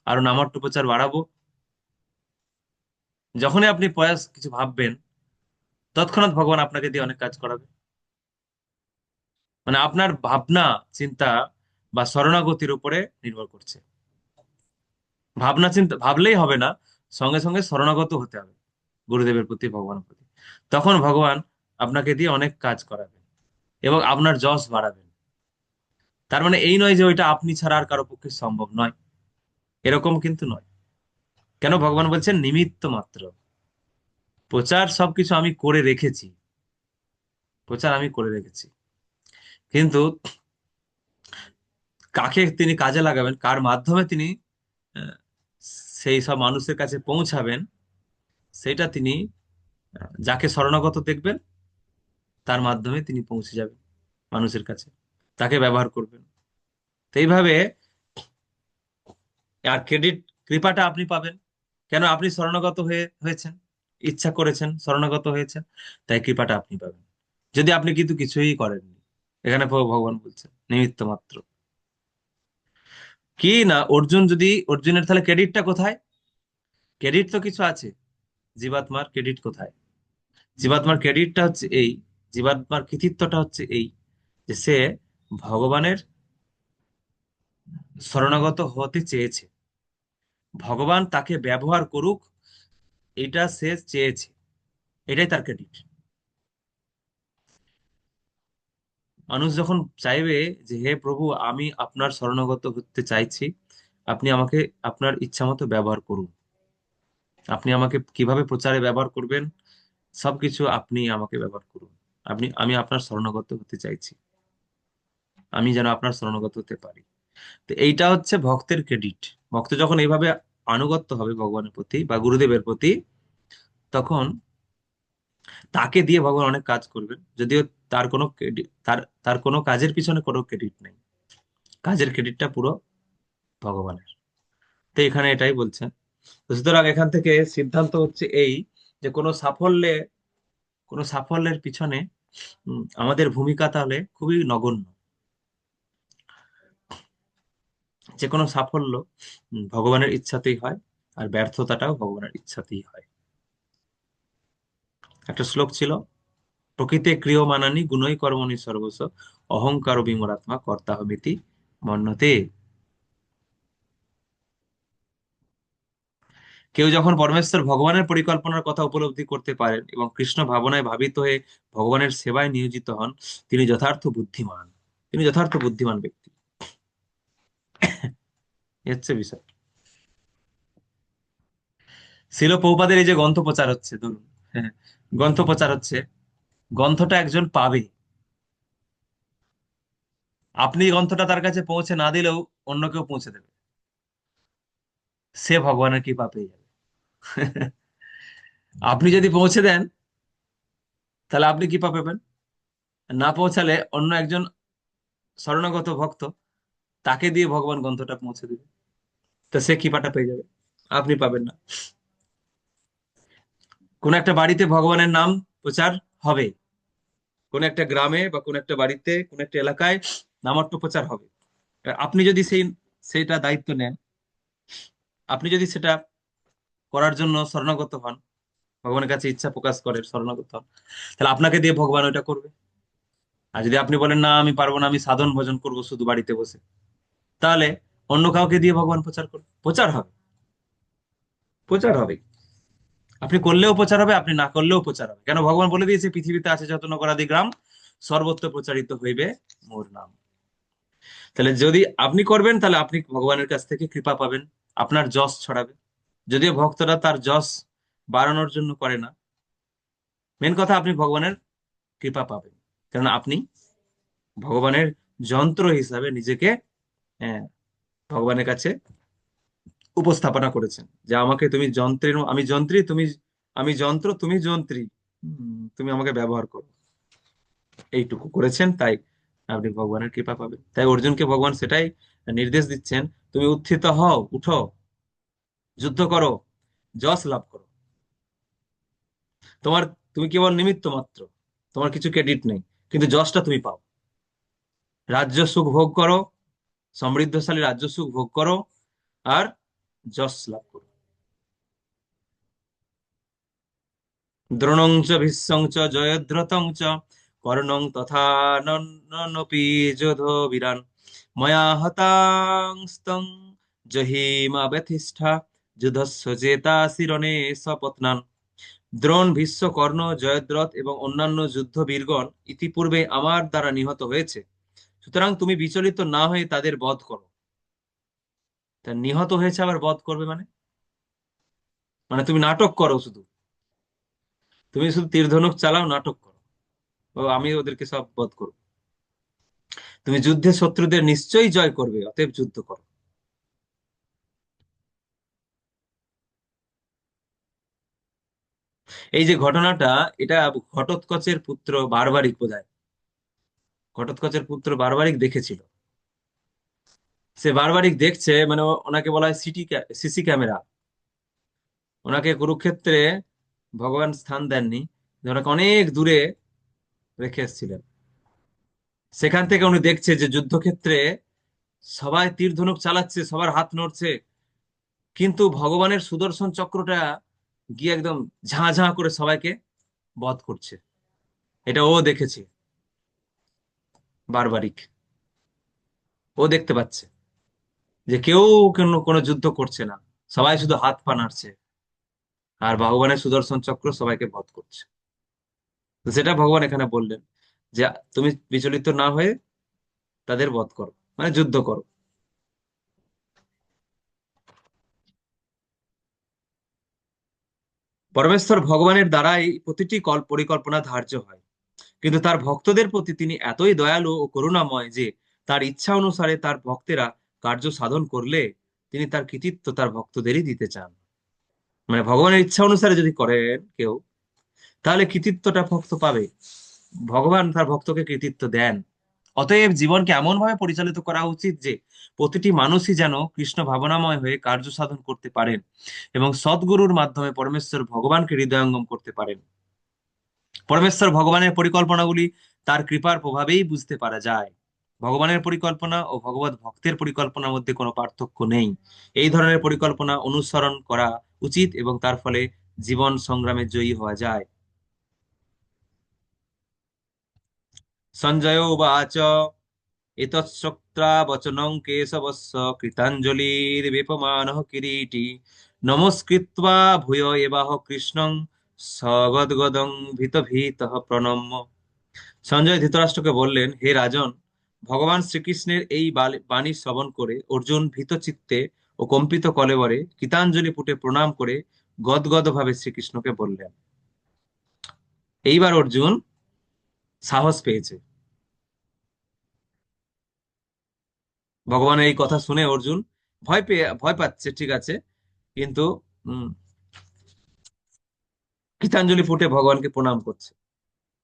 আরো নামহট্ট প্রচার বাড়াবো, যখনই আপনি প্রয়াস কিছু ভাববেন, তৎক্ষণাৎ ভগবান আপনাকে দিয়ে অনেক কাজ করাবে। মানে আপনার ভাবনা চিন্তা বা শরণাগতির উপরে নির্ভর করছে। ভাবনা চিন্তা ভাবলেই হবে না, সঙ্গে সঙ্গে শরণাগত হতে হবে গুরুদেবের প্রতি, ভগবানের প্রতি। তখন ভগবান আপনাকে দিয়ে অনেক কাজ করাবেন এবং আপনার যশ বাড়াবেন। তার মানে এই নয় যে ওইটা আপনি ছাড়া আর কারো পক্ষে সম্ভব নয়, এরকম কিন্তু নয়। কেন ভগবান বলছেন নিমিত্ত মাত্র, প্রচার সবকিছু আমি করে রেখেছি, প্রচার আমি করে রেখেছি, কিন্তু কাকে তিনি কাজে লাগাবেন, কার মাধ্যমে তিনি আহ, সেই সব মানুষের কাছে পৌঁছাবেন, সেটা তিনি যাকে শরণাগত দেখবেন তার মাধ্যমে তিনি পৌঁছে যাবেন মানুষের কাছে, তাকে ব্যবহার করবেন। তো এইভাবে আর ক্রেডিট, কৃপাটা আপনি পাবেন। কেন? আপনি শরণাগত হয়েছেন, ইচ্ছা করেছেন, শরণাগত হয়েছেন, তাই কৃপাটা আপনি পাবেন। যদি আপনি কিন্তু কিছুই করেননি, এখানে ভগবান বলছেন নিমিত্ত মাত্র। কি না অর্জুন, যদি অর্জুনের তাহলে ক্রেডিটটা কোথায়? ক্রেডিট তো কিছু আছে, জীবাত্মার ক্রেডিট কোথায়? জীবাত্মার ক্রেডিটটা হচ্ছে এই, জীবাত্মার কৃতিত্বটা হচ্ছে এই যে সে ভগবানের শরণাগত হতে চেয়েছে, ভগবান তাকে ব্যবহার করুক, এটা সে চেয়েছে, এটাই তার ক্রেডিট। মানুষ যখন চাইবে যে হে প্রভু আমি আপনার শরণাগত হতে চাইছি, আপনি আমাকে আপনার ইচ্ছা মতো ব্যবহার করুন, আপনি আমাকে কিভাবে প্রচারে ব্যবহার করবেন, সবকিছু আপনি আমাকে ব্যবহার করুন, আমি আপনার শরণাগত হতে চাইছি, আমি যেন আপনার শরণাগত হতে পারি। তো এইটা হচ্ছে ভক্তের ক্রেডিট। ভক্ত যখন এইভাবে আনুগত্য হবে ভগবানের প্রতি বা গুরুদেবের প্রতি, তখন তাকে দিয়ে ভগবান অনেক কাজ করবেন, যদিও তার কোনো তার তার কোনো কাজের পিছনে কোনো ক্রেডিট নেই, কাজের ক্রেডিটটা পুরো ভগবানের। তো এখানে এটাই বলছেন। তো সুতরাং এখান থেকে সিদ্ধান্ত হচ্ছে এই যে কোনো সাফল্যের পিছনে আমাদের ভূমিকা তাহলে খুবই নগণ্য। যে কোনো সাফল্য ভগবানের ইচ্ছাতেই হয়, আর ব্যর্থতাটাও ভগবানের ইচ্ছাতেই হয়। একটা শ্লোক ছিল, প্রকৃতে ক্রিয়মানানি গুণই কর্মণি সর্বস্ব অহংকার বিমরাত্মা কর্তাহমিতি মন্যতে। কেউ যখন পরমেশ্বর ভগবানের পরিকল্পনার কথা উপলব্ধি করতে পারেন এবং কৃষ্ণ ভাবনায় ভাবিত হয়ে ভগবানের সেবায় নিয়োজিত হন, তিনি যথার্থ বুদ্ধিমান, তিনি যথার্থ বুদ্ধিমান ব্যক্তি। এ হচ্ছে বিষয়। শিল প্রভুপাদের এই যে গ্রন্থ প্রচার হচ্ছে, ধরুন হ্যাঁ, গ্রন্থ প্রচার হচ্ছে, গ্রন্থটা একজন পাবে, আপনি গ্রন্থটা তার কাছে পৌঁছে না দিলেও অন্য কেউ পৌঁছে দেবে, সে ভগবানের কৃপা পেয়ে যাবে। আপনি যদি পৌঁছে দেন তাহলে আপনি কৃপা পাবেন, না পৌঁছালে অন্য একজন শরণাগত ভক্ত, তাকে দিয়ে ভগবান গ্রন্থটা পৌঁছে দেবে, তো সে কৃপাটা পেয়ে যাবে, আপনি পাবেন না। কোন একটা বাড়িতে ভগবানের নাম প্রচার হবে, কোন একটা গ্রামে বা কোন একটা বাড়িতে কোন একটা এলাকায় নামাট্য প্রচার হবে, আপনি যদি সেইটা দায়িত্ব নেন, আপনি যদি সেটা করার জন্য শরণাগত হন, ভগবানের কাছে ইচ্ছা প্রকাশ করে শরণাগত হন, তাহলে আপনাকে দিয়ে ভগবান ওইটা করবে। আর যদি আপনি বলেন না আমি পারবো না, আমি সাধন ভজন করবো শুধু বাড়িতে বসে, তাহলে অন্য কাউকে দিয়ে ভগবান প্রচার করবে, প্রচার হবে, প্রচার হবে। আপনি করলেও প্রচার হবে, আপনি না করলেও প্রচার হবে। কেন? ভগবান বলে দিয়েছে পৃথিবীতে আছে যত নগরাদি গ্রাম সর্বত্র প্রচারিত হইবে মোর নাম। তাহলে যদি আপনি করবেন তাহলে আপনি ভগবানের কাছ থেকে কৃপা পাবেন, আপনার যশ ছড়াবে। যদিও ভক্তরা তার যশ বাড়ানোর জন্য করে না, মেন কথা আপনি ভগবানের কৃপা পাবেন, কারণ আপনি ভগবানের যন্ত্র হিসাবে নিজেকে হ্যাঁ ভগবানের কাছে উপস্থাপনা করেছেন যে আমাকে তুমি যন্ত্রের, আমি যন্ত্রী, তুমি, আমি যন্ত্র, তুমি যন্ত্রী, তুমি আমাকে ব্যবহার করো, এইটুকু করেছেন। তাই আপনি ভগবানের কৃপা পাবেন। তাই অর্জুনকে ভগবান সেটাই নির্দেশ দিচ্ছেন, তুমি উত্থিত হও, উঠো, যুদ্ধ করো, যশ লাভ করো। তোমার, তুমি কেবল নিমিত্ত মাত্র, তোমার কিছু ক্রেডিট নেই, কিন্তু যশটা তুমি পাও। রাজ্য সুখ ভোগ করো, সমৃদ্ধশালী রাজ্য সুখ ভোগ করো, আর যশ লাভ করো। দ্রোণং চ ভীষ্মং চ জয়দ্রথং চ কর্ণং তথা নপি যোধো বীরান ময়া হতাংস্তং জহিমা ব্যথিষ্ঠা যুধস্য জেতা শিরণে সপত্নান। দ্রোণ, ভীষ্ম, কর্ণ, জয়দ্রথ এবং অন্যান্য যুদ্ধ বীরগণ ইতিপূর্বে আমার দ্বারা নিহত হয়েছে, সুতরাং তুমি বিচলিত না হয়ে তাদের বধ করো। তা নিহত হয়েছে আবার বধ করবে মানে, মানে তুমি নাটক করো, শুধু তুমি শুধু তীর ধনুক চালাও, নাটক করো, ও আমি ওদেরকে সব বধ করবো। তুমি যুদ্ধে শত্রুদের নিশ্চয়ই জয় করবে, অতএব যুদ্ধ করো। এই যে ঘটনাটা, এটা ঘটোৎকচের পুত্র বারবারিক বোঝায়। ঘটোৎকচের পুত্র বারবারিক দেখেছিল, সে বারবারিক দেখছে, মানে ওনাকে বলা হয় সিসি ক্যামেরা। ওনাকে কুরুক্ষেত্রে ভগবান স্থান দেননি, ওনাকে অনেক দূরে রেখে এসেছিলেন। সেখান থেকে উনি দেখছে যে যুদ্ধক্ষেত্রে সবাই তীর ধনুক চালাচ্ছে, সবার হাত নড়ছে, কিন্তু ভগবানের সুদর্শন চক্রটা গিয়ে একদম ঝাঁ ঝাঁ করে সবাইকে বধ করছে। এটা ও দেখেছে, বারবারিক। ও দেখতে পাচ্ছে যে কেউ কোনো যুদ্ধ করছে না, সবাই শুধু হাত পা নাড়ছে, আর ভগবানের সুদর্শন চক্র সবাইকে বধ করছে। তো সেটা ভগবান এখানে বললেন যে তুমি বিচলিত না হয়ে তাদের বধ করো, মানে যুদ্ধ করো। পরমেশ্বর ভগবানের দ্বারাই প্রতিটি পরিকল্পনা ধার্য হয়, কিন্তু তার ভক্তদের প্রতি তিনি এতই দয়ালু ও করুণাময় যে তার ইচ্ছা অনুসারে তার ভক্তেরা কার্য সাধন করলে তিনি তার কৃতিত্ব তার ভক্তদেরই দিতে চান। মানে ভগবানের ইচ্ছা অনুসারে যদি করেন কেউ, তাহলে কৃতিত্বটা ভক্ত পাবে। ভগবান তার ভক্তকে কৃতিত্ব দেন। অতএব জীবনকে এমন ভাবে পরিচালিত করা উচিত যে প্রতিটি মানুষই যেন কৃষ্ণ ভাবনাময় হয়ে কার্য সাধন করতে পারেন এবং সদ্গুরুর মাধ্যমে পরমেশ্বর ভগবানকে হৃদয়ঙ্গম করতে পারেন। পরমেশ্বর ভগবানের পরিকল্পনাগুলি তার কৃপার প্রভাবেই বুঝতে পারা যায়। ভগবানের পরিকল্পনা ও ভগবত ভক্তের পরিকল্পনার মধ্যে কোনো পার্থক্য নেই। এই ধরনের পরিকল্পনা অনুসরণ করা উচিত এবং তার ফলে জীবন সংগ্রামে জয়ী হওয়া যায়। সঞ্জয় উবাচ এতশ্রোত্রা বচনং কেশবস্য কৃতাঞ্জলির্বেপমানঃ কিরীটি নমস্কৃত্বা ভূয় এবাহ কৃষ্ণং সগদ্গদং ভীতভীতঃ প্রণম্য। সঞ্জয় ধৃতরাষ্ট্রকে বললেন, হে রাজন, ভগবান শ্রীকৃষ্ণের এই বাণী শ্রবণ করে অর্জুন ভীত চিত্তে ও কম্পিত কলেবরে কৃতাঞ্জলি পুটে প্রণাম করে গদগদ ভাবে শ্রীকৃষ্ণকে বললেন। এইবার অর্জুন সাহস পেয়েছে। ভগবানের এই কথা শুনে অর্জুন ভয় পাচ্ছে, ঠিক আছে, কিন্তু উম গীতাঞ্জলি ফুটে ভগবানকে প্রণাম করছে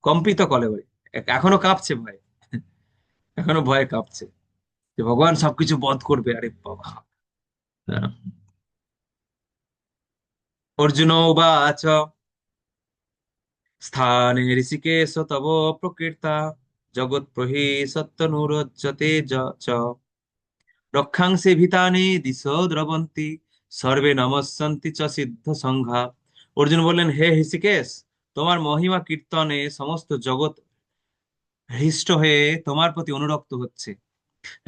কম্পিত কলেবরে। এখনো কাঁপছে ভয়, এখনো ভয়ে কাঁপছে যে ভগবান সবকিছু বধ করবে। আরে বাবা! অর্জুন উবাচ স্থানে ঋষিকেশ তব প্রকৃতা জগৎ প্রহিসত্যনুরজ্যতে চ রক্ষাংসে ভীতানি দিশো দ্রবন্তি সর্বে নমস্যন্তি চ সিদ্ধ সংঘা। অর্জুন বললেন, হে ঋষিকেশ, তোমার মহিমা কীর্তনে সমস্ত জগৎ হৃষ্ট হয়ে তোমার প্রতি অনুরক্ত হচ্ছে।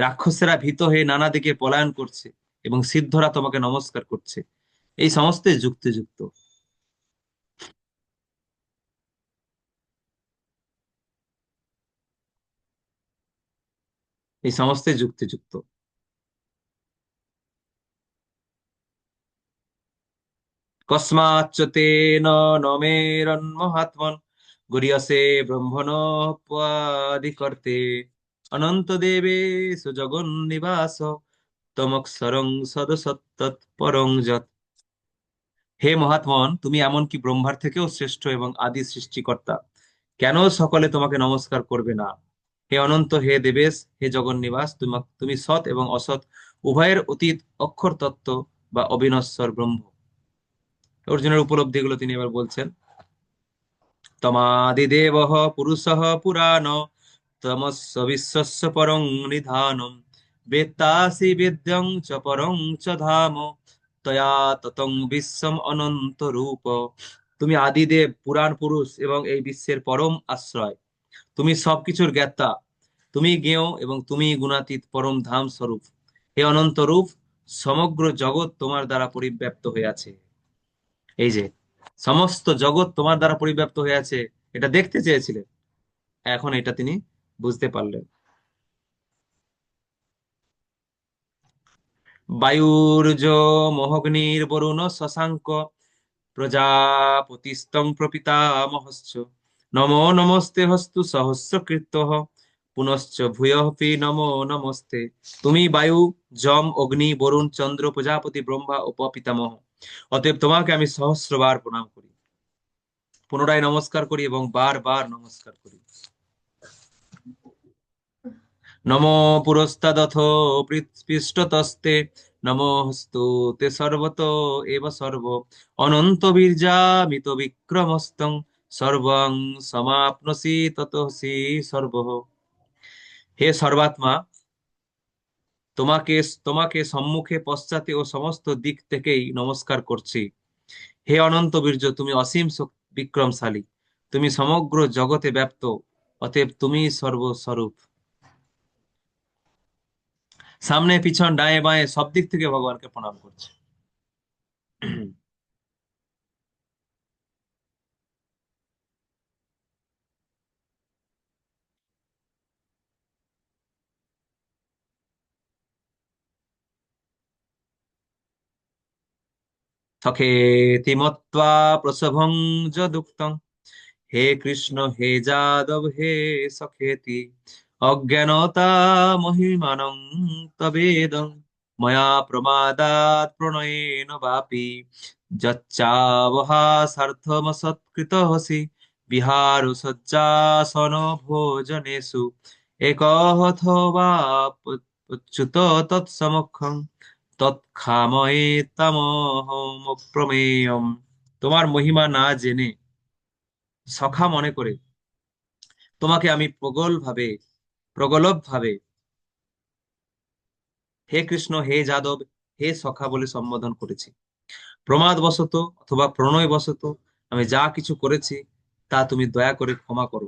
রাক্ষসেরা ভীত হয়ে নানা দিকে পলায়ন করছে এবং সিদ্ধরা তোমাকে নমস্কার করছে। এই সমস্ত যুক্তিযুক্ত, এই সমস্ত যুক্তিযুক্ত। কস্মাচ্চ তেন ন মেরন্মহাত্মন গরীয়সে ব্রহ্মণোপাধিকর্তে অনন্ত দেবেশু জগন্নিবাস তমক্ষরং সদসত্তৎ পরং যৎ। হে মহাত্মন, তুমি এমনকি ব্রহ্মার থেকেও শ্রেষ্ঠ এবং আদি সৃষ্টিকর্তা, কেন সকলে তোমাকে নমস্কার করবে না? হে অনন্ত, হে দেবেশ, হে জগন্নিবাস, তুমি সৎ এবং অসৎ উভয়ের অতীত অক্ষর তত্ত্ব বা অবিনশ্বর ব্রহ্ম। অর্জুনের উপলব্ধিগুলো তিনি এবার বলছেন। তমাদিদেব পুরুষঃ পুরাণ তমস্য বিশ্বস্য পরং নিধানম বেত্তাসি বেদ্যং চ পরং চ ধাম তয়া ততং বিশ্বম অনন্ত রূপ। তুমি আদিদেব, পুরাণ পুরুষ এবং এই বিশ্বের পরম আশ্রয়। তুমি সবকিছুর জ্ঞাতা, তুমি জ্ঞেয় এবং তুমি গুণাতীত পরম ধাম স্বরূপ। হে অনন্ত রূপ, সমগ্র জগৎ তোমার দ্বারা পরিব্যাপ্ত হয়ে আছে। এই যে সমস্ত জগৎ তোমার দ্বারা পরিব্যাপ্ত হয়ে আছে, এটা দেখতে চেয়েছিলেন, এখন এটা তিনি বুঝতে পারলেন। বায়ুর্য মহগ্নির বরুণ শশাঙ্ক প্রজাপতিস্তং প্রপিতামহশ্চ নমো নমস্তে হস্তু সহস্রকৃত পুনশ্চ ভূয়ঃপি নমো নমস্তে। তুমি বায়ু, যম, অগ্নি, বরুণ, চন্দ্র, প্রজাপতি, ব্রহ্মা ও পিতামহ, অতএব তোমাকে আমি সহস্রবার প্রণাম করি, পুনরায় নমস্কার করি এবং বারবার নমস্কার করি। নমো পুরস্তাদথ পৃষ্ঠতস্তে নমোস্তু তে সর্বত এব সর্ব অনন্ত বীর্যামিত বিক্রমস্তং সর্বং সমাপ্নসি ততসি সর্বঃ। হে সর্বাত্মা, তোমাকে তোমাকে সম্মুখে, পশ্চাতে ও সমস্ত দিক থেকেই নমস্কার করছি। হে অনন্ত বীর্য, তুমি অসীম বিক্রমশালী, তুমি সমগ্র জগতে ব্যাপ্ত, অতএব তুমি সর্বস্বরূপ। সামনে পিছন ডায়ে বাঁয়ে সব দিক থেকে ভগবানকে প্রণাম করছে। সখেতি মত্বা প্রসভং যদুক্তং হে কৃষ্ণ হে যাদব হে সখেতি অজ্ঞানতা মহিমানং তবেদং ময়া প্রমাদাৎ প্রণয়েন বাপি যচ্চাবহাসার্থমসৎকৃতোসি বিহার সজ্জাসন ভোজনেষু একথবা পচ্যুত তৎসমক্ষং তৎক্ষাময়ে তামহম প্রমেয়ম। তোমার মহিমা না জেনে, সখা মনে করে তোমাকে আমি প্রগল্ভ ভাবে হে কৃষ্ণ হে যাদব হে সখা বলে সম্বোধন করেছি। প্রমাদ বশত অথবা প্রণয় বশত আমি যা কিছু করেছি তা তুমি দয়া করে ক্ষমা করো।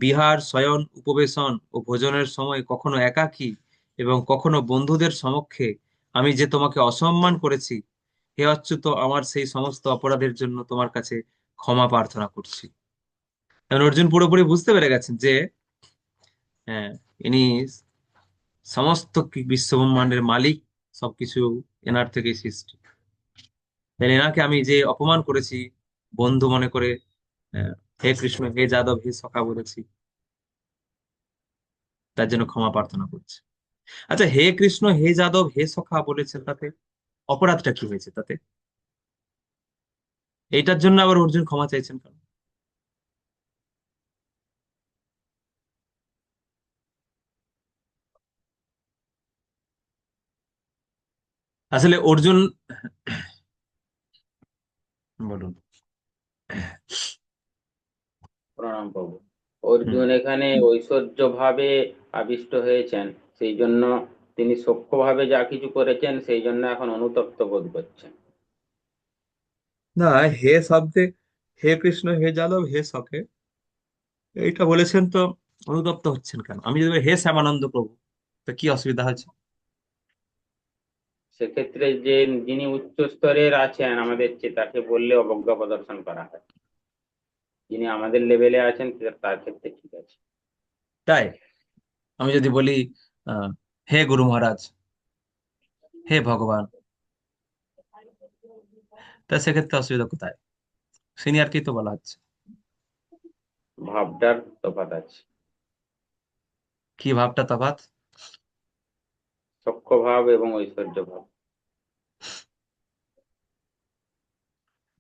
বিহার, শয়ন, উপবেশন ও ভোজনের সময় কখনো একাকী এবং কখনো বন্ধুদের সমক্ষে আমি যে তোমাকে অসম্মান করেছি, হে অচ্যুত, আমার সেই সমস্ত অপরাধের জন্য তোমার কাছে ক্ষমা প্রার্থনা করছি। এখন অর্জুন পুরোপুরি বুঝতে পেরে গেছেন যে হ্যাঁ, ইনি সমস্ত বিশ্ব ব্রহ্মাণ্ডের মালিক, সবকিছু এনার থেকেই সৃষ্টি। তাহলে এনাকে আমি যে অপমান করেছি, বন্ধু মনে করে হে কৃষ্ণ হে যাদব হে সখা বলেছি, তার জন্য ক্ষমা প্রার্থনা করছি। আচ্ছা, হে কৃষ্ণ হে যাদব হে সখা বলেছেন, তাতে অপরাধটা কি হয়েছে? তাতে এইটার জন্য আবার অর্জুন ক্ষমা চাইছেন কেন? আসলে অর্জুন, বলুন। প্রণাম প্রভু। অর্জুন এখানে ঐশ্বর্য ভাবে আবিষ্ট হয়েছেন, সেই জন্য তিনি সখ্য ভাবে যা কিছু করেছেন সেই জন্য এখন অনুতপ্ত বোধ করছেন। না, হে শব্দে হে কৃষ্ণ হে যাদব হে সখে এইটা বলেছেন তো অনুতপ্ত হচ্ছেন কেন? আমি যদি বলি, হে শ্যামানন্দ প্রভু, তো কি অসুবিধা হচ্ছে? সেক্ষেত্রে যে যিনি উচ্চ স্তরের আছেন আমাদের চেয়ে, তাকে বললে অবজ্ঞা প্রদর্শন করা হয়। যিনি আমাদের লেভেলে আছেন তার ক্ষেত্রে ঠিক আছে। তাই আমি যদি বলি আহ, হে গুরু মহারাজ, হে ভগবান, তা সেক্ষেত্রে অসুবিধা কোথায়? সিনিয়রকেই তো বলা হচ্ছে। ভাবটার তফাৎ আছে। কি ভাবটা তফাৎ? সখ্য ভাব এবং ঐশ্বর্য ভাব।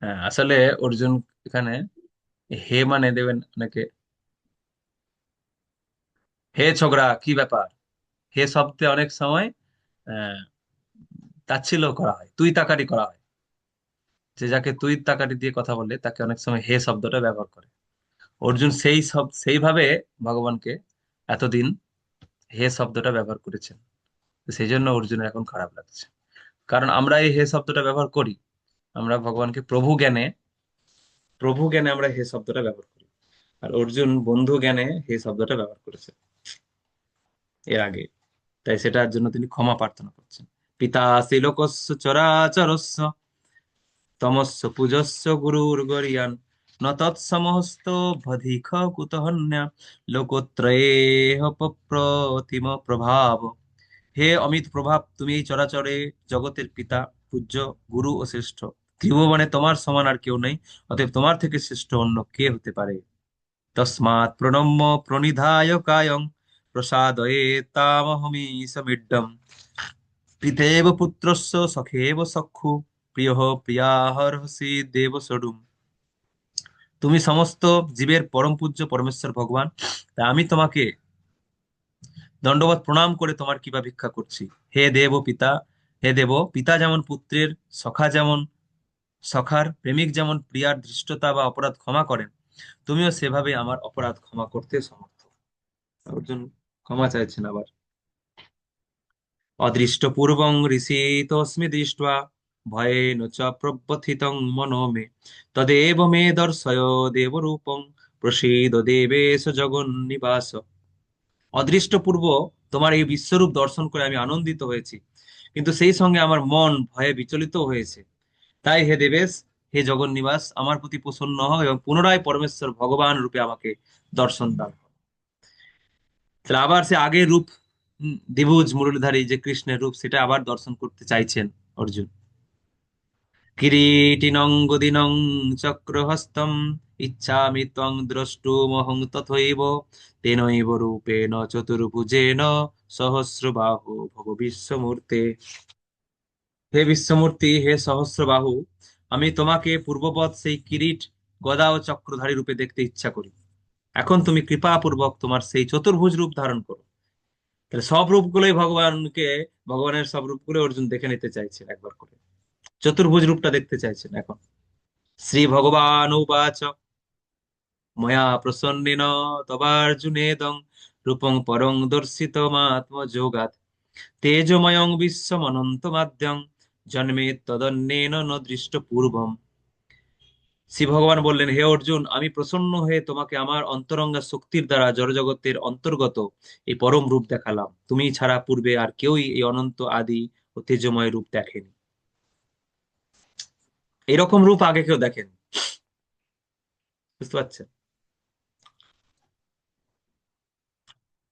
হ্যাঁ, আসলে অর্জুন এখানে হে মানে দেবেন নাকি, হে ছোকরা কি ব্যাপার, হে শব্দে অনেক সময় আহ তাচ্ছিল্য করা হয়, তুই তাকারি করা হয়। যে যাকে তুই তাকারি দিয়ে কথা বলে তাকে অনেক সময় হে শব্দটা ব্যবহার করে। অর্জুন সেইভাবে ভগবানকে এতদিন হে শব্দটা ব্যবহার করেছেন। তো সেই জন্য অর্জুনের এখন খারাপ লাগছে, কারণ আমরা এই হে শব্দটা ব্যবহার করি। আমরা ভগবানকে প্রভু জ্ঞানে আমরা হে শব্দটা ব্যবহার করি, আর অর্জুন বন্ধু জ্ঞানে হে শব্দটা ব্যবহার করেছে এর আগে। তাই সেটার জন্য তিনি ক্ষমা প্রার্থনা করছেন। পিতা শ্রীলোকস্য চরাচরস্য তমস্য পূজস্য গুরুর গরিয়ান ন তৎসমস্ত ভধিখ কুতহন্য লোকত্রয়েহ প্রতিম প্রভাব। হে অমিত প্রভাব, তুমি এই চরাচরে জগতের পিতা, পূজ্য, গুরু ও শ্রেষ্ঠ। ত্রিভুবনে তোমার সমান আর কেউ নেই, অতএব তোমার থেকে শ্রেষ্ঠ অন্য কে হতে পারে। তস্মাৎ প্রণম্য প্রণিধায় কায়ং প্রসাদয়ে তামহমি সমিড্ডম পিতেব পুত্রস্য সখেব সখ্যু প্রিয় প্রিয়াহর্ষি দেব সডুম। তুমি সমস্ত জীবের পরম পূজ্য পরমেশ্বর ভগবান, তা আমি তোমাকে দণ্ডবত প্রণাম করে তোমার কৃপা ভিক্ষা করছি। হে দেব পিতা, হে দেব পিতা যেমন পুত্রের, সখা যেমন সখার, প্রেমিক যেমন প্রিয়ার ধৃষ্টতা বা অপরাধ ক্ষমা করেন, তুমিও সেভাবে আমার অপরাধ ক্ষমা করতে সমর্থ। অর্জুন ক্ষমা চাইছেন আবার। অদৃষ্ট পূর্বং ঋষিতোऽস্মি দৃष्ट्वा ভয়েন চ প্রব্যথিতং মনো মে তদেব মে দর্শয় দেবরূপং প্রসীদ দেবেশ জগন্নিবাস। অদৃষ্ট পূর্ব তোমার এই বিশ্বরূপ দর্শন করে আমি আনন্দিত হয়েছি, কিন্তু সেই সঙ্গে আমার মন ভয়ে বিচলিত হয়েছে। তাই হে দেবেশ, হে জগন্নিবাস, আমার প্রতি প্রসন্ন হও এবং পুনরায় পরমেশ্বর ভগবান রূপে আমাকে দর্শন দান করো। তাহলে আবার সে আগের রূপ, দ্বিভুজ মুরলীধারী যে কৃষ্ণের রূপ, সেটা আবার দর্শন করতে চাইছেন অর্জুন। কিরীটিনং গদিনং চক্রহস্তম ইচ্ছামি ত্বং দ্রষ্টুমহং তথৈব তেনৈব রূপেণ চতুর্ভুজেন সহস্রবাহু ভব বিশ্বমূর্তে। হে বিশ্বমূর্তি, হে সহস্রবাহু, আমি তোমাকে পূর্ববৎ সেই কিরীট, গদা ও চক্রধারী রূপে দেখতে ইচ্ছা করি। এখন তুমি কৃপাপূর্বক তোমার সেই চতুর্ভুজ রূপ ধারণ করো। তাহলে সব রূপগুলোই ভগবানের সব রূপগুলো অর্জুন দেখে নিতে চাইছেন একবার করে। চতুর্ভুজ রূপটা দেখতে চাইছেন এখন। শ্রী ভগবান উবাচ ময়া প্রসন্নেন তবার্জুনেদং রূপং পরং দর্শিতমাত্মযোগাৎ তেজময়ং বিশ্বমনন্তমাদ্যং জন্মে তদন্যেন ন দৃষ্ট পূর্বম। শ্রী ভগবান বললেন, হে অর্জুন, আমি প্রসন্ন হয়ে তোমাকে আমার অন্তরঙ্গা শক্তির দ্বারা জড়জগতের অন্তর্গত এই পরম রূপ দেখালাম। তুমি ছাড়া পূর্বে আর কেউই এই অনন্ত আদি ও তেজময় রূপ দেখেনি। এরকম রূপ আগে কেউ দেখেনি, বুঝতে পারছেন?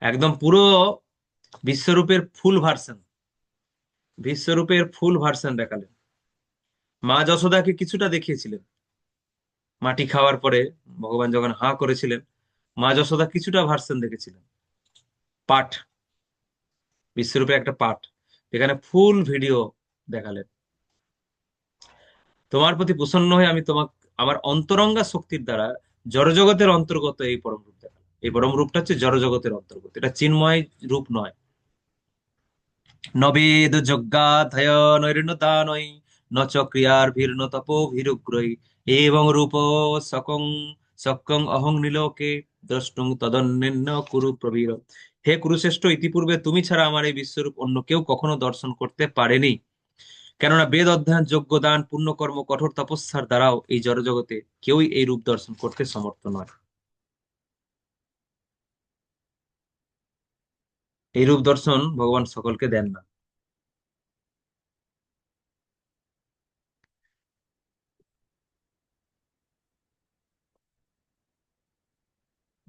একদম পুরো বিশ্বরূপের ফুল ভার্সন দেখালেন। মা যশোদাকে কিছুটা দেখিয়েছিলেন, মাটি খাওয়ার পরে ভগবান যখন হাঁ করেছিলেন, মা যশোদা কিছুটা ভার্সন দেখেছিলেন, পাঠ, বিশ্বরূপের একটা পাঠ। এখানে ফুল ভিডিও দেখালেন। তোমার প্রতি প্রসন্ন হয়ে আমি তোমাকে আমার অন্তরঙ্গা শক্তির দ্বারা জড়জগতের অন্তর্গত এই পরম রূপ দেখালাম। এই পরম রূপটা হচ্ছে জড়জগতের অন্তর্গত, এটা চিন্ময় রূপ নয়। নবেদ যজ্ঞাধয় নৈর্ন দানৈ ন চ ক্রিয়ার্ভির্ন তপোভিরুগ্রৈ এবং রূপ সকং সকং অহং নিলোকে দ্রষ্টুং তদন্যেন কুরু প্রবীর। হে কুরুশ্রেষ্ঠ, ইতিপূর্বে তুমি ছাড়া আমার এই বিশ্বরূপ অন্য কেউ কখনো দর্শন করতে পারেনি। কেননা বেদ অধ্যয়ন, যজ্ঞ, দান, পুণ্যকর্ম, কঠোর তপস্যার দ্বারাও এই জড়জগতে কেউই এই রূপ দর্শন করতে সমর্থ নয়। এই রূপ দর্শন ভগবান সকলকে দেন না।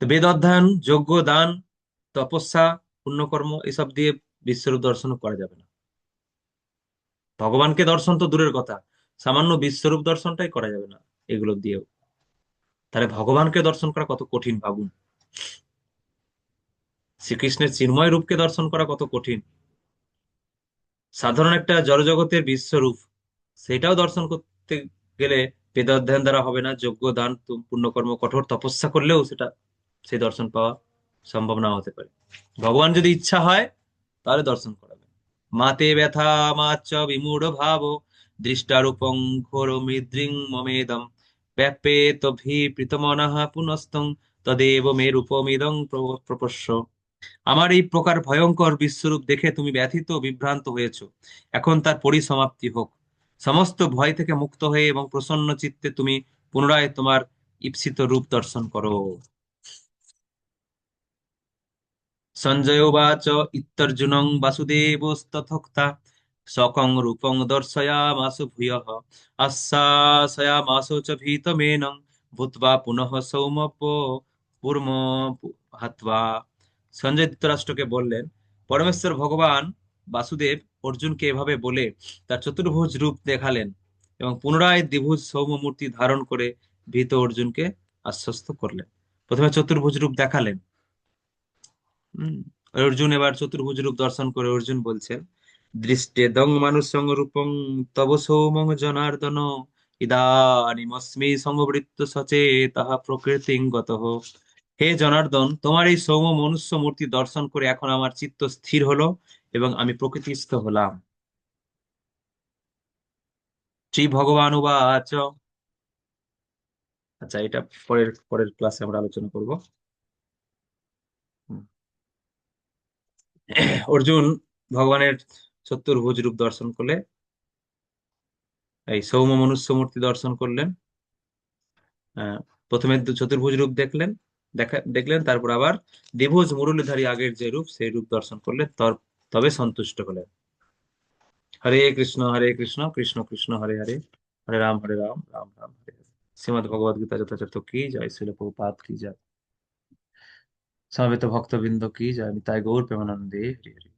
তো বেদ অধ্যয়ন, যজ্ঞ, দান, তপস্যা, পুণ্যকর্ম এসব দিয়ে বিশ্বরূপ দর্শন করা যাবে না। ভগবানকে দর্শন তো দূরের কথা, সামান্য বিশ্বরূপ দর্শনটাই করা যাবে না এগুলো দিয়েও। তাহলে ভগবানকে দর্শন করা কত কঠিন ভাবুন। শ্রীকৃষ্ণের চিন্ময় রূপকে দর্শন করা কত কঠিন। সাধারণ একটা জড়জগতের বিশ্বরূপ, সেটাও দর্শন করতে গেলে বেদ অধ্যয়ন দ্বারা হবে না, যজ্ঞ দান পুণ্যকর্ম কঠোর তপস্যা করলেও সেটা সেই দর্শন পাওয়া সম্ভব না হতে পারে। ভগবান যদি ইচ্ছা হয় তাহলে দর্শন করাবে। মাতে ব্যথা মাচ্চ বিমূঢ় ভাব দৃষ্টারূপং ঘোর মৃদৃং মমেদম ব্যাপেত ভি প্রীতমনঃ পুনস্তং তদেব মে রূপমিদং প্রপশ্য। আমার এই প্রকার ভয়ঙ্কর বিশ্বরূপ দেখে তুমি ব্যথিত বিভ্রান্ত হয়েছ, এখন তার পরিসমাপ্তি হোক। সমস্ত ভয় থেকে মুক্ত হয়ে এবং প্রসন্ন চিত্তে তুমি পুনরায় তোমার ঈপ্সিত রূপ দর্শন করো। সঞ্জয় উবাচ ইত্যর্জুনং বাসুদেবস্তথোক্তা সকং রূপং দর্শয়ামাসু ভূয়ঃ আশ্বাসয়ামাসু চ ভীতমেনং ভূত্বা পুনঃ সৌমপ পূর্ম হাত্বা। সঞ্জয় ধৃতরাষ্ট্রকে বললেন, পরমেশ্বর ভগবান বাসুদেব অর্জুনকে এভাবে বলে তার চতুর্ভুজ রূপ দেখালেন এবং পুনরায় দ্বিভুজ সৌম্য মূর্তি ধারণ করে ভীত অর্জুনকে আশ্বস্ত করলেন। প্রথমে চতুর্ভুজ রূপ দেখালেন। হম অর্জুন এবার চতুর্ভুজ রূপ দর্শন করে অর্জুন বলছেন, দৃষ্টেদং মানুষং রূপং তব সৌমং জনার্দন ইদানিমস্মি সংবৃত্ত সচেতঃ প্রকৃতিং গতঃ। হে জনার্দন, তোমার এই সৌম্য মনুষ্য মূর্তি দর্শন করে এখন আমার চিত্ত স্থির হলো এবং আমি প্রকৃতিস্থ হলাম। শ্রী ভগবান উবাচ। আচ্ছা, এটা পরের পরের ক্লাসে আমরা আলোচনা করব। অর্জুন ভগবানের চতুর্ভুজ রূপ দর্শন করলে এই সৌম্য মনুষ্য মূর্তি দর্শন করলেন। প্রথমে চতুর্ভুজ রূপ দেখলেন, তারপর আবার দ্বিভুজ মুরলীধারী আগের যে রূপ সেই রূপ দর্শন করলেন, তবে সন্তুষ্ট হলেন। হরে কৃষ্ণ কৃষ্ণ কৃষ্ণ হরে হরে, হরে রাম রাম রাম হরে হরে। শ্রীমদ্ ভগবদ গীতা যথাযথ কি জয়, শ্রীল প্রভুপাদ কি জয়, সমবেত ভক্তবৃন্দ কি জয়, নিতাই গৌর প্রেমানন্দে হরি হরি।